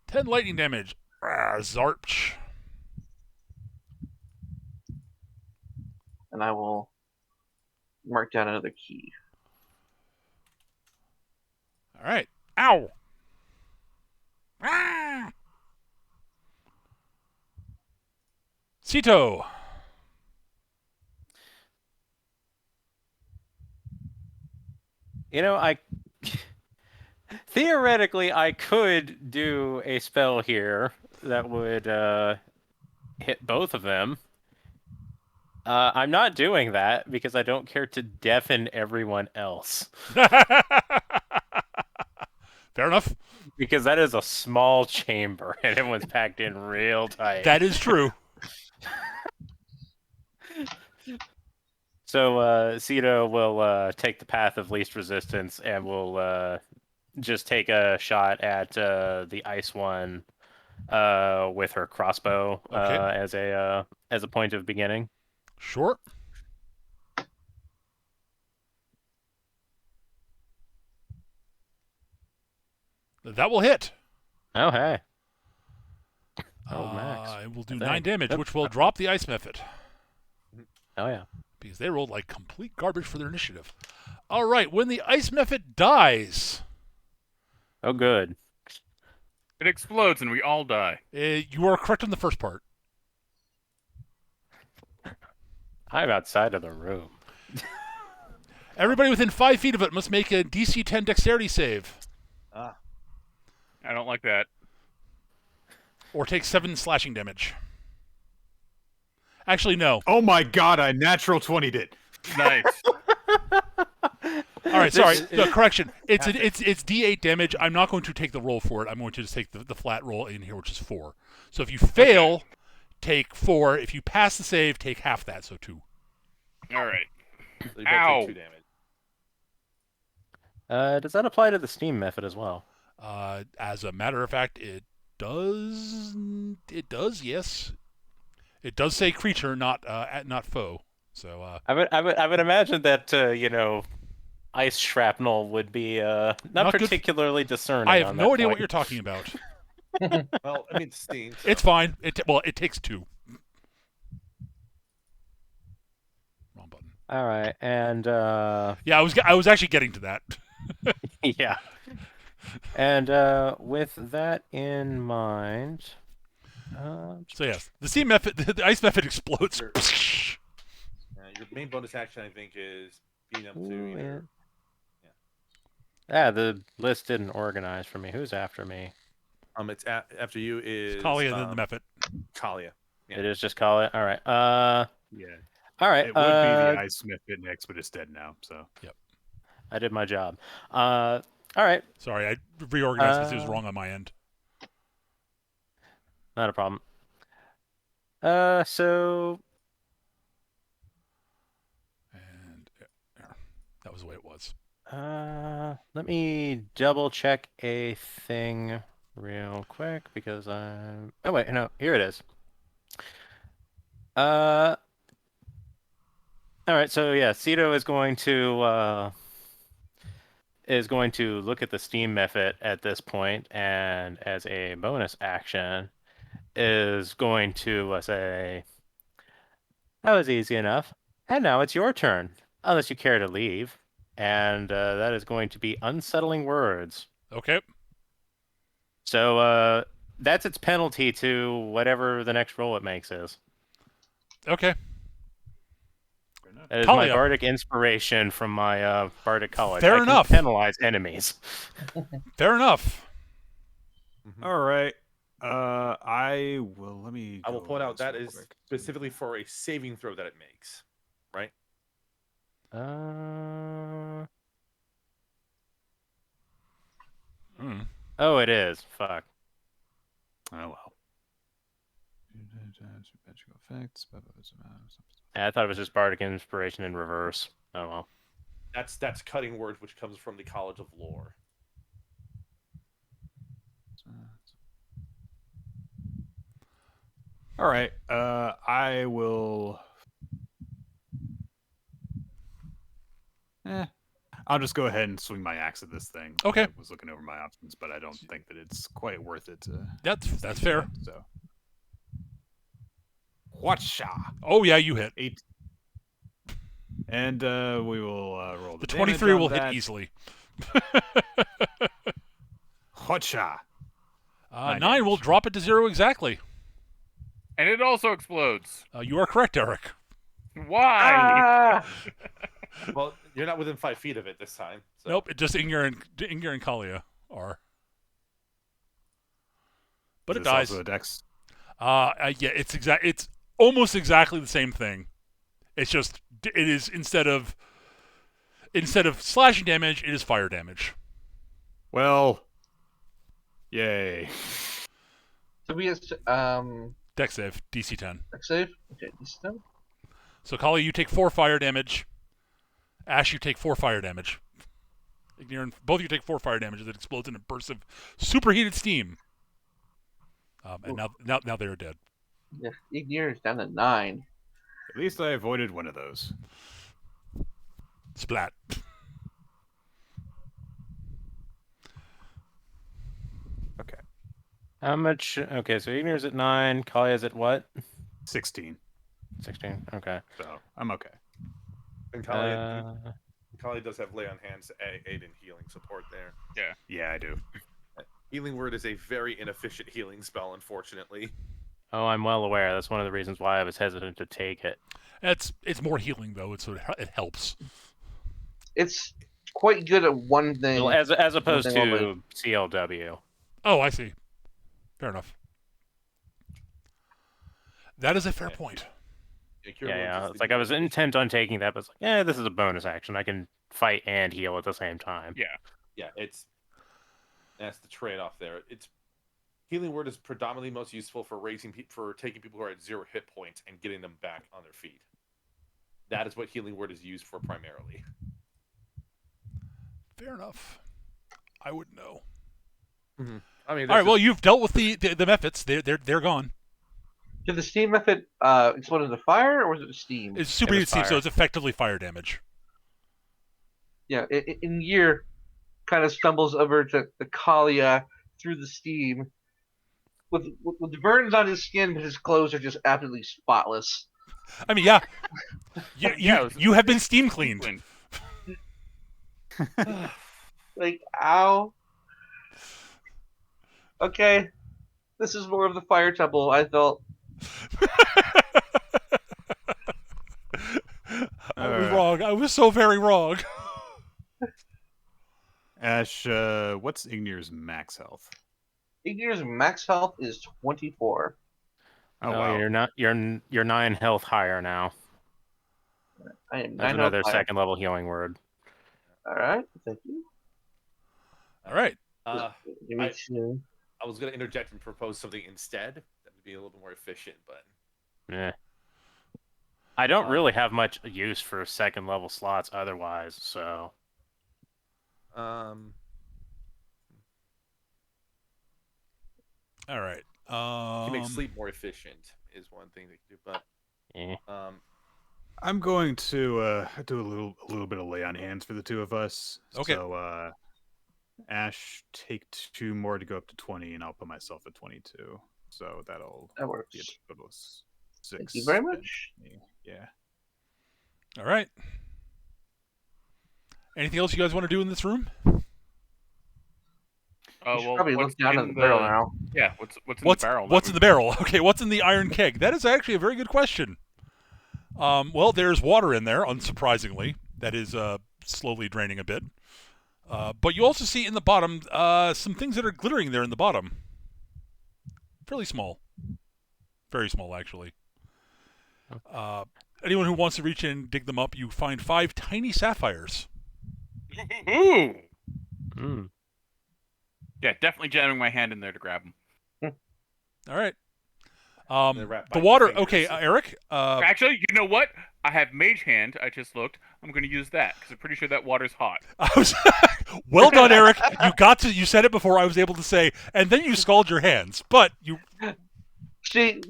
10 lightning damage. Zarpch. And I will mark down another key. All right. Ow. Ah. Cito. I theoretically I could do a spell here that would hit both of them. I'm not doing that because I don't care to deafen everyone else. Fair enough. Because that is a small chamber and everyone's packed in real tight. That is true. So Cito will take the path of least resistance and will just take a shot at the ice one with her crossbow as a point of beginning. Sure. That will hit. Oh, hey. Oh, max. It will do 9 damage, which will drop the ice method. Oh, yeah. Because they rolled like complete garbage for their initiative. All right, when the ice method dies... Oh, good. It explodes and we all die. You are correct on the first part. I'm outside of the room. Everybody within 5 feet of it must make a DC 10 dexterity save. I don't like that. Or take 7 slashing damage. Actually, no. Oh my god, I natural 20'd it. Nice. All right, sorry. No, correction. It's D8 damage. I'm not going to take the roll for it. I'm going to just take the flat roll in here, which is 4. So if you fail, take 4. If you pass the save, take half that, so 2. All right. So you Ow. take 2 damage. Does that apply to the steam method as well? As a matter of fact, it does. It does, yes. It does say creature, not foe. So I would imagine that ice shrapnel would be not particularly discerning. I have no idea what you're talking about. Well, I mean, steam. So. It's fine. It takes 2. Wrong button. All right, and yeah, I was actually getting to that. yeah. And with that in mind, so yes, the steam method, the ice method explodes. Your main bonus action, I think, is being able to either. The list didn't organize for me. Who's after me? It's after you is Kalia, and then the method. Kalia. Yeah. It is just call it. All right. Yeah. All right. It would be the ice smith bit next, but it's dead now. So. Yep. I did my job. All right. Sorry, I reorganized because it was wrong on my end. Not a problem. So. And that was the way it was. Let me double check a thing real quick because I'm. Oh wait, no, here it is. All right, so yeah, Cito is going to look at the steam method at this point, and as a bonus action, is going to say, "That was easy enough, and now it's your turn, unless you care to leave." And that is going to be unsettling words. Okay. So that's its penalty to whatever the next roll it makes is. Okay. That is my bardic inspiration from my bardic college. Fair enough. Can penalize enemies. Fair enough. All right. I will. Let me. I will point out that is specifically for a saving throw that it makes, right? Oh, it is. Fuck. Oh well. Magical effects. I thought it was just bardic inspiration in reverse. Oh well. That's cutting words, which comes from the College of Lore. All right. I will. I'll just go ahead and swing my axe at this thing. Okay. I was looking over my options, but I don't think that it's quite worth it to. That's fair. So. Whatcha? Oh yeah, you hit. 8. And we will roll The the 23 will that. hit easily. Whatcha? 9 will drop it to 0 exactly. And it also explodes. You are correct, Eric. Why? Ah! Well, you're not within 5 feet of it this time. So. Nope, just Inger and Kalia are. But Is it this dies. also a dex? Yeah, it's almost exactly the same thing. It's just it is instead of slashing damage, it is fire damage. Well, yay. So we have Dex save, DC 10. dex save. Okay, this time. So Kalia, you take 4 fire damage. Ash, you take 4 fire damage. Ignir, both of you take 4 fire damage as it explodes in a burst of superheated steam. And now they are dead. Yeah, Ignir is down to 9. At least I avoided one of those. Splat. Okay. How much? Okay, so Ignir's at 9. Kalia's at what? 16. 16. Okay. So I'm okay. And Kali does have lay on hands, aid in healing support there. Yeah, I do. Healing word is a very inefficient healing spell, unfortunately. Oh, I'm well aware. That's one of the reasons why I was hesitant to take it. It's more healing though. It helps. It's quite good at one thing. Well, as opposed One thing to only. CLW. Oh, I see. Fair enough. That is a fair point. Yeah. It's like I was intent on taking that, but it's like, this is a bonus action. I can fight and heal at the same time. Yeah, that's the trade-off there. Healing word is predominantly most useful for taking people who are at 0 hit points and getting them back on their feet. That is what healing word is used for primarily. Fair enough. I wouldn't know. Mm-hmm. I mean, all right. Well, you've dealt with the methods. They're gone. Did the steam method explode into fire, or was it steam? It's superheated steam, so it's effectively fire damage. Yeah, in Year kind of stumbles over to the Kalia through the steam. With the burns on his skin, his clothes are just absolutely spotless. I mean, yeah. You have been steam cleaned. Like, ow. Okay. This is more of the fire temple, I felt. I was wrong. I was so very wrong. Ash, what's Ignir's max health? Ignir's max health is 24. Oh wow. You're 9 health higher now. I am 9 That's another second level healing word. Alright, thank you. Alright. I was going to interject and propose something instead. That would be a little bit more efficient, but... Yeah. I don't really have much use for second level slots otherwise, so... All right. To make sleep more efficient is one thing they can do, but... Yeah. I'm going to do a little bit of lay on hands for the two of us. Okay. So, Ash, take 2 more to go up to 20, and I'll put myself at 22. So that works. Be a total of 6. Thank you very much. Yeah. All right. Anything else you guys want to do in this room? You should probably look down at the barrel now. Yeah, what's in the barrel? What's in the barrel? Okay, what's in the iron keg? That is actually a very good question. Well, there's water in there, unsurprisingly. That is slowly draining a bit. But you also see in the bottom some things that are glittering there in the bottom. Fairly small. Very small, actually. Anyone who wants to reach in and dig them up, you find 5 tiny sapphires. Ooh. Mm. Yeah, definitely jamming my hand in there to grab them. All right. wrap The by water. 2 fingers. Okay, Eric. Actually, you know what? I have Mage Hand. I just looked. I'm going to use that because I'm pretty sure that water's hot. Well done, Eric. You said it before I was able to say, and then you scald your hands. But you. See,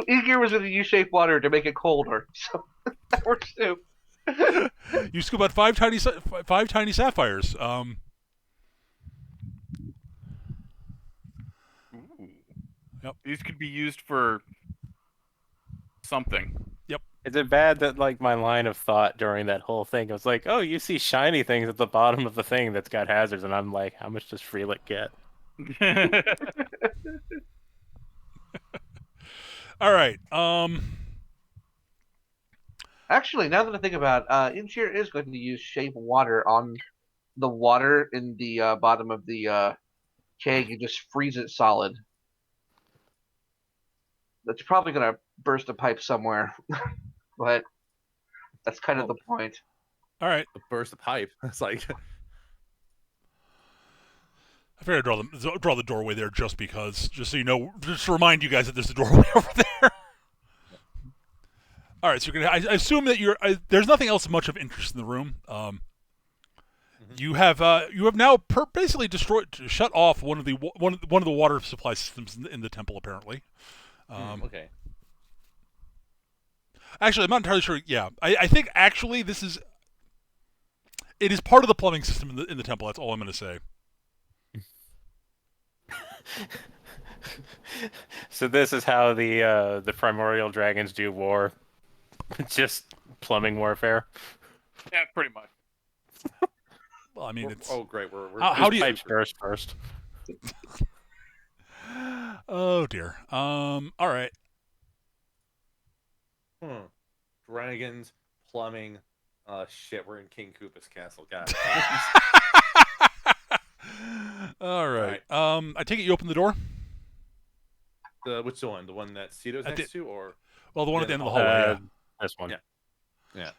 Igor was going to use shape water to make it colder, so that works too. You scoop out five tiny sapphires. Ooh. Yep. These could be used for something. Yep. Is it bad that like my line of thought during that whole thing was like, oh, you see shiny things at the bottom of the thing that's got hazards, and I'm like, how much does Freelit get? All right. Actually, now that I think about it, Inshir is going to use shape water on the water in the bottom of the keg and just freeze it solid. That's probably going to burst a pipe somewhere, but that's kind of the point. All right. Burst the pipe. It's like I figured I'd draw the doorway there just because, just so you know, just to remind you guys that there's a doorway over there. All right, so you're gonna. I assume that there's nothing else much of interest in the room. You have now basically shut off one of the water supply systems in the temple, apparently. okay. Actually, I'm not entirely sure. Yeah, I think actually it is part of the plumbing system in the temple. That's all I'm going to say. So this is how the primordial dragons do war. Just plumbing warfare. Yeah, pretty much. Well, I mean, it's great. We're how do you pipes burst first? Oh dear. All right. Dragons, plumbing. Shit, we're in King Koopa's castle. God. All right. I take it you open the door. Which one? The one that Cito's next to, or well, the one at the end of the hallway. This one. Yeah.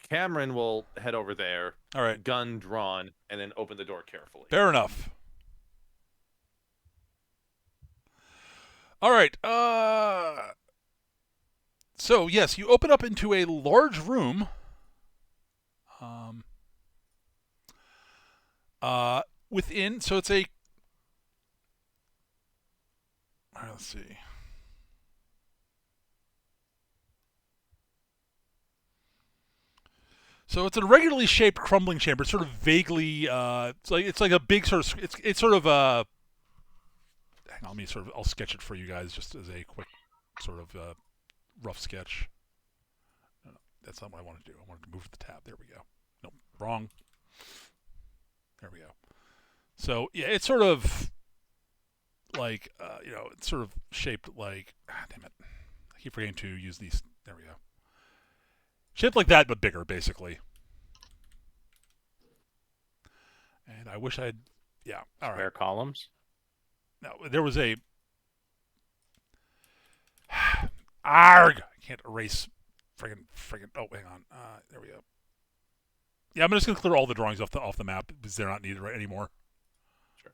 Cameron will head over there. All right. Gun drawn, and then open the door carefully. Fair enough. All right. So yes, you open up into a large room. Within, so it's a. All right, let's see. So it's an irregularly shaped crumbling chamber. It's sort of vaguely, it's like a big sort of, it's sort of a. Hang on, I'll sketch it for you guys just as a quick sort of rough sketch. No, that's not what I wanted to do. I wanted to move the tab. There we go. Nope, wrong. There we go. So yeah, it's sort of like it's sort of shaped like. Damn it! I keep forgetting to use these. There we go. Shaped like that, but bigger, basically. And I wish I'd. Yeah. All right. Square columns. No, there was a. Arg! I can't erase. Friggin'. Oh, hang on. There we go. Yeah, I'm just gonna clear all the drawings off the map because they're not needed right anymore. Sure.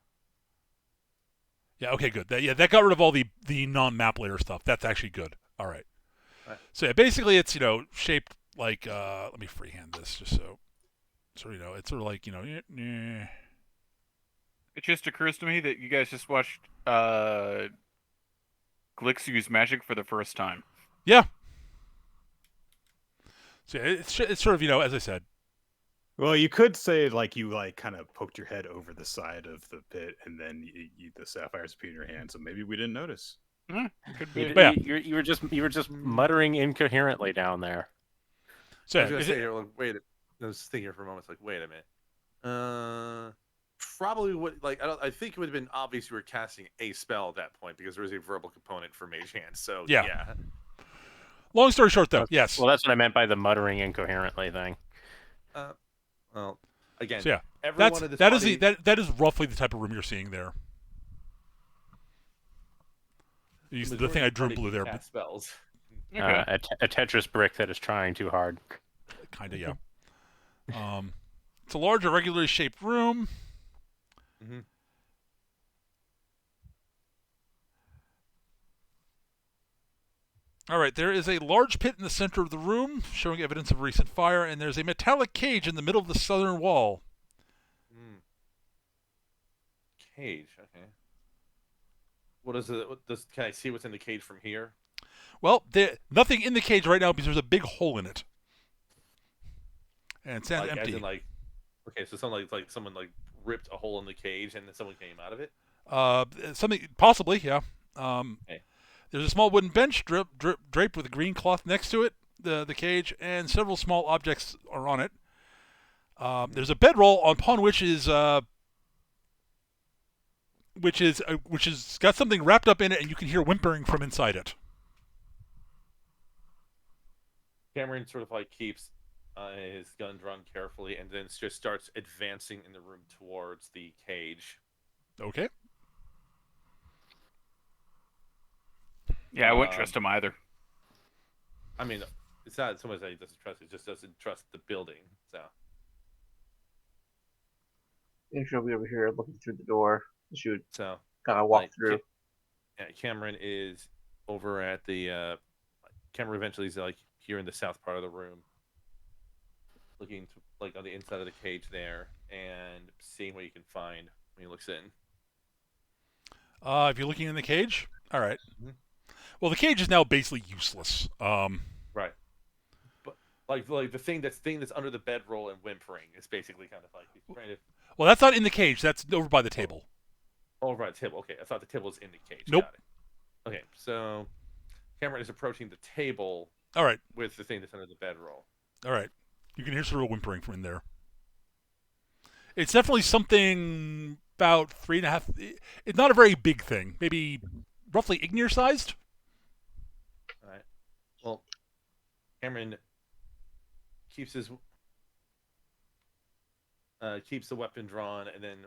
Yeah. Okay. Good. That got rid of all the non-map layer stuff. That's actually good. All right. So yeah, basically it's shaped like let me freehand this just so it's sort of like It just occurs to me that you guys just watched Glix use magic for the first time. Yeah. So yeah, it's sort of as I said. Well, you could say like you kind of poked your head over the side of the pit, and then the sapphires appeared in your hand. So maybe we didn't notice. Could be. You were just muttering incoherently down there. So I was gonna say, wait. I was thinking here for a moment. It's like, wait a minute. Probably would I think it would have been obvious you were casting a spell at that point because there was a verbal component for Mage Hand. So yeah. Long story short, though, yes. Well, that's what I meant by the muttering incoherently thing. Well, again, so yeah, that is roughly the type of room you're seeing there. The thing I drew in blue there. Spells. A Tetris brick that is trying too hard. Kind of, yeah. It's a large, irregularly shaped room. All right, there is a large pit in the center of the room, showing evidence of recent fire, and there's a metallic cage in the middle of the southern wall. Cage. Okay. What is it? Can I see what's in the cage from here? Well, nothing in the cage right now because there's a big hole in it, and it stands empty. As in, okay, so someone someone ripped a hole in the cage and then someone came out of it. Something possibly, yeah. Okay. There's a small wooden bench draped with a green cloth next to it, the cage, and several small objects are on it. There's a bedroll upon which is got something wrapped up in it, and you can hear whimpering from inside it. Cameron sort of keeps his gun drawn carefully, and then just starts advancing in the room towards the cage. Okay. Yeah, I wouldn't trust him either. I mean, it's not so much that he doesn't trust it; he just doesn't trust the building. So. And she'll be over here looking through the door. She would So kind of walk through. Cameron is over at the. Cameron eventually is here in the south part of the room, looking to on the inside of the cage there and seeing what you can find when he looks in. If you're looking in the cage, all right. Mm-hmm. Well, the cage is now basically useless. Right. But the thing that's under the bedroll and whimpering is basically kind of he's trying to. Well, that's not in the cage. That's over by the table. Oh, right, the table. Okay, I thought the table was in the cage. Nope. Got it. Okay, so Cameron is approaching the table. All right. With the thing that's under the bedroll. All right. You can hear sort of whimpering from in there. It's definitely something about 3.5. It's not a very big thing. Maybe roughly Ignir sized. All right. Well, Cameron keeps the weapon drawn, and then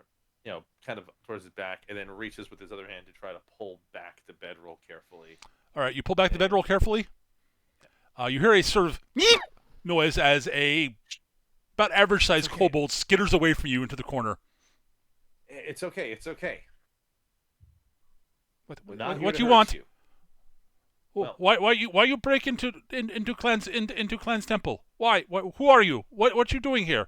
kind of towards his back, and then reaches with his other hand to try to pull back the bedroll carefully. All right, you pull back the bedroll carefully. You hear a sort of noise as a about average sized kobold skitters away from you into the corner. It's okay. It's okay. What you want? You. Well, why you break into Clan's temple? Why? Who are you? What you doing here? I'm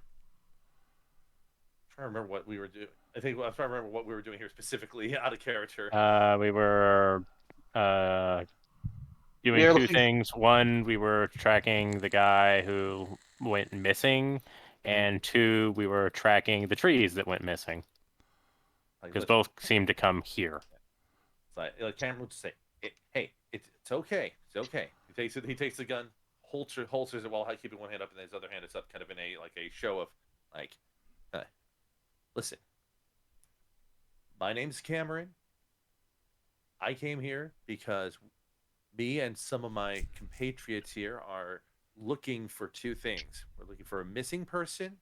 trying to remember what we were doing. I'm trying to remember what we were doing here specifically out of character. We were doing two things. One, we were tracking the guy who went missing, and two, we were tracking the trees that went missing. Because both seemed to come here. It's Cameron would say, "Hey, it's okay. It's okay." He takes the gun, holsters it while keeping one hand up, and his other hand is up, kind of in a show of listen. My name's Cameron. I came here because me and some of my compatriots here are looking for two things. We're looking for a missing person.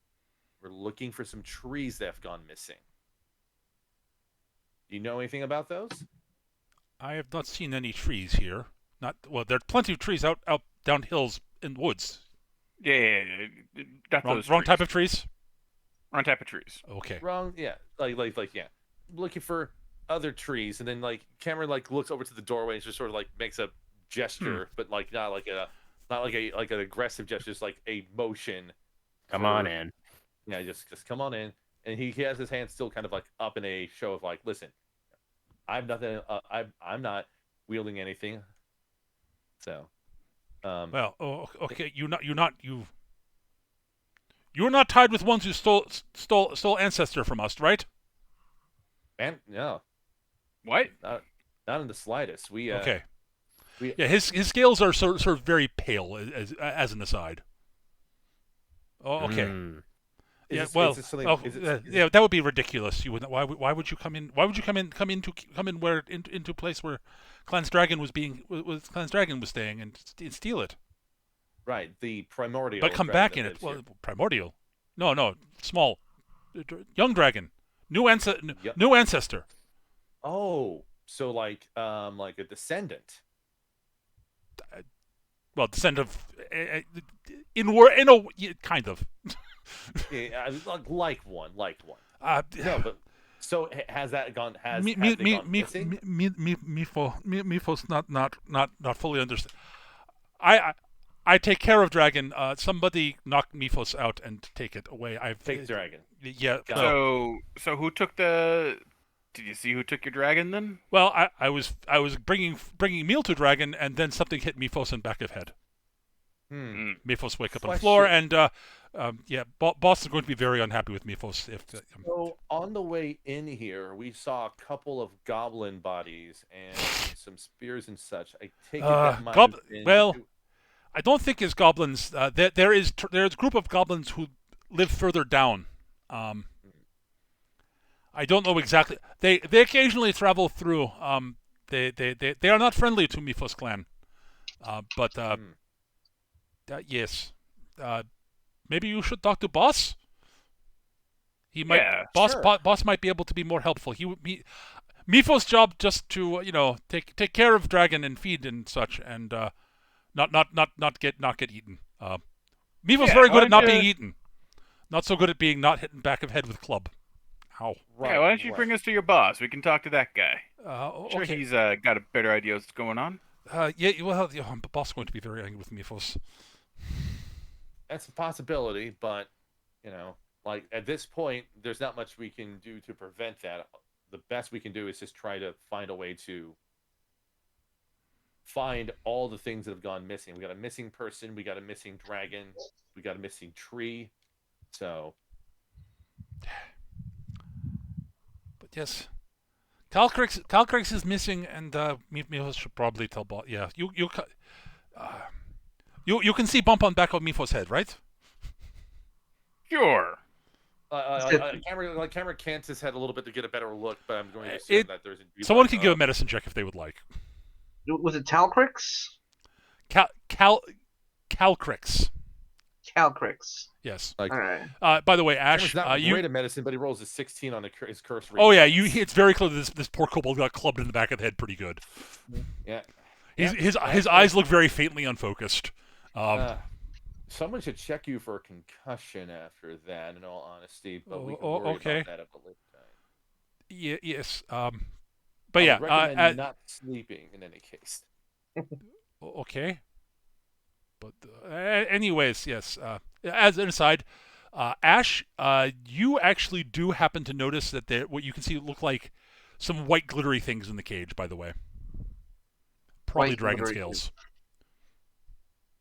We're looking for some trees that have gone missing. Do you know anything about those? I have not seen any trees here. There are plenty of trees out down hills in woods. Yeah. Wrong type of trees. Wrong type of trees. Okay. Wrong. Yeah. Yeah. Looking for other trees, and then Cameron looks over to the doorway and just sort of makes a gesture, but not an aggressive gesture, just a motion. Come on in. Yeah, just come on in. And he has his hand still kind of up in a show of listen, I'm nothing. I'm not wielding anything. So, okay. You're not tied with ones who stole ancestor from us, right? And no. What? Not in the slightest. Okay. His scales are sort of very pale as an aside. Oh, okay. That would be ridiculous. You would. Why would you come in? Why would you come in where into a place where Clan's Dragon was staying and steal it? Right, the primordial. But come back in it. Well, primordial. No, small, young dragon, new ancestor. Oh, so like a descendant. Well, descendant of kind of. Yeah, like one. No, but so has that gone? Has me they gone missing? Me folks not fully understand. I take care of dragon. Somebody knock Mifos out and take it away. Take dragon. Yeah. Got No. So who took the? Did you see who took your dragon then? Well, I was bringing meal to dragon, and then something hit Mifos in back of head. Mifos wake up on the floor, and boss is going to be very unhappy with Mifos if. So on the way in here, we saw a couple of goblin bodies and some spears and such. I take it that might have been... Well, I don't think it's goblins. There's a group of goblins who live further down. I don't know exactly. They occasionally travel through. They are not friendly to Mifos clan. But yes. Maybe you should talk to boss. He might. Yeah, boss might be able to be more helpful. Mifos' job just to take care of dragon and feed and such, and not get eaten. Mifos very good at not being eaten. Not so good at being not hit in back of head with club. Ow. Right, why don't you bring us to your boss? We can talk to that guy. Sure, Okay. he's got a better idea what's going on. The boss is going to be very angry with Mifos. That's a possibility, but like at this point, there's not much we can do to prevent that. The best we can do is just try to find a way to find all the things that have gone missing. We got a missing person, we got a missing dragon, we got a missing tree. So, but yes, Calcrix is missing, and Mifos should probably tell boss. Yeah, you can see bump on back of Mifos' head, right? Sure. camera cants his head a little bit to get a better look, but I'm going to assume that there's a... Someone can give a medicine check if they would like. Was it Talcrix? Calcrix. Calcrix. Yes. Like, All right. By the way, Ash, he's not great at medicine, but he rolls a 16 on his curse rate. Oh yeah, it's very clear that this poor kobold got clubbed in the back of the head pretty good. Yeah. His eyes look very faintly unfocused. Someone should check you for a concussion after that, in all honesty, but we can worry about that at a later time. Yeah, yes. But I yeah, would recommend not sleeping in any case. Okay. But anyways, yes. As an aside, Ash, you actually do happen to notice that what you can see look like some white glittery things in the cage. By the way, probably White dragon glittery scales.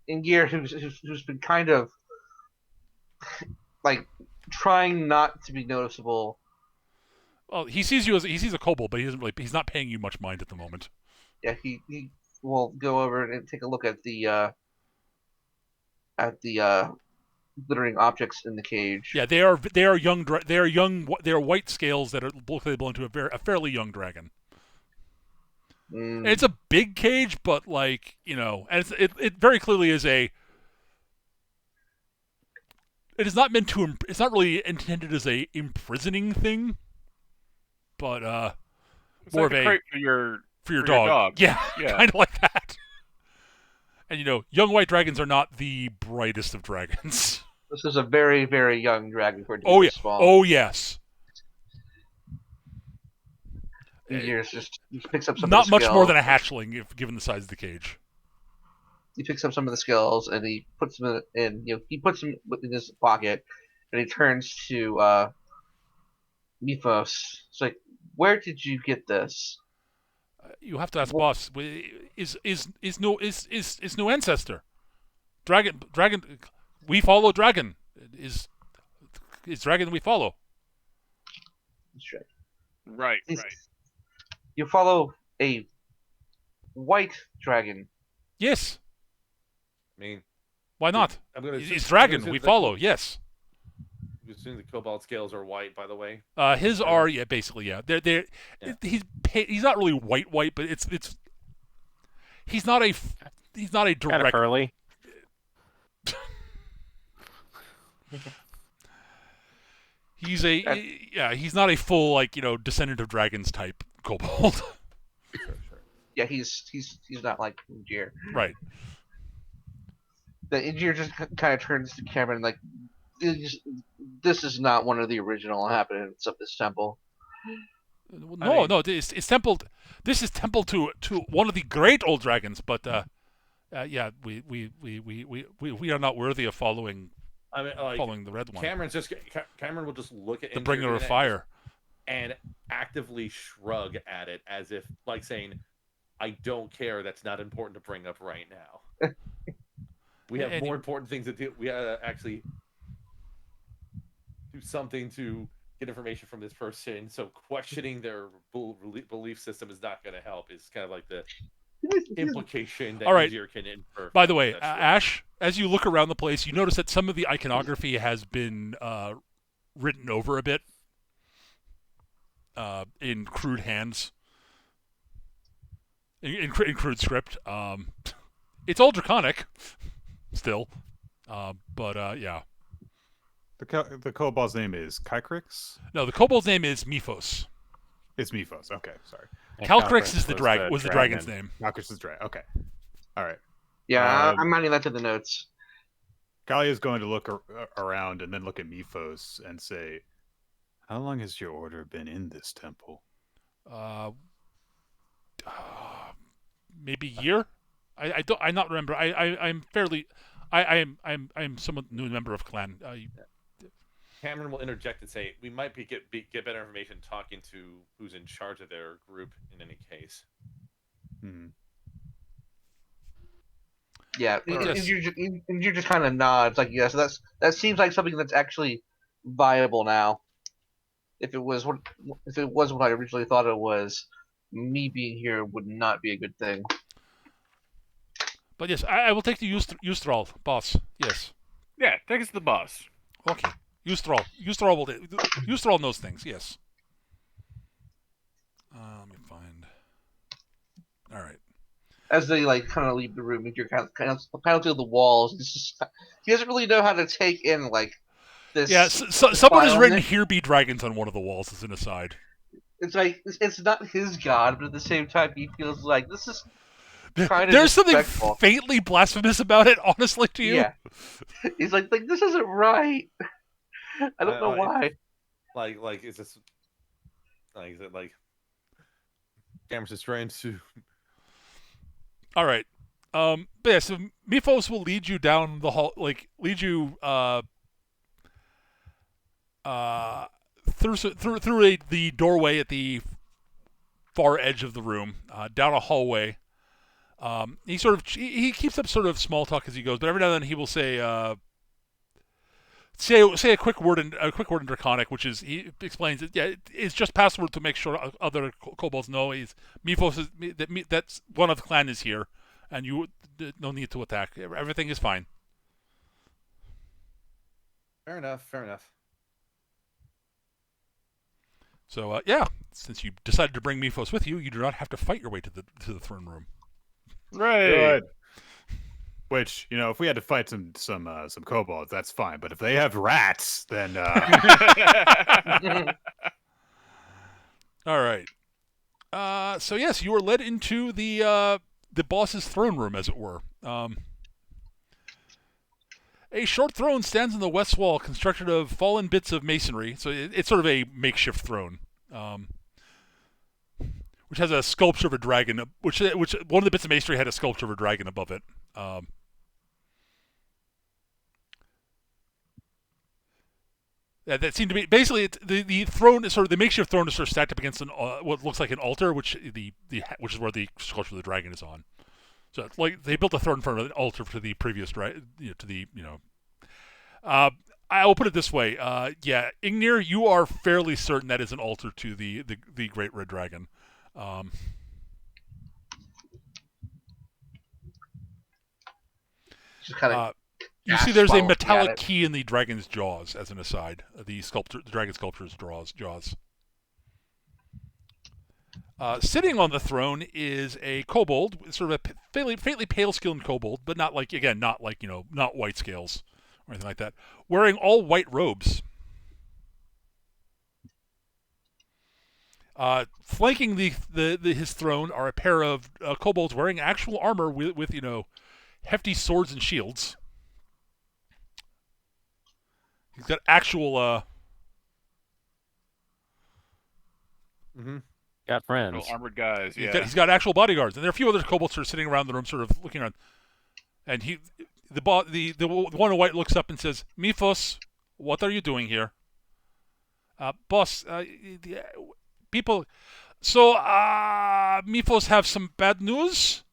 In Gear, who's been kind of like trying not to be noticeable. Well, he sees you he sees a kobold, but he's not paying you much mind at the moment. Yeah, he will go over and take a look at the glittering objects in the cage. Yeah, they are white scales that belong to a fairly young dragon. And it's a big cage, but and it very clearly is it is not meant to. It's not really intended as a imprisoning thing, but It's more like of a crate for your dog. dog. Yeah, Yeah. kind of like that. And young white dragons are not the brightest of dragons. This is a very, very young dragon for Oh yeah. small. Oh yes. He picks up some. Not of the much more scales. than a hatchling, if given the size of the cage. He picks up some of the scales and he puts them in. He puts them in his pocket, and he turns to Mifos. It's like, where did you get this? You have to ask boss. Is no ancestor? Dragon. We follow dragon. Is dragon we follow? Right. You follow a white dragon. Yes. I mean, why not? It's dragon we follow. Yes. You assume the cobalt scales are white, by the way. His are basically yeah. They're Yeah. He's not really white, but it's he's not a direct Kind of curly. He's not a full descendant of dragons type kobold. Sure. Yeah, he's not like Injir. Right. The Injir just kind of turns to Cameron like, this is not one of the original inhabitants of this temple. No, it's temple. This is temple to one of the great old dragons, but Yeah, we are not worthy of following I mean, like, following the red one. Cameron will just look at The bringer of fire and actively shrug at it as if like saying, "I don't care. That's not important to bring up right now. We have more important things to do. We gotta actually do something to get information from this person. So questioning their belief system is not going to help. Is kind of like the implication that easier can infer. By the way, Ash, as you look around the place, you notice that some of the iconography has been written over a bit in crude hands, in crude script. It's all draconic still, but yeah. The kobold's name is Kykrix? No, the kobold's name is Miphos. It's Miphos. Okay, sorry. Calcrix is the dragon's name. Calcrix is the dragon. Okay. All right. Yeah, I'm adding that to the notes. Kalia is going to look around and then look at Miphos and say, "How long has your order been in this temple?" Maybe a year. I not remember. I'm fairly. I'm somewhat new member of clan. Cameron will interject and say, "We might get better information talking to who's in charge of their group in any case." Yeah, and you just kind of nods like, yes, that seems like something that's actually viable now. If it was what I originally thought it was, me being here would not be a good thing. But yes, I will take the Ustral, boss. Yes. Yeah, take us to the boss. Okay. Ustral will do. Ustral knows things, yes. Let me find. All right. As they kind of leave the room, you're kind of through the walls. He doesn't really know how to take in this. Yeah, someone has written "Here be dragons" on one of the walls as an aside. It's like it's not his god, but at the same time, he feels like this is. There's something faintly blasphemous about it, honestly, to you. Yeah, he's like this isn't right. I don't know why. Like is this? Like is it like? Cameron's just trying to. All right. But yeah, so Miphos will lead you down the hall, lead you through the doorway at the far edge of the room, down a hallway. He keeps up sort of small talk as he goes, but every now and then he will say a quick word in Draconic, which is, he explains it. Yeah, it's just password to make sure other kobolds know Miphos that's one of the clan is here, and you no need to attack. Everything is fine. Fair enough. So yeah, since you decided to bring Miphos with you, you do not have to fight your way to the throne room. Right. Good. Which, if we had to fight some kobolds, that's fine. But if they have rats, then all right. So yes, you are led into the boss's throne room, as it were. A short throne stands in the west wall, constructed of fallen bits of masonry. So it's sort of a makeshift throne, which has a sculpture of a dragon. Which one of the bits of masonry had a sculpture of a dragon above it. That seemed to be basically the throne is sort of the makeshift throne is sort of stacked up against what looks like an altar, which is where the sculpture of the dragon is on. So they built a throne in front of an altar to the previous I'll put it this way. Ignir, you are fairly certain that is an altar to the Great Red Dragon. Just kind of. You see, there's a metallic key in the dragon's jaws. As an aside, the dragon sculpture's jaws. Sitting on the throne is a kobold, sort of a faintly pale-skinned kobold, but not not white scales or anything like that, wearing all white robes. Flanking his throne are a pair of kobolds wearing actual armor with hefty swords and shields. He's got actual. Got friends. Armored guys. Yeah. He's got actual bodyguards, and there are a few other kobolds sort of sitting around the room, sort of looking around. And the one in white looks up and says, "Miphos, what are you doing here?" Boss, people. So, Miphos have some bad news,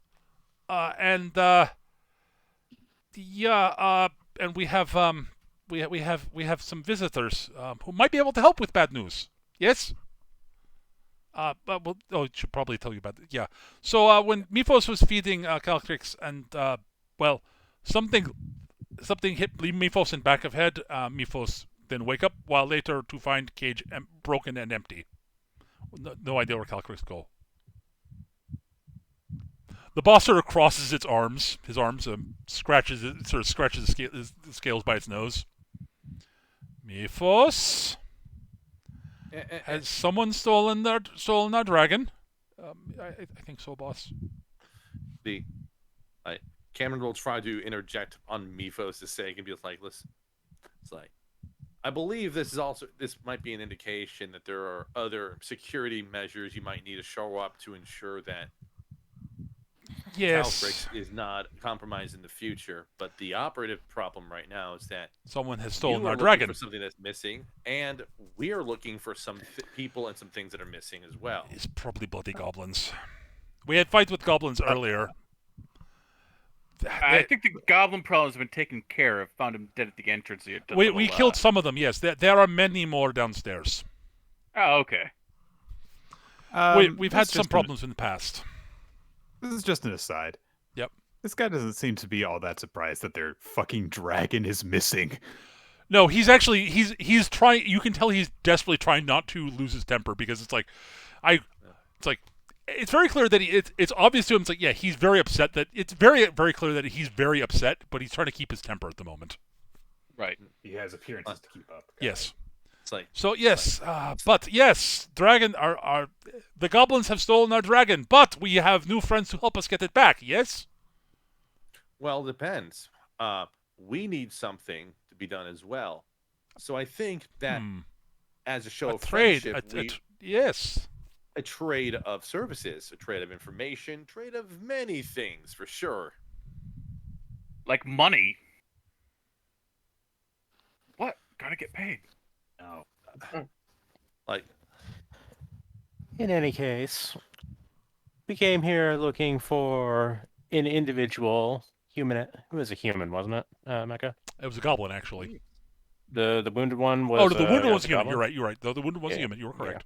and and we have some visitors who might be able to help with bad news. Yes. But should probably tell you about it. Yeah. So when Miphos was feeding Caltrix, and something hit Miphos in back of head. Miphos then wake up, while later to find cage broken and empty. No idea where Caltrix go. The boss sort of crosses its arms. His arms scratches the scales by its nose. Miphos. Has someone stolen our dragon? I think so, boss. Cameron will try to interject on Miphos' sake and be like, "Listen, it's like, I believe this might be an indication that there are other security measures you might need to show up to ensure that Caltrix is not compromised in the future. But the operative problem right now is that someone has stolen our looking dragon for something that's missing, and we are looking for some people and some things that are missing as well." It's probably bloody goblins. We had fights with goblins earlier. I think the goblin problem has been taken care of. Found him dead at the entrance. We killed some of them, yes. There are many more downstairs. Oh, okay. We've had some problems in the past. This is just an aside. Yep. This guy doesn't seem to be all that surprised that their fucking dragon is missing. No, he's actually he's trying. You can tell he's desperately trying not to lose his temper, because it's very clear that it's obvious to him. It's like, yeah, he's very upset. That it's very, very clear that he's very upset, but he's trying to keep his temper at the moment. Right. He has appearances to keep up. Yes. It's like, so yes, but yes, dragon are the goblins have stolen our dragon, but we have new friends to help us get it back. Yes. Well, it depends. We need something to be done as well. So I think that as a show of friendship, yes. A trade of services, a trade of information, trade of many things for sure. Like money. What? Gotta get paid. No. In any case, we came here looking for an individual human. It was a human, wasn't it, Mecca? It was a goblin, actually. The wounded one was. Oh, the wounded was a human. Goblin? You're right. The wounded was a human. You were correct.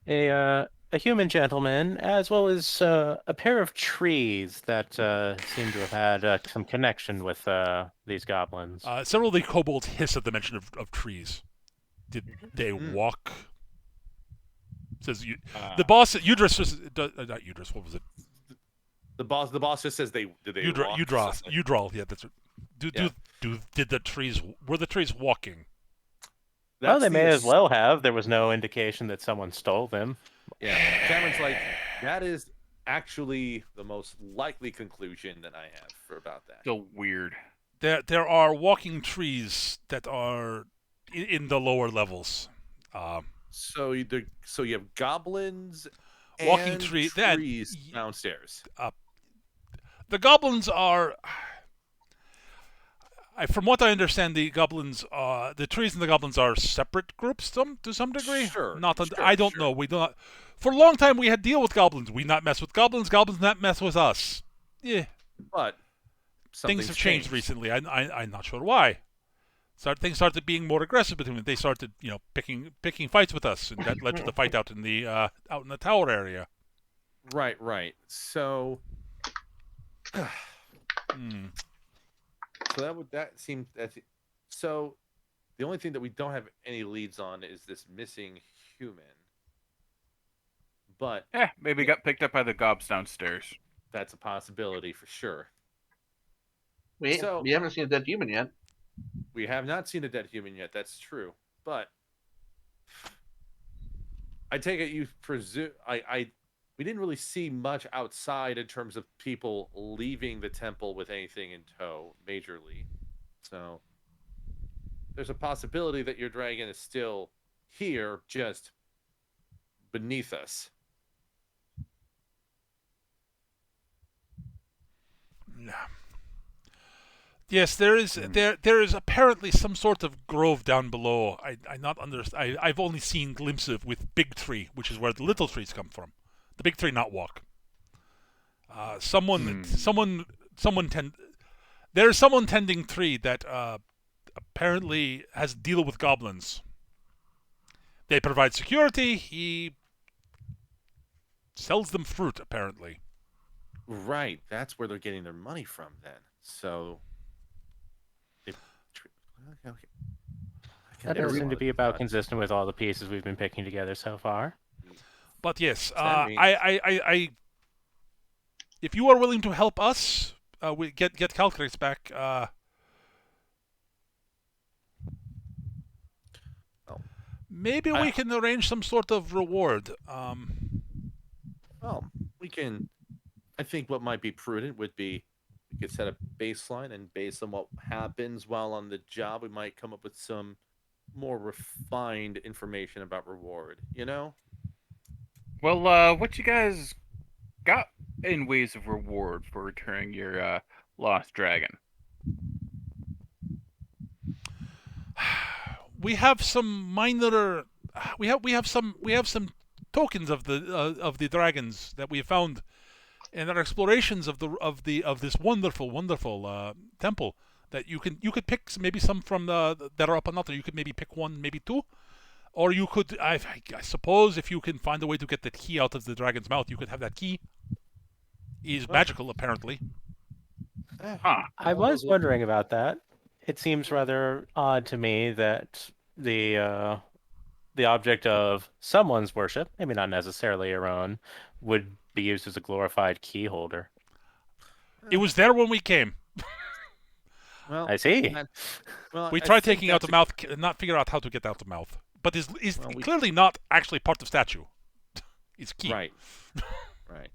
Yeah. A human gentleman, as well as a pair of trees that seem to have had some connection with these goblins. Several of the kobolds hiss at the mention of trees. Did they walk? Says you. The boss, Udris, not Udris. What was it? The boss just says did they walk? Udral. Yeah, that's it. Did the trees? Were the trees walking? Well, they may as well have. There was no indication that someone stole them. Yeah, Cameron's like, that is actually the most likely conclusion that I have about that. Still weird. There are walking trees that are in the lower levels. So you have goblins, walking and trees downstairs. The goblins are. From what I understand, the goblins, the trees and the goblins are separate groups to some degree. Sure. I don't know. We do not. For a long time, we had deal with goblins. We not mess with goblins. Goblins not mess with us. Yeah. But things have changed recently. I'm not sure why. Things started being more aggressive between them. They started, picking fights with us, and that led to the fight out in the tower area. Right. So. So so the only thing that we don't have any leads on is this missing human. But maybe got picked up by the gobs downstairs. That's a possibility for sure. We haven't seen a dead human yet. We have not seen a dead human yet. That's true. But I take it you presume we didn't really see much outside in terms of people leaving the temple with anything in tow, majorly. So there's a possibility that your dragon is still here, just beneath us. Yes, there is there is apparently some sort of grove down below. I've only seen glimpses of with big tree, which is where the little trees come from. The big tree not walk. There's someone tending tree that apparently has to deal with goblins. They provide security. He sells them fruit, apparently. Right. That's where they're getting their money from then. So. Okay. That does seem to be about consistent with all the pieces we've been picking together so far. But yes, I if you are willing to help us, we get calculates back. Maybe we can arrange some sort of reward. Well, we can. I think what might be prudent would be we could set a baseline, and based on what happens while on the job, we might come up with some more refined information about reward. You know? Well, what you guys got in ways of reward for returning your lost dragon? We have some minor. We have some tokens of the dragons that we have found in our explorations of this wonderful temple. That you could pick maybe some from that are up on altar. You could maybe pick one, maybe two, or you could. I suppose if you can find a way to get the key out of the dragon's mouth, you could have that key. Is magical, apparently. I was wondering about that. It seems rather odd to me that the object of someone's worship, maybe not necessarily your own, would be used as a glorified key holder. It was there when we came. Well, I see. We tried taking out the mouth, not figure out how to get out the mouth. But is clearly not actually part of the statue. It's key. Right. Right.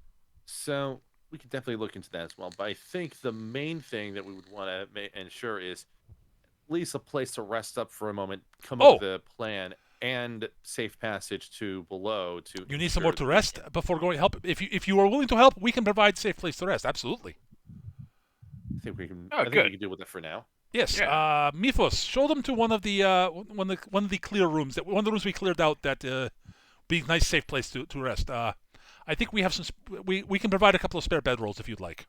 So we could definitely look into that as well. But I think the main thing that we would want to ensure is at least a place to rest up for a moment, come up with a plan, and safe passage to below. You need somewhere to rest before going help. If you are willing to help, we can provide a safe place to rest. Absolutely. I think we can. I think we can deal with it for now. Yes. Yeah. Mythos, show them to one of the clear rooms. One of the rooms we cleared out. That be a nice, safe place to rest. I think we have some. We can provide a couple of spare bedrolls if you'd like.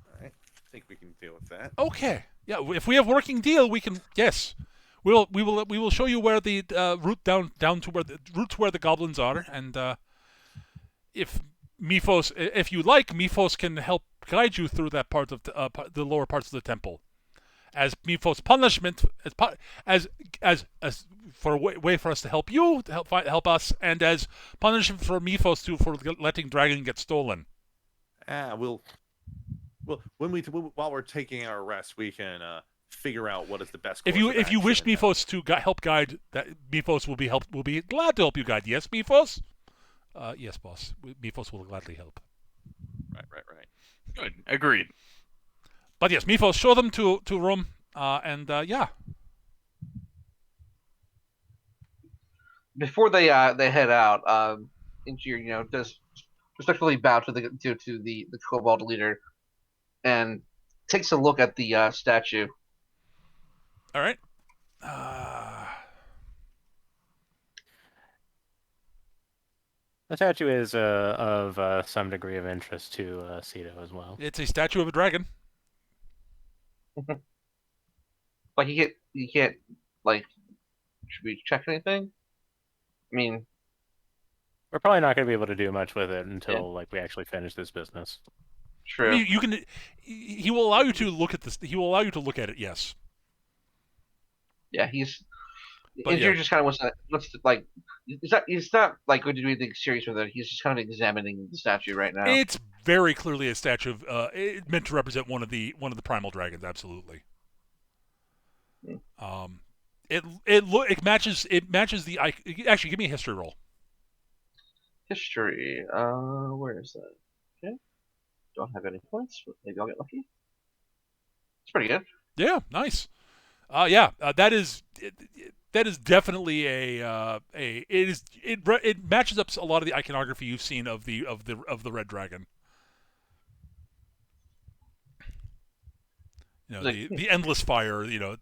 All right. I think we can deal with that. Okay. Yeah. If we have working deal, we can. Yes. We will show you where the route down to where the goblins are, and if you like, Mythos can help guide you through that part of the lower parts of the temple, as Mythos punishment, as for a way for us to help you, to help us, and as punishment for Mythos for letting dragon get stolen. Well, while we're taking our rest, we can figure out what is the best course if you wish Mythos to help guide, that Mythos will be glad to help you guide. Yes, Mythos? Yes, boss. Mythos will gladly help. Right. Good. Agreed. But yes, Mythos, show them to room, and yeah. Before they head out, Injir, does respectfully bow to the kobold leader, and takes a look at the statue. All right. The statue is of some degree of interest to Cito as well. It's a statue of a dragon. Like you can't like. Should we check anything? I mean, we're probably not going to be able to do much with it until we actually finish this business. True. I mean, you can. He will allow you to look at this. He will allow you to look at it. Yes. Yeah, Andrew just kind of wants to he's not like going to do anything serious with it. He's just kind of examining the statue right now. It's very clearly a statue of it meant to represent one of the primal dragons. Absolutely. It matches the. Actually, give me a history roll. History. Where is that? Okay. Don't have any points, but maybe I'll get lucky. It's pretty good. Yeah, nice. That is definitely it matches up a lot of the iconography you've seen of the red dragon. You know, the endless fire. You know,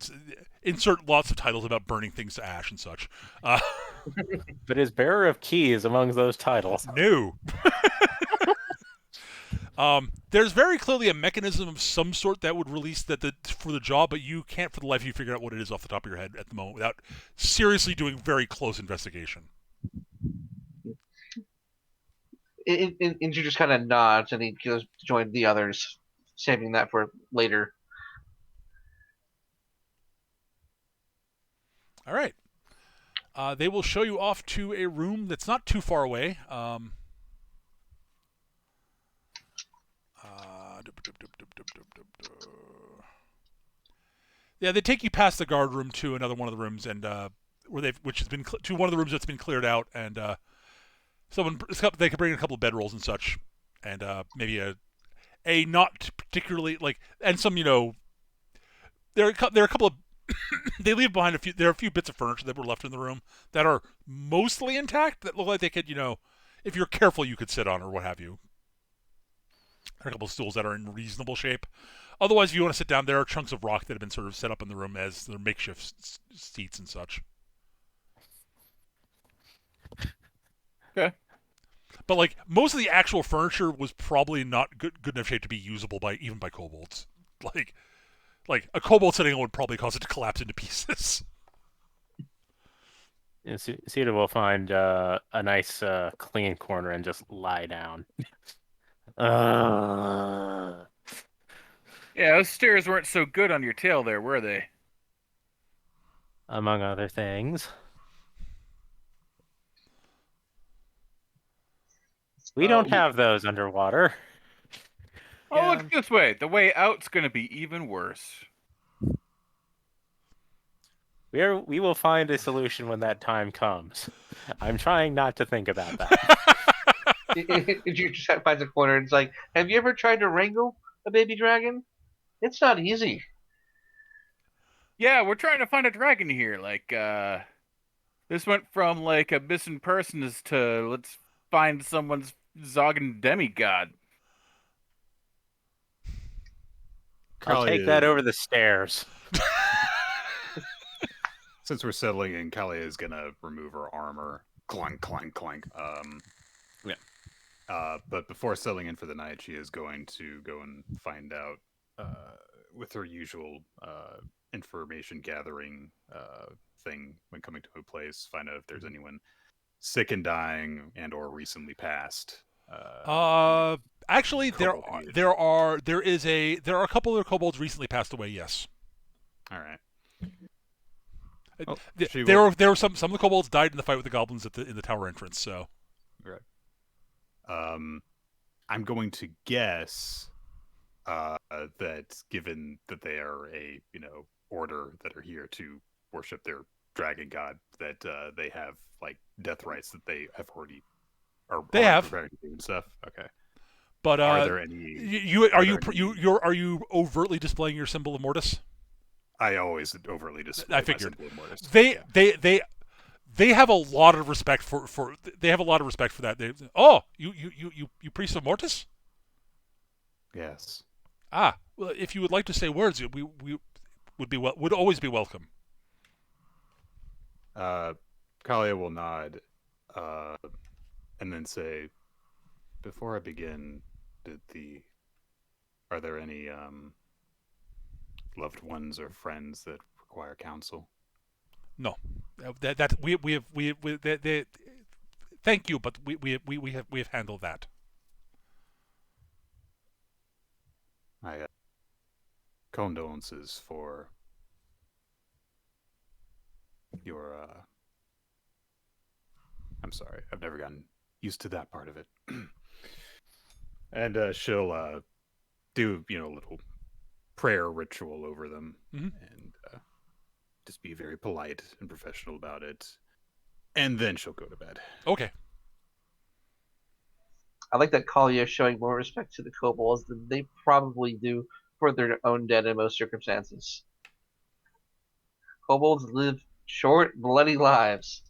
insert lots of titles about burning things to ash and such. But is bearer of keys among those titles? No. There's very clearly a mechanism of some sort that would release for the job, but you can't for the life of you figure out what it is off the top of your head at the moment without seriously doing very close investigation. Inju just kind of nods and he goes to join the others, saving that for later. All right. They will show you off to a room that's not too far away. Yeah, they take you past the guard room to another one of the rooms, and which has been to one of the rooms that's been cleared out, and they can bring in a couple of bedrolls and such, and maybe a not particularly and some there are a couple of they leave behind there are a few bits of furniture that were left in the room that are mostly intact that look like they could if you're careful you could sit on or what have you. There are a couple of stools that are in reasonable shape. Otherwise, if you want to sit down, there are chunks of rock that have been sort of set up in the room as their makeshift seats and such. Okay. But most of the actual furniture was probably not good enough shape to be usable even by kobolds. Like a kobold sitting on would probably cause it to collapse into pieces. Yeah, Sita will find a nice clean corner and just lie down. Yeah, those stairs weren't so good on your tail there, were they? Among other things. We don't have those underwater. Oh, look this way. The way out's going to be even worse. We will find a solution when that time comes. I'm trying not to think about that. You just finds a corner and it's like, have you ever tried to wrangle a baby dragon? It's not easy. Yeah, we're trying to find a dragon here. This went from a missing persons to let's find someone's Zoggen demigod. I'll take that over the stairs. Since we're settling in, Kalia is gonna remove her armor. Clank, clank, clank. But before settling in for the night, she is going to go and find out, with her usual information gathering thing when coming to a place, find out if there's anyone sick and dying and or recently passed. Actually, there are a couple of kobolds recently passed away. Yes. All right. There were some of the kobolds died in the fight with the goblins in the tower entrance. So. Right. I'm going to guess that given that they are a order that are here to worship their dragon god, that they have death rites that they have already they have prepared to do and stuff. Okay. But are there any? Are you overtly displaying your symbol of Mortis? I always overtly display. I figured my symbol of Mortis. They have a lot of respect for they have a lot of respect for that. You priest of Mortis? Yes. Well, if you would like to say words, we would always be welcome. Kalia will nod, and then say, "Before I begin, are there any loved ones or friends that require counsel?" No, we have. Thank you, but we have handled that. My condolences for your. I'm sorry, I've never gotten used to that part of it. And she'll do a little prayer ritual over them, and just be very polite and professional about it, and then she'll go to bed. Okay. I like that Kalia is showing more respect to the kobolds than they probably do for their own dead in most circumstances. Kobolds live short, bloody lives.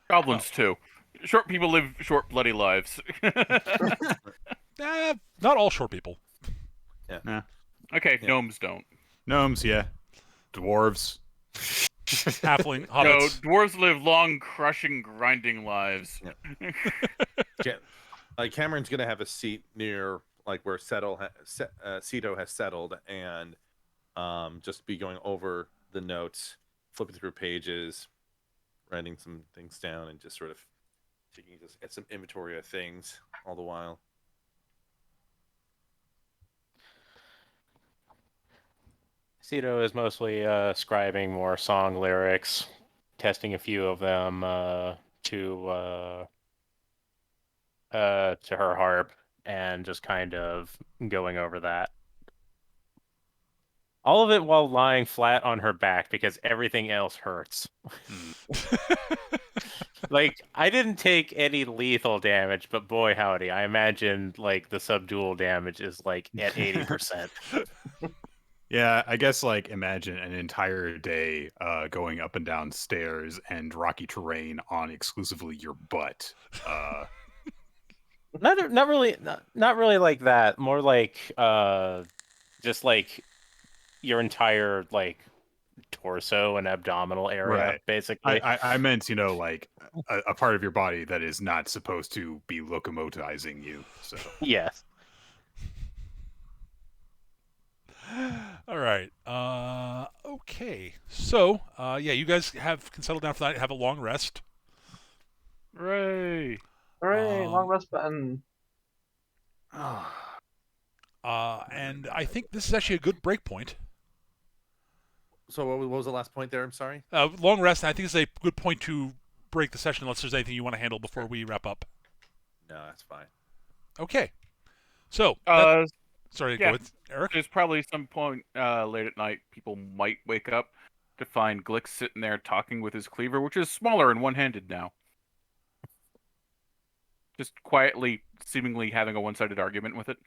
Goblins too. Short people live short, bloody lives. Not all short people. Okay, Yeah. gnomes don't. Gnomes, yeah. Dwarves. Halfling, No, hobbits. dwarves live long, crushing, grinding lives. Like Cameron's gonna have a seat near like where Ceto has settled, and just be going over the notes, flipping through pages, writing some things down, and just sort of taking just at some inventory of things all the while. Cito is mostly scribing more song lyrics, testing a few of them to her harp, and just kind of going over that. All of it while lying flat on her back because everything else hurts. Like, I didn't take any lethal damage, but boy howdy, I imagine like the subdual damage is like at 80%. Yeah, I guess like imagine an entire day going up and down stairs and rocky terrain on exclusively your butt. Not really like that. More like just like your entire like torso and abdominal area, Right. basically. I meant, like a part of your body that is not supposed to be locomotivizing you. So Yes. All right. Okay. So, yeah, you guys can settle down for that. Have a long rest. Hooray! Hooray, long rest button. And I think this is actually a good break point. So what was the last point there? I'm sorry. Long rest. I think it's a good point to break the session unless there's anything you want to handle before we wrap up. No, that's fine. Okay. So, sorry, yeah. go with Eric. There's probably some point late at night people might wake up to find Glick sitting there talking with his cleaver, which is smaller and one-handed now. Just quietly, seemingly having a one-sided argument with it.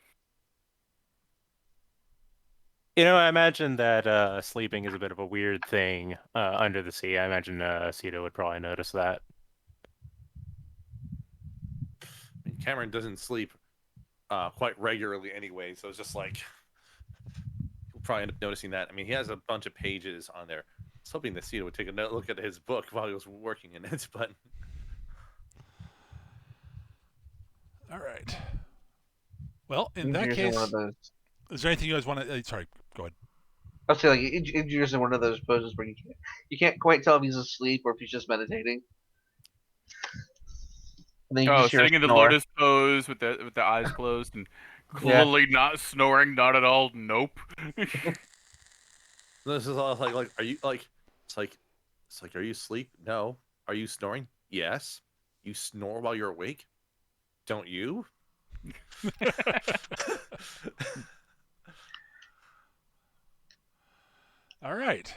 I imagine that sleeping is a bit of a weird thing under the sea. I imagine Cito would probably notice that. I mean, Cameron doesn't sleep quite regularly anyway, so it's just like you'll probably end up noticing that. I mean, he has a bunch of pages on there. I was hoping that Cito would take a look at his book while he was working in it, but All right. Well, in that case, is there anything you guys want to? Sorry, go ahead. I'll say like Idris in one of those poses where you can't quite tell if he's asleep or if he's just meditating. And then you just hear sitting in the snore. lotus pose with the eyes closed and clearly not snoring, not at all. Nope. this is all like are you like it's like are you asleep? No. Are you snoring? Yes. You snore while you're awake? Don't you? All right.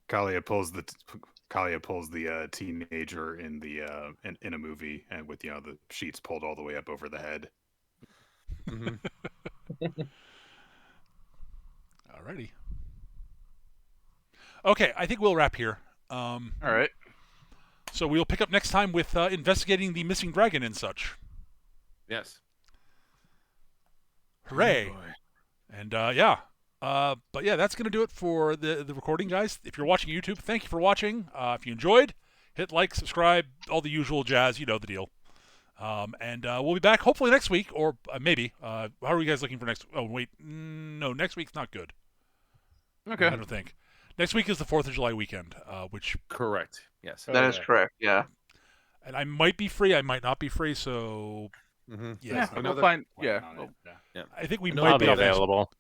Kalia pulls the teenager in the in a movie, and with the sheets pulled all the way up over the head. Mm-hmm. Alrighty. Okay, I think we'll wrap here. All right. So we'll pick up next time with investigating the missing dragon and such. Yes. Hooray! Oh, And yeah. But yeah, that's going to do it for the recording, guys. If you're watching YouTube, thank you for watching. If you enjoyed, hit like, subscribe, all the usual jazz. You know the deal. And we'll be back hopefully next week, or maybe. How are you guys looking for next? Oh, wait. No, next week's not good. Okay. I don't think. Next week is the 4th of July weekend, which... Correct. Yes. That is correct, yeah. And I might be free, I might not be free, so... Mm-hmm. Yeah, we'll find... Yeah. I think we No, might I'll be be off next available.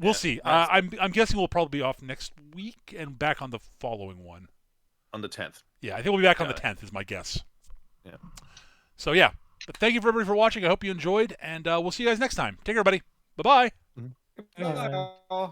we'll see. I'm guessing we'll probably be off next week and back on the following one. On the 10th. Yeah, I think we'll be back on the Got 10th is my guess. Yeah. So yeah, but thank you for everybody for watching. I hope you enjoyed, and we'll see you guys next time. Take care, everybody. Bye-bye. Bye.